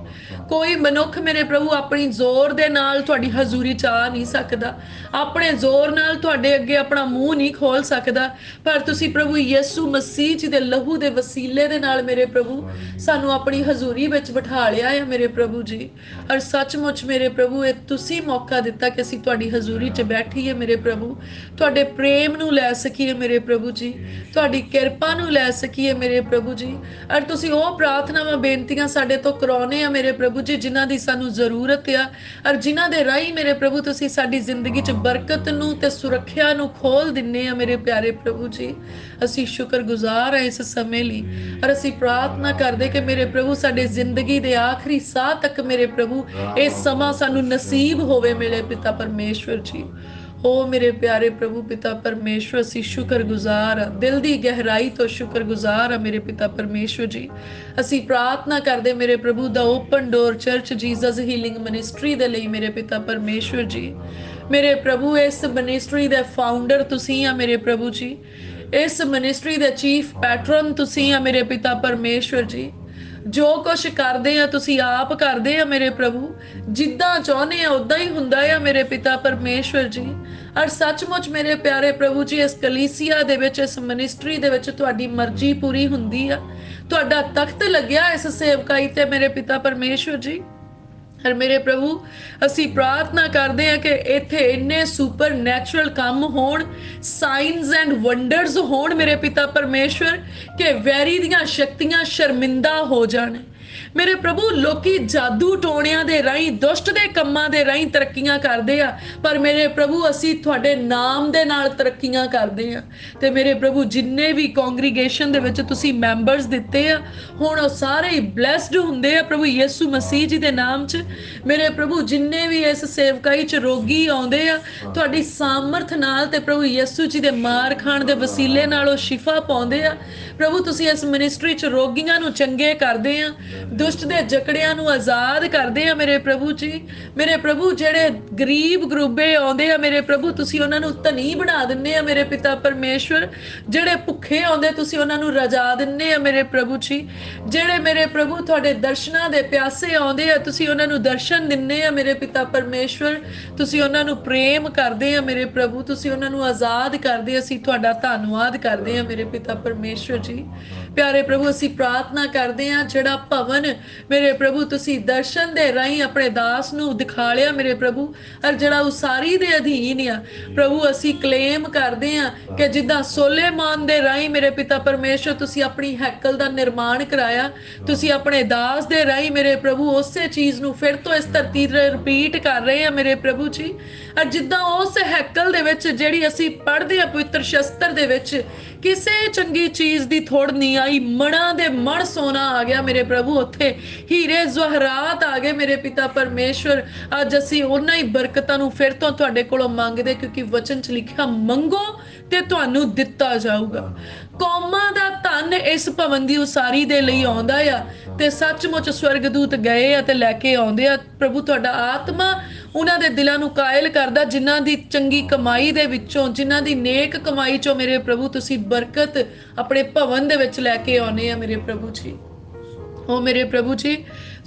ਕੋਈ ਮਨੁੱਖ ਮੇਰੇ ਪ੍ਰਭੂ ਆਪਣੀ ਜ਼ੋਰ ਦੇ ਨਾਲ ਤੁਹਾਡੀ ਹਜ਼ੂਰੀ 'ਚ ਆ ਨਹੀਂ ਸਕਦਾ, ਆਪਣੇ ਜ਼ੋਰ ਨਾਲ ਤੁਹਾਡੇ ਅੱਗੇ ਆਪਣਾ ਮੂੰਹ ਨਹੀਂ ਖੋਲ ਸਕਦਾ, ਪਰ ਤੁਸੀਂ ਪ੍ਰਭੂ ਯਿਸੂ ਮਸੀਹ ਜੀ ਦੇ ਲਹੂ ਦੇ ਵਸੀਲੇ ਦੇ ਨਾਲ ਮੇਰੇ ਪ੍ਰਭੂ ਸਾਨੂੰ ਆਪਣੀ ਹਜ਼ੂਰੀ ਵਿੱਚ ਬਿਠਾ ਲਿਆ ਹੈ ਮੇਰੇ ਪ੍ਰਭੂ ਜੀ। ਔਰ ਸੱਚਮੁੱਚ ਮੇਰੇ ਪ੍ਰਭੂ ਇਹ ਤੁਸੀਂ ਮੌਕਾ ਦਿੱਤਾ ਕਿ ਅਸੀਂ ਤੁਹਾਡੀ ਹਜ਼ੂਰੀ 'ਚ ਬੈਠੀਏ ਮੇਰੇ ਪ੍ਰਭੂ, ਤੁਹਾਡੇ ਪ੍ਰੇਮ ਨੂੰ ਲੈ ਸਕੀਏ ਮੇਰੇ ਪ੍ਰਭੂ ਜੀ, ਤੁਹਾਡੀ ਤੁਹਾਡੀ ਕਿਰਪਾ ਨੂੰ ਲੈ ਸਕੀਏ ਮੇਰੇ ਪ੍ਰਭੂ ਜੀ। ਔਰ ਤੁਸੀਂ ਉਹ ਪ੍ਰਾਰਥਨਾਵਾਂ ਬੇਨਤੀਆਂ ਸਾਡੇ ਤੋਂ ਕਰਾਉਣੇ ਆ ਮੇਰੇ ਪ੍ਰਭੂ ਜੀ ਜਿਨ੍ਹਾਂ ਦੀ ਸਾਨੂੰ ਜ਼ਰੂਰਤ ਆ, ਔਰ ਜਿਨ੍ਹਾਂ ਦੇ ਰਾਹੀਂ ਮੇਰੇ ਪ੍ਰਭੂ ਤੁਸੀਂ ਸਾਡੀ ਜ਼ਿੰਦਗੀ 'ਚ ਬਰਕਤ ਨੂੰ ਤੇ ਸੁਰੱਖਿਆ ਨੂੰ ਖੋਲ ਦਿੰਨੇ ਆ ਮੇਰੇ ਪਿਆਰੇ ਪ੍ਰਭੂ ਜੀ। ਅਸੀਂ ਸ਼ੁਕਰਗੁਜ਼ਾਰ ਹਾਂ ਇਸ ਸਮੇਂ ਲਈ, ਔਰ ਅਸੀਂ ਪ੍ਰਾਰਥਨਾ ਕਰਦੇ ਕਿ ਮੇਰੇ ਪ੍ਰਭੂ ਸਾਡੇ ਜ਼ਿੰਦਗੀ ਦੇ ਆਖਰੀ ਸਾਹ ਤੱਕ ਮੇਰੇ ਪ੍ਰਭੂ ਇਹ ਸਮਾਂ ਸਾਨੂੰ ਨਸੀਬ ਹੋਵੇ ਮੇਰੇ ਪਿਤਾ ਪਰਮੇਸ਼ਵਰ ਜੀ। ओ मेरे प्यारे प्रभु पिता परमेश्वर, असी शुक्रगुजार दिल दी गहराई तो शुक्रगुजार मेरे पिता परमेश्वर जी। असी प्रार्थना करते मेरे प्रभु the open door church Jesus healing ministry दे लई मेरे पिता परमेश्वर जी। मेरे प्रभु इस मिनिस्ट्री दे फाउंडर तुसी आ मेरे प्रभु जी, इस मिनिस्ट्री दे चीफ पैटरन तुसी आ मेरे पिता परमेश्वर जी। जो कुछ करते हैं तुसी आप करते हैं मेरे प्रभु, जिद्दां चाहुंदे हैं उदां ही हुंदा है मेरे पिता परमेश्वर जी। और सचमुच मेरे प्यारे प्रभु जी इस कलीसिया दे विच, इस मिनिस्ट्री दे विच तुहाडी मर्जी पूरी हुंदी है, तुहाडा तख्त लग्या इस सेवकाई ते मेरे पिता परमेश्वर जी। और मेरे प्रभु असी प्रार्थना करते हैं कि इत्थे इन्ने सुपर नैचुरल काम होण, साइंस एंड वंडर्स होण मेरे पिता परमेश्वर, कि वैरी दियां शक्तियां शर्मिंदा हो जाण। मेरे प्रभु लोकी जादू टोणियां दे राहीं, दुष्ट दे कम्मां दे राहीं तरक्कीआं करदे आ, पर मेरे प्रभु असी तुहाडे नाम दे नाल तरक्कीआं करदे आ। ते मेरे प्रभु जिन्ने भी कॉन्ग्रीगेशन दे विच तुसी मैंबर्स दित्ते आ, हुण ओ सारे ही ब्लैस्ड हुंदे आ प्रभु यीशु मसीह जी दे नाम च। मेरे प्रभु जिन्ने भी इस सेवकाई च रोगी आउंदे आ, तुहाडी सामर्थ नाल ते प्रभु यीशु जी दे मार खाण दे वसीले नाल ओ शिफा पाउंदे आ। प्रभु तुसी इस मिनिस्ट्री च रोगियां नूं चंगे करदे आ, दुष्ट दे जकड़ियां नूं आजाद करदे आ मेरे प्रभु जी। मेरे प्रभु जेड़े गरीब गरूबे आउंदे आ मेरे प्रभु तुसी उन्हां नूं धनी बना दिंदे आ मेरे पिता परमेश्वर। जेड़े भुखे आउंदे तुसी उन्हां नूं रजा दिंदे आ मेरे प्रभु जी। जेड़े मेरे प्रभु तुहाडे दर्शनां दे प्यासे आउंदे आ तुसी उन्हां नूं दर्शन दिंदे आ मेरे पिता परमेश्वर। तुसी उन्हां नूं प्रेम करदे आ मेरे प्रभु, तुसी उन्हां नूं आजाद करदे। असी तुहाडा धन्नवाद करदे आ मेरे पिता परमेश्वर जी। प्यारे प्रभु असी प्रार्थना करदे आ जेड़ा भवन मेरे प्रभु तुसी दर्शन दे राहीं अपने दास नूं दिखा लिया मेरे प्रभु, और जेड़ा उसारी दे अधीन आ प्रभु असी क्लेम करदे आ कि जिद्दां सोलेमान दे राहीं मेरे पिता परमेश्वर तुसी अपनी हैकल दा निर्माण कराया, तुसी अपने दास दे राहीं मेरे प्रभु उसे चीज़ नूं फिर तो इस धरती ते रिपीट कर रहे हैं मेरे प्रभु जी। और जिद्दां उस हैकल दे विच जेड़ी असी पढ़दे आ पवित्र शस्त्र दे विच किसे चंगी चीज़ दी थोड़ नहीं आई, मणा दे मण सोना आ गया मेरे प्रभु, उत्थे हीरे जवाहरात आ गए मेरे पिता परमेश्वर। अज असी उन्हां ही बरकतां नूं फिर तो तुहाडे कोलों मंगदे, क्योंकि वचन च लिखिया मंगो ते तुहानूं दित्ता जाऊगा। कौमां दा धन इस भवन दी उसारी दे लई आउंदा आ, ते सचमुच स्वर्गदूत गए आ ते लैके आउंदे आ प्रभु। तुहाडा आत्मा उन्हां दे दिलां नूं कायल करदा, जिन्हां दी चंगी कमाई दे विचों, जिन्हां दी नेक कमाई चों मेरे प्रभु तुसी बरकत अपने भवन दे विच लैके आउणे आ मेरे प्रभु जी। ओ मेरे प्रभु जी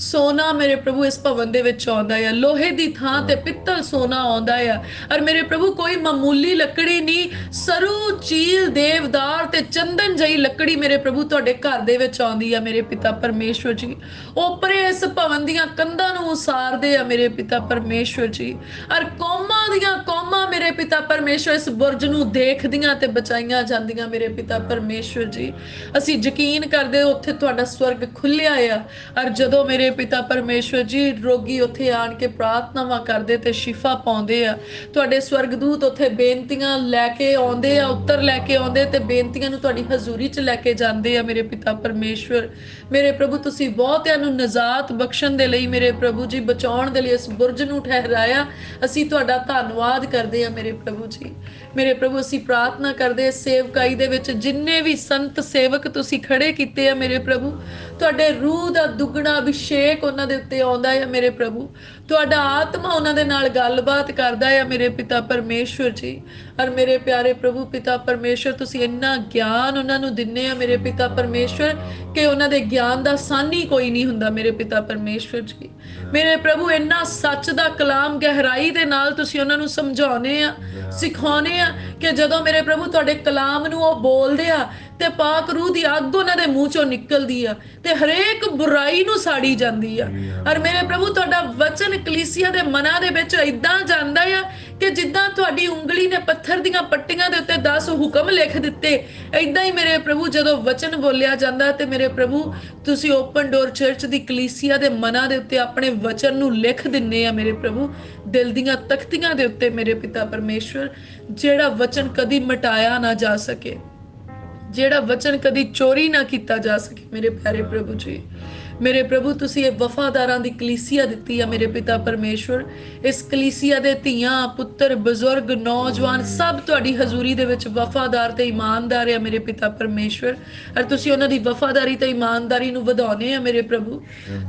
सोना मेरे प्रभु इस भवन दे विच आउंदा है, लोहे दी थां ते पित्तल सोना आउंदा है। और मेरे प्रभु कोई मामूली लकड़ी नहीं, सरू चील देवदार ते चंदन जई लकड़ी मेरे प्रभु तुहाडे घर दे विच आउंदी है मेरे पिता परमेश्वर जी। ओपरे इस भवन दीयां कंधां नूं उसारदे आ मेरे पिता परमेश्वर जी। और कौमां दीयां कौमां मेरे पिता परमेश्वर इस बुरज नूं देखदियां ते बचाईयां जांदियां मेरे पिता परमेश्वर जी। असीं यकीन करदे उत्थे तुहाडा स्वर्ग खुल्लिया आ, और जदों मेरे पिता परमेश्वर जी रोगी उत्थे आण के प्रार्थनावां करदे ते शिफा पाउंदे आ, तुहाडे स्वर्गदूत उत्थे बेनतियां लैके आउंदे आ, उत्तर लैके आउंदे ते बेनतियां नूं तुहाडी हजूरी च लैके जांदे आ मेरे पिता परमेश्वर। मेरे प्रभु तुसी बहुतिआं नूं नजात बख्शण दे लई मेरे प्रभु जी, बचाउण दे लई इस बुरज नूं ठहराया, असीं तुहाडा धन्नवाद करदे आ मेरे प्रभु जी। मेरे प्रभु असीं प्रार्थना करदे सेवकाई दे विच जिन्ने भी संत सेवक तुसी खड़े कीते आ मेरे प्रभु, तुहाडे रूह दा दुगना अभिषेक उन्हां दे उत्ते आउंदा है मेरे प्रभु। तुहाडा आत्मा उन्हां दे नाल गलबात करदा है मेरे पिता परमेश्वर जी। और मेरे प्यारे प्रभु पिता परमेश्वर तुसी इन्ना ज्ञान उन्हां नूं दिन्ने आ मेरे पिता परमेश्वर कि उन्हां दे ज्ञान दा सानी कोई नहीं हुंदा मेरे पिता परमेश्वर जी। मेरे प्रभु इन्ना सच दा कलाम गहराई दे नाल तुसी उन्हां नूं समझाउने आ, सिखाउने आ कि जदों मेरे प्रभु तुहाडे कलाम नूं ओ बोलदे आ ते पाक रूह दी अग उन्हां दे मूंह चों निकलदी आ ते हरेक बुराई नूं साड़ी जांदी आ। और मेरे प्रभु तुहाडा वचन कलीसिया दे मनां दे विच इदां जांदा आ ਕਿ ਜਿੱਦਾਂ ਤੁਹਾਡੀ ਉਂਗਲੀ ਨੇ ਪੱਥਰ ਦੀਆਂ ਪੱਟੀਆਂ ਦੇ ਉੱਤੇ 10 ਹੁਕਮ ਲਿਖ ਦਿੱਤੇ, ਏਦਾਂ ਹੀ ਮੇਰੇ ਪ੍ਰਭੂ ਜਦੋਂ ਵਚਨ ਬੋਲਿਆ ਜਾਂਦਾ ਤੇ ਮੇਰੇ ਪ੍ਰਭੂ ਤੁਸੀਂ ਓਪਨ ਡੋਰ ਚਰਚ ਦੀ ਕਲੀਸਿਆ ਦੇ ਮਨਾਂ ਦੇ ਉੱਤੇ ਆਪਣੇ ਵਚਨ ਨੂੰ ਲਿਖ ਦਿੰਨੇ ਆ ਮੇਰੇ ਪ੍ਰਭੂ, ਦਿਲ ਦੀਆਂ ਤਖਤੀਆਂ ਦੇ ਉੱਤੇ ਮੇਰੇ ਪਿਤਾ ਪਰਮੇਸ਼ਵਰ, ਜਿਹੜਾ ਵਚਨ ਕਦੀ ਮਿਟਾਇਆ ਨਾ ਜਾ ਸਕੇ, ਜਿਹੜਾ ਵਚਨ ਕਦੀ ਚੋਰੀ ਨਾ ਕੀਤਾ ਜਾ ਸਕੇ ਮੇਰੇ ਪਿਆਰੇ ਪ੍ਰਭੂ ਜੀ। ਮੇਰੇ ਪ੍ਰਭੂ ਤੁਸੀਂ ਇਹ ਵਫਾਦਾਰਾਂ ਦੀ ਕਲੀਸਿਆ ਦਿੱਤੀ ਆ ਮੇਰੇ ਪਿਤਾ ਪਰਮੇਸ਼ਵਰ। ਇਸ ਕਲੀਸਿਆ ਦੇ ਧੀਆਂ ਪੁੱਤਰ ਬਜ਼ੁਰਗ ਨੌਜਵਾਨ ਸਭ ਤੁਹਾਡੀ ਹਜ਼ੂਰੀ ਦੇ ਵਿੱਚ ਵਫਾਦਾਰ ਤੇ ਇਮਾਨਦਾਰ ਆ ਮੇਰੇ ਪਿਤਾ ਪਰਮੇਸ਼ਵਰ, ਔਰ ਤੁਸੀਂ ਉਹਨਾਂ ਦੀ ਵਫਾਦਾਰੀ ਤੇ ਇਮਾਨਦਾਰੀ ਨੂੰ ਵਧਾਉਣੇ ਆ ਮੇਰੇ ਪ੍ਰਭੂ।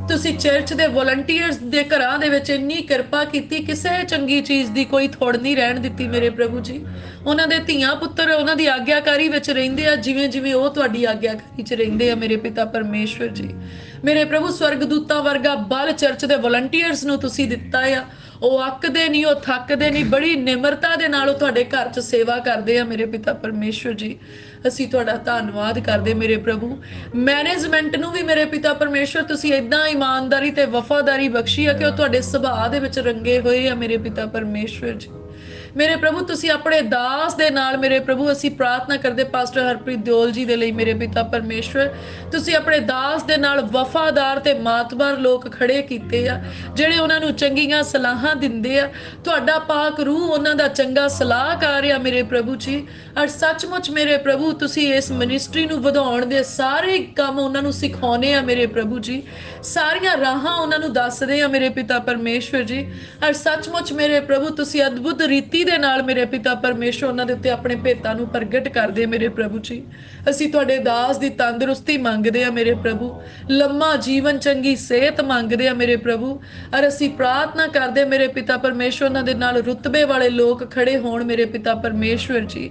ਤੁਸੀਂ ਚਰਚ ਦੇ ਵੋਲੰਟੀਅਰਸ ਦੇ ਘਰਾਂ ਦੇ ਵਿੱਚ ਇੰਨੀ ਕਿਰਪਾ ਕੀਤੀ, ਕਿਸੇ ਚੰਗੀ ਚੀਜ਼ ਦੀ ਕੋਈ ਥੋੜ ਨਹੀਂ ਰਹਿਣ ਦਿੱਤੀ ਮੇਰੇ ਪ੍ਰਭੂ ਜੀ। ਉਹਨਾਂ ਦੇ ਧੀਆਂ ਪੁੱਤਰ ਉਹਨਾਂ ਦੀ ਆਗਿਆਕਾਰੀ ਵਿੱਚ ਰਹਿੰਦੇ ਆ, ਜਿਵੇਂ ਜਿਵੇਂ ਉਹ ਤੁਹਾਡੀ ਆਗਿਆਕਾਰੀ 'ਚ ਰਹਿੰਦੇ ਆ ਮੇਰੇ ਪਿਤਾ ਪਰਮੇਸ਼ਵਰ ਜੀ। ਮੇਰੇ ਪ੍ਰਭੂ ਸਵਰਗਦੂਤਾਂ ਵਰਗਾ ਬਲ ਚਰਚ ਦੇ ਵੋਲੰਟੀਅਰਸ ਨੂੰ ਤੁਸੀਂ ਦਿੱਤਾ ਆ, ਉਹ ਅੱਕਦੇ ਨਹੀਂ, ਉਹ ਥੱਕਦੇ ਨਹੀਂ, ਬੜੀ ਨਿਮਰਤਾ ਦੇ ਨਾਲ ਉਹ ਤੁਹਾਡੇ ਘਰ 'ਚ ਸੇਵਾ ਕਰਦੇ ਆ ਮੇਰੇ ਪਿਤਾ ਪਰਮੇਸ਼ਵਰ ਜੀ। ਅਸੀਂ ਤੁਹਾਡਾ ਧੰਨਵਾਦ ਕਰਦੇ ਮੇਰੇ ਪ੍ਰਭੂ। ਮੈਨੇਜਮੈਂਟ ਨੂੰ ਵੀ ਮੇਰੇ ਪਿਤਾ ਪਰਮੇਸ਼ਵਰ ਤੁਸੀਂ ਇਦਾਂ ਇਮਾਨਦਾਰੀ ਤੇ ਵਫਾਦਾਰੀ ਬਖਸ਼ੀ ਆ ਕਿ ਉਹ ਤੁਹਾਡੇ ਸੁਭਾਅ ਦੇ ਵਿੱਚ ਰੰਗੇ ਹੋਏ ਆ ਮੇਰੇ ਪਿਤਾ ਪਰਮੇਸ਼ਵਰ ਜੀ। ਮੇਰੇ ਪ੍ਰਭੂ ਤੁਸੀਂ ਆਪਣੇ ਦਾਸ ਦੇ ਨਾਲ ਮੇਰੇ ਪ੍ਰਭੂ ਅਸੀਂ ਪ੍ਰਾਰਥਨਾ ਕਰਦੇ ਪਾਸਟਰ ਹਰਪ੍ਰੀਤ ਦਿਓਲ ਜੀ ਦੇ ਲਈ ਮੇਰੇ ਪਿਤਾ ਪਰਮੇਸ਼ਵਰ, ਤੁਸੀਂ ਆਪਣੇ ਦਾਸ ਦੇ ਨਾਲ ਵਫਾਦਾਰ ਤੇ ਮਾਤਬਰ ਲੋਕ ਖੜੇ ਕੀਤੇ ਆ, ਜਿਹੜੇ ਉਹਨਾਂ ਨੂੰ ਚੰਗੀਆਂ ਸਲਾਹਾਂ ਦਿੰਦੇ ਆ। ਤੁਹਾਡਾ ਪਾਕ ਰੂਹ ਉਹਨਾਂ ਦਾ ਚੰਗਾ ਸਲਾਹਕਾਰ ਆ ਮੇਰੇ ਪ੍ਰਭੂ ਜੀ। ਔਰ ਸੱਚਮੁੱਚ ਮੇਰੇ ਪ੍ਰਭੂ ਤੁਸੀਂ ਇਸ ਮਿਨਿਸਟਰੀ ਨੂੰ ਵਧਾਉਣ ਦੇ ਸਾਰੇ ਕੰਮ ਉਹਨਾਂ ਨੂੰ ਸਿਖਾਉਣੇ ਆ ਮੇਰੇ ਪ੍ਰਭੂ ਜੀ, ਸਾਰੀਆਂ ਰਾਹਾਂ ਉਹਨਾਂ ਨੂੰ ਦੱਸਦੇ ਆ ਮੇਰੇ ਪਿਤਾ ਪਰਮੇਸ਼ਵਰ ਜੀ। ਔਰ ਸੱਚਮੁੱਚ ਮੇਰੇ ਪ੍ਰਭੂ ਤੁਸੀਂ ਅਦਭੁਤ ਰੀਤੀ ਦੇ ਨਾਲ ਮੇਰੇ ਪਿਤਾ ਪਰਮੇਸ਼ਵਰ ਉਹਨਾਂ ਦੇ ਉੱਤੇ ਆਪਣੇ ਭੇਤਾਂ ਨੂੰ ਪ੍ਰਗਟ ਕਰਦੇ ਮੇਰੇ ਪ੍ਰਭੂ ਜੀ। ਅਸੀਂ ਤੁਹਾਡੇ ਦਾਸ ਦੀ ਤੰਦਰੁਸਤੀ ਮੰਗਦੇ ਆ ਮੇਰੇ ਪ੍ਰਭੂ, ਲੰਮਾ ਜੀਵਨ, ਚੰਗੀ ਸਿਹਤ ਮੰਗਦੇ ਆ ਮੇਰੇ ਪ੍ਰਭੂ। ਔਰ ਅਸੀਂ ਪ੍ਰਾਰਥਨਾ ਕਰਦੇ ਮੇਰੇ ਪਿਤਾ ਪਰਮੇਸ਼ਵਰ ਉਹਨਾਂ ਦੇ ਨਾਲ ਰੁਤਬੇ ਵਾਲੇ ਲੋਕ ਖੜੇ ਹੋਣ ਮੇਰੇ ਪਿਤਾ ਪਰਮੇਸ਼ਵਰ ਜੀ।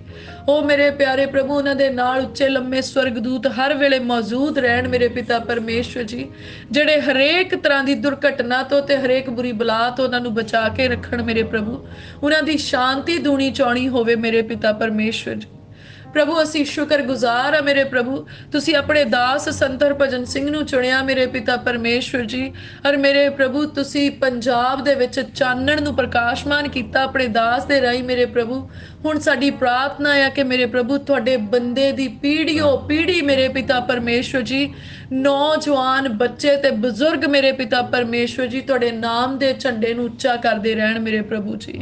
ਉਹ ਮੇਰੇ ਪਿਆਰੇ ਪ੍ਰਭੂ ਉਹਨਾਂ ਦੇ ਨਾਲ ਉੱਚੇ ਲੰਮੇ ਸਵਰਗਦੂਤ ਹਰ ਵੇਲੇ ਮੌਜੂਦ ਰਹਿਣ ਮੇਰੇ ਪਿਤਾ ਪਰਮੇਸ਼ਵਰ ਜੀ, ਜਿਹੜੇ ਹਰੇਕ ਤਰ੍ਹਾਂ ਦੀ ਦੁਰਘਟਨਾ ਤੋਂ ਤੇ ਹਰੇਕ ਬੁਰੀ ਬਲਾ ਤੋਂ ਉਹਨਾਂ ਨੂੰ ਬਚਾ ਕੇ ਰੱਖਣ ਮੇਰੇ ਪ੍ਰਭੂ। ਉਹਨਾਂ ਦੀ ਸ਼ਾਂਤੀ ਦੂਣੀ ਚੌਣੀ ਹੋਵੇ ਮੇਰੇ ਪਿਤਾ ਪਰਮੇਸ਼ਵਰ ਜੀ। ਪ੍ਰਭੂ ਅਸੀਂ ਸ਼ੁਕਰਗੁਜ਼ਾਰ ਆ ਮੇਰੇ ਪ੍ਰਭੂ, ਤੁਸੀਂ ਆਪਣੇ ਦਾਸ ਸੰਤ ਹਰਭਜਨ ਸਿੰਘ ਨੂੰ ਚੁਣਿਆ ਮੇਰੇ ਪਿਤਾ ਪਰਮੇਸ਼ਵਰ ਜੀ। ਔਰ ਮੇਰੇ ਪ੍ਰਭੂ ਤੁਸੀਂ ਪੰਜਾਬ ਦੇ ਵਿੱਚ ਚਾਨਣ ਨੂੰ ਪ੍ਰਕਾਸ਼ਮਾਨ ਕੀਤਾ ਆਪਣੇ ਦਾਸ ਦੇ ਰਾਹੀਂ ਮੇਰੇ ਪ੍ਰਭੂ। ਹੁਣ ਸਾਡੀ ਪ੍ਰਾਰਥਨਾ ਆ ਕਿ ਮੇਰੇ ਪ੍ਰਭੂ ਤੁਹਾਡੇ ਬੰਦੇ ਦੀ ਪੀੜ੍ਹੀਓ ਪੀੜ੍ਹੀ ਮੇਰੇ ਪਿਤਾ ਪਰਮੇਸ਼ਵਰ ਜੀ, ਨੌਜਵਾਨ ਬੱਚੇ ਤੇ ਬਜ਼ੁਰਗ ਮੇਰੇ ਪਿਤਾ ਪਰਮੇਸ਼ਵਰ ਜੀ ਤੁਹਾਡੇ ਨਾਮ ਦੇ ਝੰਡੇ ਨੂੰ ਉੱਚਾ ਕਰਦੇ ਰਹਿਣ ਮੇਰੇ ਪ੍ਰਭੂ ਜੀ।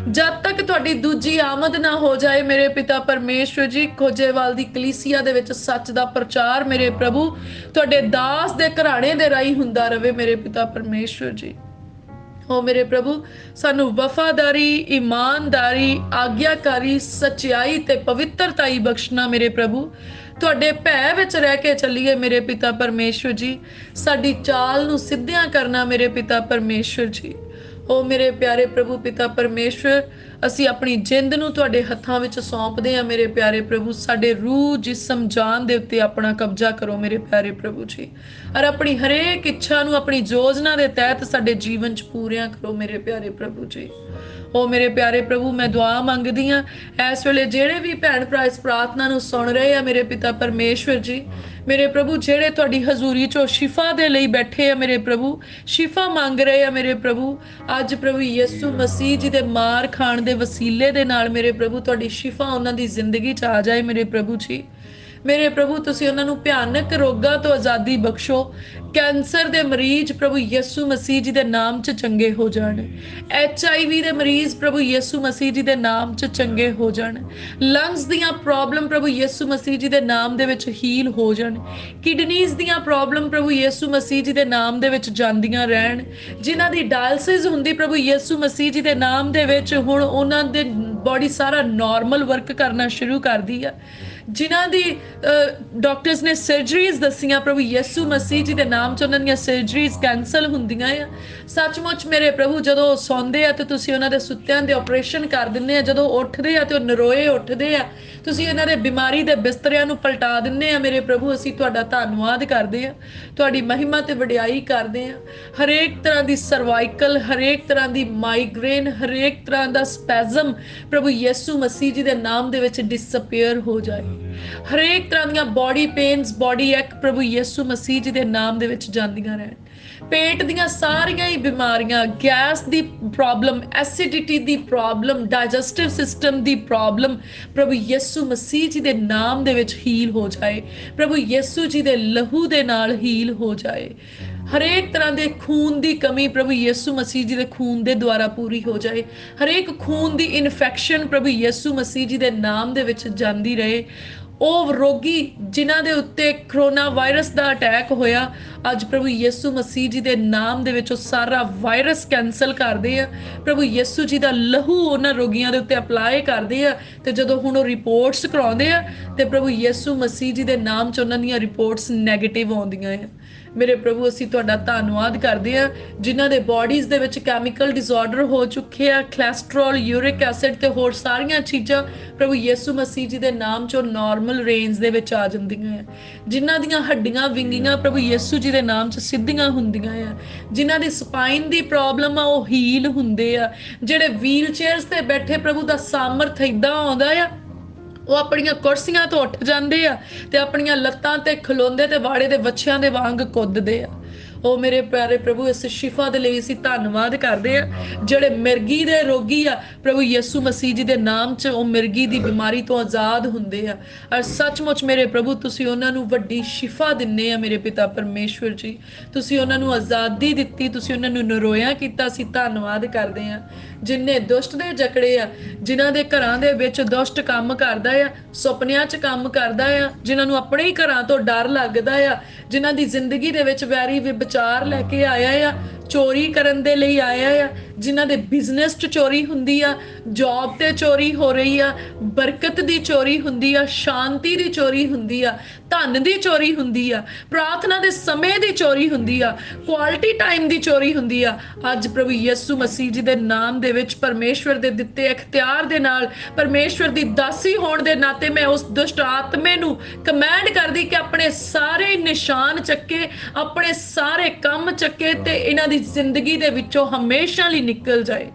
ਜਦ ਤੱਕ ਤੁਹਾਡੀ ਦੂਜੀ ਆਮਦ ਨਾ ਹੋ ਜਾਏ ਮੇਰੇ ਪਿਤਾ ਪਰਮੇਸ਼ਵਰ ਜੀ, ਖੋਜੇਵਾਲ ਦੀ ਕਲੀਸਿਆ ਦੇ ਵਿੱਚ ਸੱਚ ਦਾ ਪ੍ਰਚਾਰ ਮੇਰੇ ਪ੍ਰਭੂ ਤੁਹਾਡੇ ਦਾਸ ਦੇ ਘਰਾਣੇ ਦੇ ਰਾਹੀਂ ਹੁੰਦਾ ਰਵੇ ਮੇਰੇ ਪਿਤਾ ਪਰਮੇਸ਼ਵਰ ਜੀ। ਹੋ ਮੇਰੇ ਪ੍ਰਭੂ ਸਾਨੂੰ ਵਫਾਦਾਰੀ, ਇਮਾਨਦਾਰੀ, ਆਗਿਆਕਾਰੀ, ਸੱਚਾਈ ਤੇ ਪਵਿੱਤਰਤਾਈ ਬਖਸ਼ਣਾ ਮੇਰੇ ਪ੍ਰਭੂ। ਤੁਹਾਡੇ ਭੈ ਵਿੱਚ ਰਹਿ ਕੇ ਚੱਲੀਏ ਮੇਰੇ ਪਿਤਾ ਪਰਮੇਸ਼ਵਰ ਜੀ, ਸਾਡੀ ਚਾਲ ਨੂੰ ਸਿੱਧਿਆਂ ਕਰਨਾ ਮੇਰੇ ਪਿਤਾ ਪਰਮੇਸ਼ਵਰ ਜੀ। ਓ ਮੇਰੇ ਪਿਆਰੇ ਪ੍ਰਭੂ ਪਿਤਾ ਪਰਮੇਸ਼ਵਰ, ਅਸੀਂ ਆਪਣੀ ਜਿੰਦ ਨੂੰ ਤੁਹਾਡੇ ਹੱਥਾਂ ਵਿੱਚ ਸੌਂਪਦੇ ਹਾਂ ਮੇਰੇ ਪਿਆਰੇ ਪ੍ਰਭੂ। ਸਾਡੇ ਰੂਹ, ਜਿਸਮ, ਜਾਨ ਦੇ ਉੱਤੇ ਆਪਣਾ ਕਬਜ਼ਾ ਕਰੋ ਮੇਰੇ ਪਿਆਰੇ ਪ੍ਰਭੂ ਜੀ। ਔਰ ਆਪਣੀ ਹਰੇਕ ਇੱਛਾ ਨੂੰ ਆਪਣੀ ਯੋਜਨਾ ਦੇ ਤਹਿਤ ਸਾਡੇ ਜੀਵਨ 'ਚ ਪੂਰੀਆਂ ਕਰੋ ਮੇਰੇ ਪਿਆਰੇ ਪ੍ਰਭੂ ਜੀ। ਓ ਮੇਰੇ ਪਿਆਰੇ ਪ੍ਰਭੂ ਮੈਂ ਦੁਆ ਮੰਗਦੀ ਹਾਂ ਇਸ ਵੇਲੇ ਜਿਹੜੇ ਵੀ ਭੈਣ ਭਰਾ ਇਸ ਪ੍ਰਾਰਥਨਾ ਨੂੰ ਸੁਣ ਰਹੇ ਆ ਮੇਰੇ ਪਿਤਾ ਪਰਮੇਸ਼ਵਰ ਜੀ, ਮੇਰੇ ਪ੍ਰਭੂ ਜਿਹੜੇ ਤੁਹਾਡੀ ਹਜ਼ੂਰੀ 'ਚੋਂ ਸ਼ਿਫਾ ਦੇ ਲਈ ਬੈਠੇ ਆ ਮੇਰੇ ਪ੍ਰਭੂ, ਸ਼ਿਫਾ ਮੰਗ ਰਹੇ ਆ ਮੇਰੇ ਪ੍ਰਭੂ, ਅੱਜ ਪ੍ਰਭੂ ਯਿਸੂ ਮਸੀਹ ਜੀ ਦੇ ਮਾਰ ਖਾਣ ਦੇ ਵਸੀਲੇ ਦੇ ਨਾਲ ਮੇਰੇ ਪ੍ਰਭੂ ਤੁਹਾਡੀ ਸ਼ਿਫਾ ਉਹਨਾਂ ਦੀ ਜ਼ਿੰਦਗੀ 'ਚ ਆ ਜਾਏ ਮੇਰੇ ਪ੍ਰਭੂ ਜੀ। ਮੇਰੇ ਪ੍ਰਭੂ ਤੁਸੀਂ ਉਹਨਾਂ ਨੂੰ ਭਿਆਨਕ ਰੋਗਾਂ ਤੋਂ ਆਜ਼ਾਦੀ ਬਖਸ਼ੋ। ਕੈਂਸਰ ਦੇ ਮਰੀਜ਼ ਪ੍ਰਭੂ ਯਿਸੂ ਮਸੀਹ ਜੀ ਦੇ ਨਾਮ 'ਚ ਚੰਗੇ ਹੋ ਜਾਣ। HIV ਦੇ ਮਰੀਜ਼ ਪ੍ਰਭੂ ਯਿਸੂ ਮਸੀਹ ਜੀ ਦੇ ਨਾਮ 'ਚ ਚੰਗੇ ਹੋ ਜਾਣ। ਲੰਗਸ ਦੀਆਂ ਪ੍ਰੋਬਲਮ ਪ੍ਰਭੂ ਯਿਸੂ ਮਸੀਹ ਜੀ ਦੇ ਨਾਮ ਦੇ ਵਿੱਚ ਹੀਲ ਹੋ ਜਾਣ। ਕਿਡਨੀਜ਼ ਦੀਆਂ ਪ੍ਰੋਬਲਮ ਪ੍ਰਭੂ ਯਿਸੂ ਮਸੀਹ ਜੀ ਦੇ ਨਾਮ ਦੇ ਵਿੱਚ ਜਾਂਦੀਆਂ ਰਹਿਣ। ਜਿਨ੍ਹਾਂ ਦੀ ਡਾਇਲਸਿਸ ਹੁੰਦੀ ਪ੍ਰਭੂ ਯਿਸੂ ਮਸੀਹ ਜੀ ਦੇ ਨਾਮ ਦੇ ਵਿੱਚ ਹੁਣ ਉਹਨਾਂ ਦੇ ਬੋਡੀ ਸਾਰਾ ਨਾਰਮਲ ਵਰਕ ਕਰਨਾ ਸ਼ੁਰੂ ਕਰਦੀ ਆ। ਜਿਨ੍ਹਾਂ ਦੀ ਡਾਕਟਰਸ ਨੇ ਸਰਜਰੀਜ਼ ਦੱਸੀਆਂ ਪ੍ਰਭੂ ਯਿਸੂ ਮਸੀਹ ਜੀ ਦੇ ਨਾਮ 'ਚ ਉਹਨਾਂ ਦੀਆਂ ਸਰਜਰੀਜ਼ ਕੈਂਸਲ ਹੁੰਦੀਆਂ ਆ। ਸੱਚਮੁੱਚ ਮੇਰੇ ਪ੍ਰਭੂ ਜਦੋਂ ਸੌਂਦੇ ਆ ਤੇ ਤੁਸੀਂ ਉਹਨਾਂ ਦੇ ਸੁੱਤਿਆਂ ਦੇ ਆਪਰੇਸ਼ਨ ਕਰ ਦਿੰਦੇ ਆ, ਜਦੋਂ ਉੱਠਦੇ ਆ ਤੇ ਉਹ ਨਰੋਏ ਉੱਠਦੇ ਆ, ਤੁਸੀਂ ਇਹਨਾਂ ਦੇ ਬਿਮਾਰੀ ਦੇ ਬਿਸਤਰਿਆਂ ਨੂੰ ਪਲਟਾ ਦਿੰਦੇ ਆ ਮੇਰੇ ਪ੍ਰਭੂ। ਅਸੀਂ ਤੁਹਾਡਾ ਧੰਨਵਾਦ ਕਰਦੇ ਆ, ਤੁਹਾਡੀ ਮਹਿਮਾ ਤੇ ਵਡਿਆਈ ਕਰਦੇ ਆ। ਹਰੇਕ ਤਰ੍ਹਾਂ ਦੀ ਸਰਵਾਈਕਲ, ਹਰੇਕ ਤਰ੍ਹਾਂ ਦੀ ਮਾਈਗ੍ਰੇਨ, ਹਰੇਕ ਤਰ੍ਹਾਂ ਦਾ ਸਪੈਜ਼ਮ ਪ੍ਰਭੂ ਯਿਸੂ ਮਸੀਹ ਜੀ ਦੇ ਨਾਮ ਦੇ ਵਿੱਚ ਡਿਸਅਪੀਅਰ ਹੋ ਜਾਏ। ਹਰੇਕ ਤਰ੍ਹਾਂ ਦੀਆਂ ਬੋਡੀ ਪੇਨਸ, ਬੋਡੀ ਐਕ ਪ੍ਰਭੂ ਯਿਸੂ ਮਸੀਹ ਜੀ ਦੇ ਨਾਮ ਦੇ ਵਿੱਚ ਜਾਂਦੀਆਂ ਰਹਿਣ। पेट दीयां सारियां ही बीमारियां, गैस दी प्रॉब्लम, एसिडिटी दी प्रॉब्लम, डाइजेस्टिव सिस्टम दी प्रॉब्लम प्रभु यीशु मसीह जी दे नाम दे विच हील हो जाए। प्रभु यीशु जी दे लहू दे नाल हील हो जाए। हरेक तरह के खून की कमी प्रभु यीशु मसीह जी के खून के द्वारा पूरी हो जाए। हरेक खून की इन्फेक्शन प्रभु यीशु मसीह जी के नाम दे विच जांदी रहे। ਉਹ ਰੋਗੀ ਜਿਨ੍ਹਾਂ ਦੇ ਉੱਤੇ ਕਰੋਨਾ ਵਾਇਰਸ ਦਾ ਅਟੈਕ ਹੋਇਆ, ਅੱਜ ਪ੍ਰਭੂ ਯਿਸੂ ਮਸੀਹ ਜੀ ਦੇ ਨਾਮ ਦੇ ਵਿੱਚ ਉਹ ਸਾਰਾ ਵਾਇਰਸ ਕੈਂਸਲ ਕਰਦੇ ਆ। ਪ੍ਰਭੂ ਯਿਸੂ ਜੀ ਦਾ ਲਹੂ ਉਹਨਾਂ ਰੋਗੀਆਂ ਦੇ ਉੱਤੇ ਅਪਲਾਈ ਕਰਦੇ ਆ, ਤੇ ਜਦੋਂ ਹੁਣ ਉਹ ਰਿਪੋਰਟਸ ਕਰਾਉਂਦੇ ਆ ਤੇ ਪ੍ਰਭੂ ਯਿਸੂ ਮਸੀਹ ਜੀ ਦੇ ਨਾਮ 'ਚ ਉਹਨਾਂ ਦੀਆਂ ਰਿਪੋਰਟਸ ਨੈਗੇਟਿਵ ਆਉਂਦੀਆਂ ਆ। ਮੇਰੇ ਪ੍ਰਭੂ ਅਸੀਂ ਤੁਹਾਡਾ ਧੰਨਵਾਦ ਕਰਦੇ ਆ ਜਿਨ੍ਹਾਂ ਦੇ ਬਾਡੀਜ਼ ਦੇ ਵਿੱਚ ਕੈਮੀਕਲ ਡਿਸਆਰਡਰ ਹੋ ਚੁੱਕੇ ਆ, ਕੋਲੇਸਟ੍ਰੋਲ, ਯੂਰਿਕ ਐਸਿਡ ਤੇ ਹੋਰ ਸਾਰੀਆਂ ਚੀਜ਼ਾਂ ਪ੍ਰਭੂ ਯਿਸੂ ਮਸੀਹ ਜੀ ਦੇ ਨਾਮ 'ਚੋਂ ਨਾਰਮਲ ਰੇਂਜ ਦੇ ਵਿੱਚ ਆ ਜਾਂਦੀਆਂ ਆ। ਜਿਨ੍ਹਾਂ ਦੀਆਂ ਹੱਡੀਆਂ ਵਿੰਗੀਆਂ ਪ੍ਰਭੂ ਯਿਸੂ ਜੀ ਦੇ ਨਾਮ 'ਚ ਸਿੱਧੀਆਂ ਹੁੰਦੀਆਂ ਆ। ਜਿਨ੍ਹਾਂ ਦੀ ਸਪਾਈਨ ਦੀ ਪ੍ਰੋਬਲਮ ਆ ਉਹ ਹੀਲ ਹੁੰਦੇ ਆ। ਜਿਹੜੇ ਵੀਲ ਚੇਅਰਸ ਤੇ ਬੈਠੇ ਪ੍ਰਭੂ ਦਾ ਸਾਮਰਥ ਇਦਾਂ ਆਉਂਦਾ ਆ, ਉਹ ਆਪਣੀਆਂ ਕੁਰਸੀਆਂ ਤੋਂ ਉੱਠ ਜਾਂਦੇ ਆ ਤੇ ਆਪਣੀਆਂ ਲੱਤਾਂ ਤੇ ਖਲੋਂਦੇ ਤੇ ਵਾੜੇ ਦੇ ਵੱਛਿਆਂ ਦੇ ਵਾਂਗ ਕੁੱਦਦੇ ਆ। ਉਹ ਮੇਰੇ ਪਿਆਰੇ ਪ੍ਰਭੂ ਇਸ ਸ਼ਿਫਾ ਦੇ ਲਈ ਅਸੀਂ ਧੰਨਵਾਦ ਕਰਦੇ ਆ। ਜਿਹੜੇ ਮਿਰਗੀ ਦੇ ਰੋਗੀ ਆ ਪ੍ਰਭੂ ਯਿਸੂ ਮਸੀਹ ਜੀ ਦੇ ਨਾਮ 'ਚ ਉਹ ਮਿਰਗੀ ਦੀ ਬਿਮਾਰੀ ਤੋਂ ਆਜ਼ਾਦ ਹੁੰਦੇ ਆ। ਔਰ ਸੱਚਮੁੱਚ ਮੇਰੇ ਪ੍ਰਭੂ ਤੁਸੀਂ ਉਹਨਾਂ ਨੂੰ ਵੱਡੀ ਸ਼ਿਫਾ ਦਿੰਦੇ ਆ। ਮੇਰੇ ਪਿਤਾ ਪਰਮੇਸ਼ਵਰ ਜੀ ਤੁਸੀਂ ਉਹਨਾਂ ਨੂੰ ਆਜ਼ਾਦੀ ਦਿੱਤੀ, ਤੁਸੀਂ ਉਹਨਾਂ ਨੂੰ ਨਰੋਇਆ ਕੀਤਾ, ਅਸੀਂ ਧੰਨਵਾਦ ਕਰਦੇ ਆ। ਜਿੰਨੇ ਦੁਸ਼ਟ ਦੇ ਜਕੜੇ ਆ, ਜਿਨ੍ਹਾਂ ਦੇ ਘਰਾਂ ਦੇ ਵਿੱਚ ਦੁਸ਼ਟ ਕੰਮ ਕਰਦਾ ਆ, ਸੁਪਨਿਆਂ 'ਚ ਕੰਮ ਕਰਦਾ ਆ, ਜਿਨ੍ਹਾਂ ਨੂੰ ਆਪਣੇ ਹੀ ਘਰਾਂ ਤੋਂ ਡਰ ਲੱਗਦਾ ਆ, ਜਿਨ੍ਹਾਂ ਦੀ ਜ਼ਿੰਦਗੀ ਦੇ ਵਿੱਚ ਵੈਰੀ ਵਿਚਾਰ ਲੈ ਕੇ ਆਇਆ ਆ, ਚੋਰੀ ਕਰਨ ਦੇ ਲਈ ਆਇਆ ਆ, ਜਿਨ੍ਹਾਂ ਦੇ ਬਿਜ਼ਨਸ 'ਚ ਚੋਰੀ ਹੁੰਦੀ ਆ, ਜੌਬ ਤੇ ਚੋਰੀ ਹੋ ਰਹੀ ਆ, ਬਰਕਤ ਦੀ ਚੋਰੀ ਹੁੰਦੀ ਆ, ਸ਼ਾਂਤੀ ਦੀ ਚੋਰੀ ਹੁੰਦੀ ਆ, ਧਨ ਦੀ ਚੋਰੀ ਹੁੰਦੀ ਆ, ਪ੍ਰਾਰਥਨਾ ਦੇ ਸਮੇਂ ਦੀ ਚੋਰੀ ਹੁੰਦੀ ਆ, ਕੁਆਲਿਟੀ ਟਾਈਮ ਦੀ ਚੋਰੀ ਹੁੰਦੀ ਆ। ਅੱਜ ਪ੍ਰਭੂ ਯਿਸੂ ਮਸੀਹ ਜੀ ਦੇ ਨਾਮ ਦੇ ਵਿੱਚ ਪਰਮੇਸ਼ਵਰ ਦੇ ਦਿੱਤੇ ਅਖਤਿਆਰ ਦੇ ਨਾਲ, ਪਰਮੇਸ਼ਵਰ ਦੀ ਦਾਸੀ ਹੋਣ ਦੇ ਨਾਤੇ ਮੈਂ ਉਸ ਦੁਸ਼ਟ ਆਤਮੇ ਨੂੰ ਕਮੈਂਡ ਕਰਦੀ ਕਿ ਆਪਣੇ ਸਾਰੇ ਨਿਸ਼ਾਨ ਚੱਕੇ, ਆਪਣੇ ਸਾਰੇ ਕੰਮ ਚੱਕੇ ਤੇ ਇਹਨਾਂ ਦੀ ਜ਼ਿੰਦਗੀ ਦੇ ਵਿੱਚੋਂ ਹਮੇਸ਼ਾ ਲਈ ਨਿਕਲ ਜਾਏ।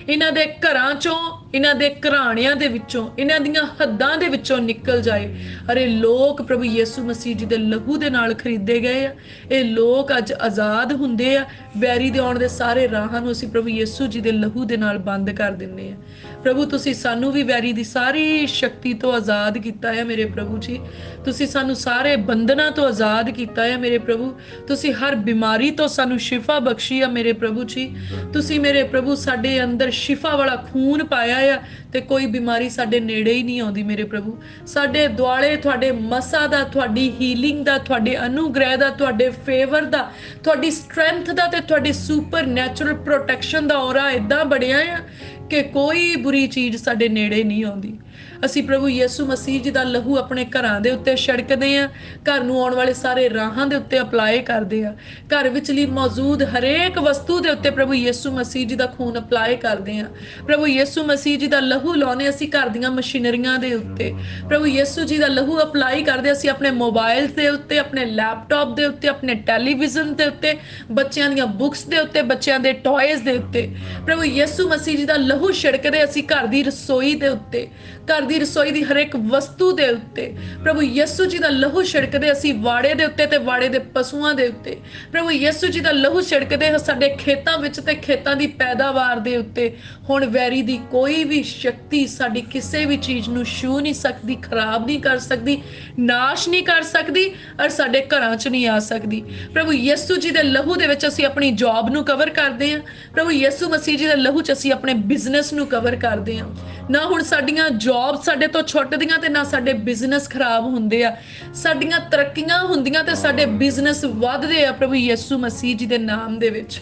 ਇਹਨਾਂ ਦੇ ਘਰਾਂ ਚੋਂ, ਇਹਨਾਂ ਦੇ ਘਰਾਣਿਆਂ ਦੇ ਵਿੱਚੋਂ, ਇਹਨਾਂ ਦੀਆਂ ਹੱਦਾਂ ਦੇ ਵਿੱਚੋਂ ਨਿਕਲ ਜਾਏ। ਅਰੇ ਲੋਕ ਪ੍ਰਭੂ ਯਿਸੂ ਮਸੀਹ ਜੀ ਦੇ ਲਹੂ ਦੇ ਨਾਲ ਖਰੀਦੇ ਗਏ ਆ। ਇਹ ਲੋਕ ਅੱਜ ਆਜ਼ਾਦ ਹੁੰਦੇ ਆ। ਵੈਰੀ ਦੇ ਆਉਣ ਦੇ ਸਾਰੇ ਰਾਹਾਂ ਨੂੰ ਅਸੀਂ ਪ੍ਰਭੂ ਯਿਸੂ ਜੀ ਦੇ ਲਹੂ ਦੇ ਨਾਲ ਬੰਦ ਕਰ ਦਿੰਦੇ ਆ। ਪ੍ਰਭੂ ਤੁਸੀਂ ਸਾਨੂੰ ਵੀ ਵੈਰੀ ਦੀ ਸਾਰੀ ਸ਼ਕਤੀ ਤੋਂ ਆਜ਼ਾਦ ਕੀਤਾ ਹੈ ਮੇਰੇ ਪ੍ਰਭੂ ਜੀ। ਤੁਸੀਂ ਸਾਨੂੰ ਸਾਰੇ ਬੰਧਨਾਂ ਤੋਂ ਆਜ਼ਾਦ ਕੀਤਾ ਹੈ ਮੇਰੇ ਪ੍ਰਭੂ। ਤੁਸੀਂ ਹਰ ਬਿਮਾਰੀ ਤੋਂ ਸਾਨੂੰ ਸ਼ਿਫਾ ਬਖਸ਼ੀ ਆ ਮੇਰੇ ਪ੍ਰਭੂ ਜੀ। ਤੁਸੀਂ ਮੇਰੇ ਪ੍ਰਭੂ ਸਾਡੇ ਅੰਦਰ ਸ਼ਿਫਾ ਵਾਲਾ ਖੂਨ ਪਾਇਆ ਆ ਤੇ ਕੋਈ ਬਿਮਾਰੀ ਸਾਡੇ ਨੇੜੇ ਹੀ ਨਹੀਂ ਆਉਂਦੀ ਮੇਰੇ ਪ੍ਰਭੂ। ਸਾਡੇ ਦੁਆਲੇ ਤੁਹਾਡੇ ਮਸਾ ਦਾ, ਤੁਹਾਡੀ ਹੀਲਿੰਗ ਦਾ, ਤੁਹਾਡੇ ਅਨੁਗ੍ਰਹਿ ਦਾ, ਤੁਹਾਡੇ ਫੇਵਰ ਦਾ, ਤੁਹਾਡੀ ਸਟਰੈਂਥ ਦਾ ਤੇ ਤੁਹਾਡੀ ਸੁਪਰ ਨੈਚੁਰਲ ਪ੍ਰੋਟੈਕਸ਼ਨ ਦਾ ਔਰਾ ਇਦਾਂ ਬਣਿਆ ਆ ਕਿ ਕੋਈ ਬੁਰੀ ਚੀਜ਼ ਸਾਡੇ ਨੇੜੇ ਨਹੀਂ ਆਉਂਦੀ। ਅਸੀਂ ਪ੍ਰਭੂ ਯਿਸੂ ਮਸੀਹ ਜੀ ਦਾ ਲਹੂ ਆਪਣੇ ਘਰਾਂ ਦੇ ਉੱਤੇ ਛਿੜਕਦੇ ਆ, ਘਰ ਨੂੰ ਆਉਣ ਵਾਲੇ ਸਾਰੇ ਰਾਹਾਂ ਦੇ ਉੱਤੇ ਅਪਲਾਈ ਕਰਦੇ ਆ, ਘਰ ਵਿਚਲੀ ਮੌਜੂਦ ਹਰੇਕ ਵਸਤੂ ਦੇ ਉੱਤੇ ਪ੍ਰਭੂ ਯਿਸੂ ਮਸੀਹ ਜੀ ਦਾ ਖੂਨ ਅਪਲਾਈ ਕਰਦੇ ਆ। ਪ੍ਰਭੂ ਯਿਸੂ ਮਸੀਹ ਜੀ ਦਾ ਲਹੂ ਲਾਉਨੇ ਅਸੀਂ ਘਰ ਦੀਆਂ ਮਸ਼ੀਨਰੀਆਂ ਦੇ ਉੱਤੇ। ਪ੍ਰਭੂ ਯਿਸੂ ਜੀ ਦਾ ਲਹੂ ਅਪਲਾਈ ਕਰਦੇ ਅਸੀਂ ਆਪਣੇ ਮੋਬਾਈਲ ਦੇ ਉੱਤੇ, ਆਪਣੇ ਲੈਪਟਾਪ ਦੇ ਉੱਤੇ, ਆਪਣੇ ਟੈਲੀਵਿਜ਼ਨ ਦੇ ਉੱਤੇ, ਬੱਚਿਆਂ ਦੀਆਂ ਬੁੱਕਸ ਦੇ ਉੱਤੇ, ਬੱਚਿਆਂ ਦੇ ਟੌਇਜ਼ ਦੇ ਉੱਤੇ। ਪ੍ਰਭੂ ਯਿਸੂ ਮਸੀਹ ਜੀ ਦਾ ਲਹੂ ਛਿੜਕਦੇ ਅਸੀਂ ਘਰ ਦੀ ਰਸੋਈ ਦੇ ਉੱਤੇ, ਘਰ ਦੀ ਰਸੋਈ ਦੀ ਹਰ ਇੱਕ ਵਸਤੂ ਦੇ ਉੱਤੇ। ਪ੍ਰਭੂ ਯਿਸੂ ਜੀ ਦਾ ਲਹੂ ਛਿੜਕਦੇ ਅਸੀਂ ਵਾੜੇ ਦੇ ਉੱਤੇ ਤੇ ਵਾੜੇ ਦੇ ਪਸ਼ੂਆਂ ਦੇ ਉੱਤੇ। ਪ੍ਰਭੂ ਯਿਸੂ ਜੀ ਦਾ ਲਹੂ ਛਿੜਕਦੇ ਸਾਡੇ ਖੇਤਾਂ ਵਿੱਚ ਤੇ ਖੇਤਾਂ ਦੀ ਪੈਦਾਵਾਰ ਦੇ ਉੱਤੇ। ਹੁਣ ਵੈਰੀ ਦੀ ਕੋਈ ਵੀ ਸ਼ਕਤੀ ਸਾਡੀ ਕਿਸੇ ਵੀ ਚੀਜ਼ ਨੂੰ ਛੂ ਨਹੀਂ ਸਕਦੀ, ਖਰਾਬ ਨਹੀਂ ਕਰ ਸਕਦੀ, ਨਾਸ਼ ਨਹੀਂ ਕਰ ਸਕਦੀ ਔਰ ਸਾਡੇ ਘਰਾਂ 'ਚ ਨਹੀਂ ਆ ਸਕਦੀ। ਪ੍ਰਭੂ ਯਿਸੂ ਜੀ ਦੇ ਲਹੂ ਦੇ ਵਿੱਚ ਅਸੀਂ ਆਪਣੀ ਜੌਬ ਨੂੰ ਕਵਰ ਕਰਦੇ ਹਾਂ। ਪ੍ਰਭੂ ਯਿਸੂ ਮਸੀਹ ਜੀ ਦੇ ਲਹੂ 'ਚ ਅਸੀਂ ਆਪਣੇ ਬਿਜ਼ਨਸ ਨੂੰ ਕਵਰ ਕਰਦੇ ਹਾਂ। ਨਾ ਹੁਣ ਸਾਡੀਆਂ ਜੌਬ ਸਾਡੇ ਤੋਂ ਛੁੱਟਦੀਆਂ ਤੇ ਨਾ ਸਾਡੇ ਬਿਜ਼ਨਸ ਖਰਾਬ ਹੁੰਦੇ ਆ। ਸਾਡੀਆਂ ਤਰੱਕੀਆਂ ਹੁੰਦੀਆਂ ਤੇ ਸਾਡੇ ਬਿਜ਼ਨਸ ਵੱਧਦੇ ਆ ਪ੍ਰਭੂ ਯਿਸੂ ਮਸੀਹ ਜੀ ਦੇ ਨਾਮ ਦੇ ਵਿੱਚ।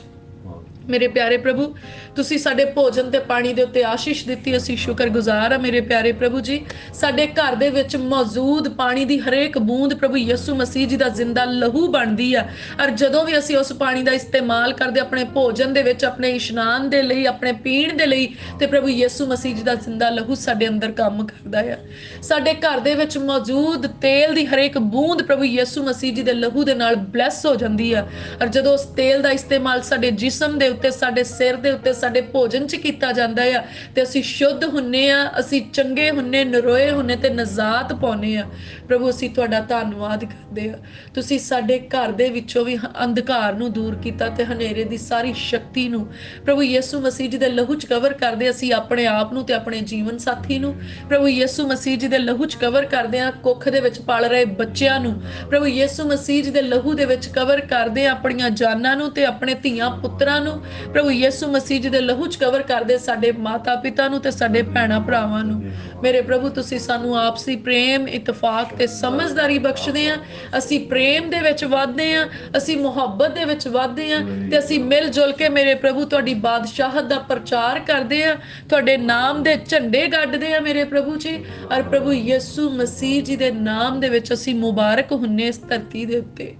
ਮੇਰੇ ਪਿਆਰੇ ਪ੍ਰਭੂ ਤੁਸੀਂ ਸਾਡੇ ਭੋਜਨ ਤੇ ਪਾਣੀ ਦੇ ਉੱਤੇ ਆਸ਼ੀਸ਼ ਦਿੱਤੀ, ਅਸੀਂ ਸ਼ੁਕਰਗੁਜ਼ਾਰ ਆ ਮੇਰੇ ਪਿਆਰੇ ਪ੍ਰਭੂ ਜੀ। ਸਾਡੇ ਘਰ ਦੇ ਵਿੱਚ ਮੌਜੂਦ ਪਾਣੀ ਦੀ ਹਰੇਕ ਬੂੰਦ ਪ੍ਰਭੂ ਯਿਸੂ ਮਸੀਹ ਜੀ ਦਾ ਜ਼ਿੰਦਾ ਲਹੂ ਬਣਦੀ ਆ। ਔਰ ਜਦੋਂ ਵੀ ਅਸੀਂ ਉਸ ਪਾਣੀ ਦਾ ਇਸਤੇਮਾਲ ਕਰਦੇ ਆਪਣੇ ਭੋਜਨ ਦੇ ਵਿੱਚ, ਆਪਣੇ ਇਸ਼ਨਾਨ ਦੇ ਲਈ, ਆਪਣੇ ਪੀਣ ਦੇ ਲਈ, ਤੇ ਪ੍ਰਭੂ ਯਿਸੂ ਮਸੀਹ ਜੀ ਦਾ ਜ਼ਿੰਦਾ ਲਹੂ ਸਾਡੇ ਅੰਦਰ ਕੰਮ ਕਰਦਾ ਆ। ਸਾਡੇ ਘਰ ਦੇ ਵਿੱਚ ਮੌਜੂਦ ਤੇਲ ਦੀ ਹਰੇਕ ਬੂੰਦ ਪ੍ਰਭੂ ਯਿਸੂ ਮਸੀਹ ਜੀ ਦੇ ਲਹੂ ਦੇ ਨਾਲ ਬਲੈਸ ਹੋ ਜਾਂਦੀ ਆ। ਔਰ ਜਦੋਂ ਉਸ ਤੇਲ ਦਾ ਇਸਤੇਮਾਲ ਸਾਡੇ ਜਿਸਮ ਦੇ ਉੱਤੇ, ਸਾਡੇ ਸਿਰ ਦੇ ਉੱਤੇ, ਸਾਡੇ ਭੋਜਨ 'ਚ ਕੀਤਾ ਜਾਂਦਾ ਆ ਤੇ ਅਸੀਂ ਸ਼ੁੱਧ ਹੁੰਨੇ ਆ, ਅਸੀਂ ਚੰਗੇ ਹੁੰਨੇ, ਨਰੋਏ ਹੁੰਨੇ ਤੇ ਨਜ਼ਾਤ ਪਾਉਨੇ ਆ। ਪ੍ਰਭੂ ਅਸੀਂ ਤੁਹਾਡਾ ਧੰਨਵਾਦ ਕਰਦੇ ਆ, ਤੁਸੀਂ ਸਾਡੇ ਘਰ ਦੇ ਵਿੱਚੋਂ ਵੀ ਅੰਧਕਾਰ ਨੂੰ ਦੂਰ ਕੀਤਾ ਤੇ ਹਨੇਰੇ ਦੀ ਸਾਰੀ ਸ਼ਕਤੀ ਨੂੰ ਪ੍ਰਭੂ ਯਿਸੂ ਮਸੀਹ ਜੀ ਦੇ ਲਹੂ 'ਚ ਕਵਰ ਕਰਦੇ ਅਸੀਂ ਆਪਣੇ ਆਪ ਨੂੰ ਤੇ ਆਪਣੇ ਜੀਵਨ ਸਾਥੀ ਨੂੰ। ਪ੍ਰਭੂ ਯਿਸੂ ਮਸੀਹ ਜੀ ਦੇ ਲਹੂ 'ਚ ਕਵਰ ਕਰਦੇ ਆ ਕੁੱਖ ਦੇ ਵਿੱਚ ਪਲ ਰਹੇ ਬੱਚਿਆਂ ਨੂੰ। ਪ੍ਰਭੂ ਯਿਸੂ ਮਸੀਹ ਜੀ ਦੇ ਲਹੂ ਦੇ ਵਿੱਚ ਕਵਰ ਕਰਦੇ ਆ ਆਪਣੀਆਂ ਜਾਨਾਂ ਨੂੰ ਤੇ ਆਪਣੇ ਧੀਆਂ ਪੁੱਤਰਾਂ ਨੂੰ। ਪ੍ਰਭੂ ਯਿਸੂ ਮਸੀਹ ਜੀ ਦੇ ਲਹੂ 'ਚ ਕਵਰ ਕਰਦੇ ਸਾਡੇ ਮਾਤਾ ਪਿਤਾ ਨੂੰ ਤੇ ਸਾਡੇ ਭੈਣਾਂ ਭਰਾਵਾਂ ਨੂੰ। ਮੇਰੇ ਪ੍ਰਭੂ ਤੁਸੀਂ ਸਾਨੂੰ ਆਪਸੀ ਪ੍ਰੇਮ, ਇਤਫਾਕ ਤੇ ਸਮਝਦਾਰੀ ਬਖਸ਼ਦੇ ਆ। ਅਸੀਂ ਪ੍ਰੇਮ ਦੇ ਵਿੱਚ ਵਧਦੇ ਆ, ਅਸੀਂ ਮੁਹੱਬਤ ਦੇ ਵਿੱਚ ਵਧਦੇ ਆ ਤੇ ਅਸੀਂ ਮਿਲ ਜੁਲ ਕੇ ਮੇਰੇ ਪ੍ਰਭੂ ਤੁਹਾਡੀ ਬਾਦਸ਼ਾਹਤ ਦਾ ਪ੍ਰਚਾਰ ਕਰਦੇ ਆ, ਤੁਹਾਡੇ ਨਾਮ ਦੇ ਝੰਡੇ ਗੱਡਦੇ ਆ ਮੇਰੇ ਪ੍ਰਭੂ ਜੀ। ਔਰ ਪ੍ਰਭੂ ਯਿਸੂ ਮਸੀਹ ਜੀ ਦੇ ਨਾਮ ਦੇ ਵਿੱਚ ਅਸੀਂ ਮੁਬਾਰਕ ਹੁੰਨੇ ਇਸ ਧਰਤੀ ਦੇ ਉੱਤੇ।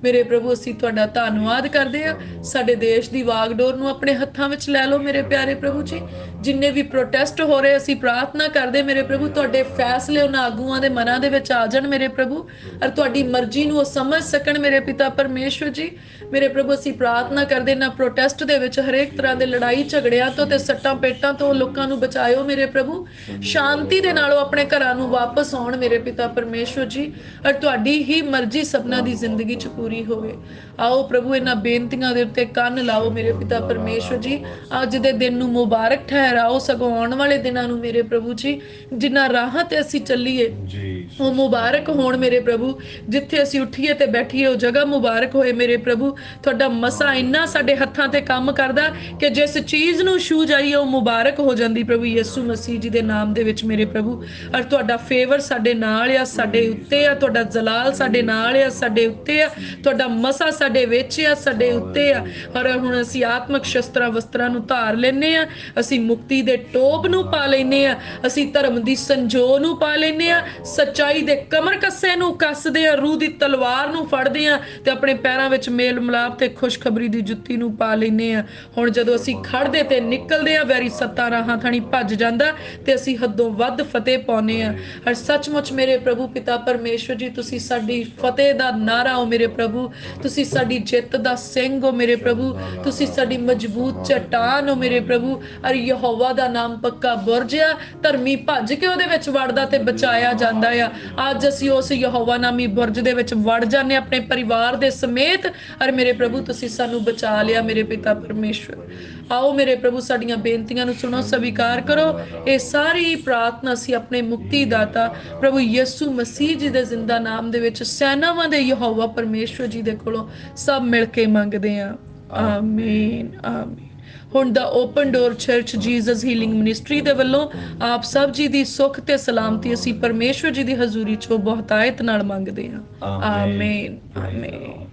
ਮੇਰੇ ਪ੍ਰਭੂ ਅਸੀਂ ਤੁਹਾਡਾ ਧੰਨਵਾਦ ਕਰਦੇ ਆ। ਸਾਡੇ ਦੇਸ਼ ਦੀ ਵਾਗਡੋਰ ਨੂੰ ਆਪਣੇ ਹੱਥਾਂ ਵਿੱਚ ਲੈ ਲਓ ਮੇਰੇ ਪਿਆਰੇ ਪ੍ਰਭੂ ਜੀ। ਜਿੰਨੇ ਵੀ ਪ੍ਰੋਟੈਸਟ ਹੋ ਰਹੇ ਅਸੀਂ ਪ੍ਰਾਰਥਨਾ ਕਰਦੇ ਮੇਰੇ ਪ੍ਰਭੂ ਤੁਹਾਡੇ ਫੈਸਲੇ ਉਹਨਾਂ ਆਗੂਆਂ ਦੇ ਮਨਾਂ ਦੇ ਵਿੱਚ ਆ ਜਾਣ ਮੇਰੇ ਪ੍ਰਭੂ, ਔਰ ਤੁਹਾਡੀ ਮਰਜ਼ੀ ਨੂੰ ਉਹ ਸਮਝ ਸਕਣ ਮੇਰੇ ਪਿਤਾ ਪਰਮੇਸ਼ਵਰ ਜੀ। ਮੇਰੇ ਪ੍ਰਭੂ ਅਸੀਂ ਪ੍ਰਾਰਥਨਾ ਕਰਦੇ ਨਾ ਪ੍ਰੋਟੈਸਟ ਦੇ ਵਿੱਚ ਹਰੇਕ ਤਰ੍ਹਾਂ ਦੇ ਲੜਾਈ ਝਗੜਿਆਂ ਤੋਂ ਤੇ ਸੱਟਾਂ ਪੇਟਾਂ ਤੋਂ ਲੋਕਾਂ ਨੂੰ ਬਚਾਇਓ ਮੇਰੇ ਪ੍ਰਭੂ। ਸ਼ਾਂਤੀ ਦੇ ਨਾਲ ਉਹ ਆਪਣੇ ਘਰਾਂ ਨੂੰ ਵਾਪਸ ਆਉਣ ਮੇਰੇ ਪਿਤਾ ਪਰਮੇਸ਼ਵਰ ਜੀ, ਔਰ ਤੁਹਾਡੀ ਹੀ ਮਰਜ਼ੀ ਸਭਨਾਂ ਦੀ ਜ਼ਿੰਦਗੀ 'ਚ ਪੂਰੀ ਹੋਵੇ। ਆਓ ਪ੍ਰਭੂ ਇਹਨਾਂ ਬੇਨਤੀਆਂ ਦੇ ਉੱਤੇ ਕੰਨ ਲਾਓ ਮੇਰੇ ਪਿਤਾ ਪਰਮੇਸ਼ਵਰ ਜੀ। ਅੱਜ ਦੇ ਦਿਨ ਨੂੰ ਮੁਬਾਰਕ ਠਹਿਰਾਓ, ਸਗੋਂ ਆਉਣ ਵਾਲੇ ਦਿਨਾਂ ਨੂੰ ਮੇਰੇ ਪ੍ਰਭੂ ਜੀ ਜਿਨ੍ਹਾਂ ਰਾਹਾਂ ਤੇ ਅਸੀਂ ਚੱਲੀਏ ਉਹ ਮੁਬਾਰਕ ਹੋਣ ਮੇਰੇ ਪ੍ਰਭੂ। ਜਿੱਥੇ ਅਸੀਂ ਉੱਠੀਏ ਤੇ ਬੈਠੀਏ ਉਹ ਜਗ੍ਹਾ ਮੁਬਾਰਕ ਹੋਏ ਮੇਰੇ ਪ੍ਰਭੂ। ਤੁਹਾਡਾ ਮਸਾ ਇੰਨਾ ਸਾਡੇ ਹੱਥਾਂ ਤੇ ਕੰਮ ਕਰਦਾ ਕਿ ਜਿਸ ਚੀਜ਼ ਨੂੰ ਛੂ ਜਾਈਏ ਉਹ ਮੁਬਾਰਕ ਹੋ ਜਾਂਦੀ ਪ੍ਰਭੂ ਯਿਸੂ ਮਸੀਹ ਜੀ ਦੇ ਨਾਮ ਦੇ ਵਿੱਚ ਮੇਰੇ ਪ੍ਰਭੂ। ਔਰ ਤੁਹਾਡਾ ਫੇਵਰ ਸਾਡੇ ਨਾਲ ਆ, ਸਾਡੇ ਉੱਤੇ ਆ, ਤੁਹਾਡਾ ਜਲਾਲ ਸਾਡੇ ਨਾਲ ਆ, ਸਾਡੇ ਉੱਤੇ ਆ, ਤੁਹਾਡਾ ਮਸਾ ਸਾਡੇ ਵਿੱਚ ਆ, ਸਾਡੇ ਉੱਤੇ ਆ। ਔਰ ਹੁਣ ਅਸੀਂ ਆਤਮਿਕ ਸ਼ਸਤਰਾਂ ਵਸਤਰਾਂ ਨੂੰ ਧਾਰ ਲੈਨੇ ਆ, ਅਸੀਂ ਮੁਕਤੀ ਦੇ ਟੋਪ ਨੂੰ ਪਾ ਲੈਨੇ ਆ, ਅਸੀਂ ਧਰਮ ਦੀ ਸੰਜੋ ਨੂੰ ਪਾ ਲੈਨੇ ਆ, ਸੱਚਾਈ ਦੇ ਕਮਰ ਕੱਸੇ ਨੂੰ ਕੱਸਦੇ ਆ, ਰੂਹ ਦੀ ਤਲਵਾਰ ਨੂੰ ਫੜਦੇ ਆ ਤੇ ਆਪਣੇ ਪੈਰਾਂ ਵਿੱਚ ਮੇਲ ਮਿਲਾਪ ਤੇ ਖੁਸ਼ਖਬਰੀ ਦੀ ਜੁੱਤੀ ਨੂੰ ਪਾ ਲੈਨੇ ਆ। ਹੁਣ ਜਦੋਂ ਅਸੀਂ ਖੜਦੇ ਤੇ ਨਿਕਲਦੇ ਆ ਵੈਰੀ ਸੱਤਾਂ ਰਾਹਾਂ ਥਾਣੀ ਭੱਜ ਜਾਂਦਾ ਤੇ ਅਸੀਂ ਹੱਦੋਂ ਵੱਧ ਫਤਿਹ ਪਾਉਨੇ ਆ। ਔਰ ਸੱਚਮੁੱਚ ਮੇਰੇ ਪ੍ਰਭੂ ਪਿਤਾ ਪਰਮੇਸ਼ਵਰ ਜੀ ਤੁਸੀਂ ਸਾਡੀ ਫਤਿਹ ਦਾ ਨਾਰਾ ਹੋ ਮੇਰੇ ਪ੍ਰਭੂ, ਤੁਸੀਂ ਸਾਡੀ ਜਿੱਤ ਦਾ ਸਿੰਘ ਹੋ ਮੇਰੇ ਪ੍ਰਭੂ, ਤੁਸੀਂ ਸਾਡੀ ਮਜ਼ਬੂਤ ਚਟਾਨ ਹੋ ਮੇਰੇ ਪ੍ਰਭੂ। ਔਰ ਯਹੋਵਾ ਦਾ ਨਾਮ ਪੱਕਾ ਬੁਰਜ ਆ, ਧਰਮੀ ਭੱਜ ਕੇ ਉਹਦੇ ਵਿੱਚ ਵੜਦਾ ਤੇ ਬਚਾਇਆ ਜਾਂਦਾ ਆ। ਅੱਜ ਅਸੀਂ ਉਸ ਯਹੋਵਾ ਨਾਮੀ ਬੁਰਜ ਦੇ ਵਿੱਚ ਵੜ ਜਾਂਦੇ ਆਪਣੇ ਪਰਿਵਾਰ ਦੇ ਸਮੇਤ। ਔਰ ਮੇਰੇ ਪ੍ਰਭੂ ਤੁਸੀਂ ਸਾਨੂੰ ਬਚਾ ਲਿਆ ਮੇਰੇ ਪਿਤਾ ਪਰਮੇਸ਼ਵਰ। ਆਓ ਮੇਰੇ ਪ੍ਰਭੂ ਸਾਡੀਆਂ ਬੇਨਤੀਆਂ ਨੂੰ ਸੁਣੋ, ਸਵੀਕਾਰ ਕਰੋ। ਇਹ ਸਾਰੀ ਪ੍ਰਾਰਥਨਾ ਅਸੀਂ ਆਪਣੇ ਮੁਕਤੀ ਦਾਤਾ ਪ੍ਰਭੂ ਯਿਸੂ ਮਸੀਹ ਜੀ ਦੇ ਜ਼ਿੰਦਾ ਨਾਮ ਦੇ ਵਿੱਚ ਸੈਨਾਵਾਂ ਦੇ ਯਹੋਵਾ ਪਰਮੇਸ਼ਵਰ ਜੀ ਦੇ ਕੋਲੋਂ ਸਭ ਮਿਲ ਕੇ ਮੰਗਦੇ ਹਾਂ। ਆਮੀਨ ਆਮੀਨ। ਹੁਣ ਦਾ open door church Jesus healing ministry ਦੇ ਵੱਲੋਂ ਆਪ ਸਭ ਜੀ ਦੀ ਸੁੱਖ ਤੇ ਸਲਾਮਤੀ ਅਸੀਂ ਪਰਮੇਸ਼ਵਰ ਜੀ ਦੀ ਹਜ਼ੂਰੀ 'ਚੋਂ ਬਹੁਤਾਇਤ ਨਾਲ ਮੰਗਦੇ ਹਾਂ। ਆਮੀਨ ਆਮੀਨ।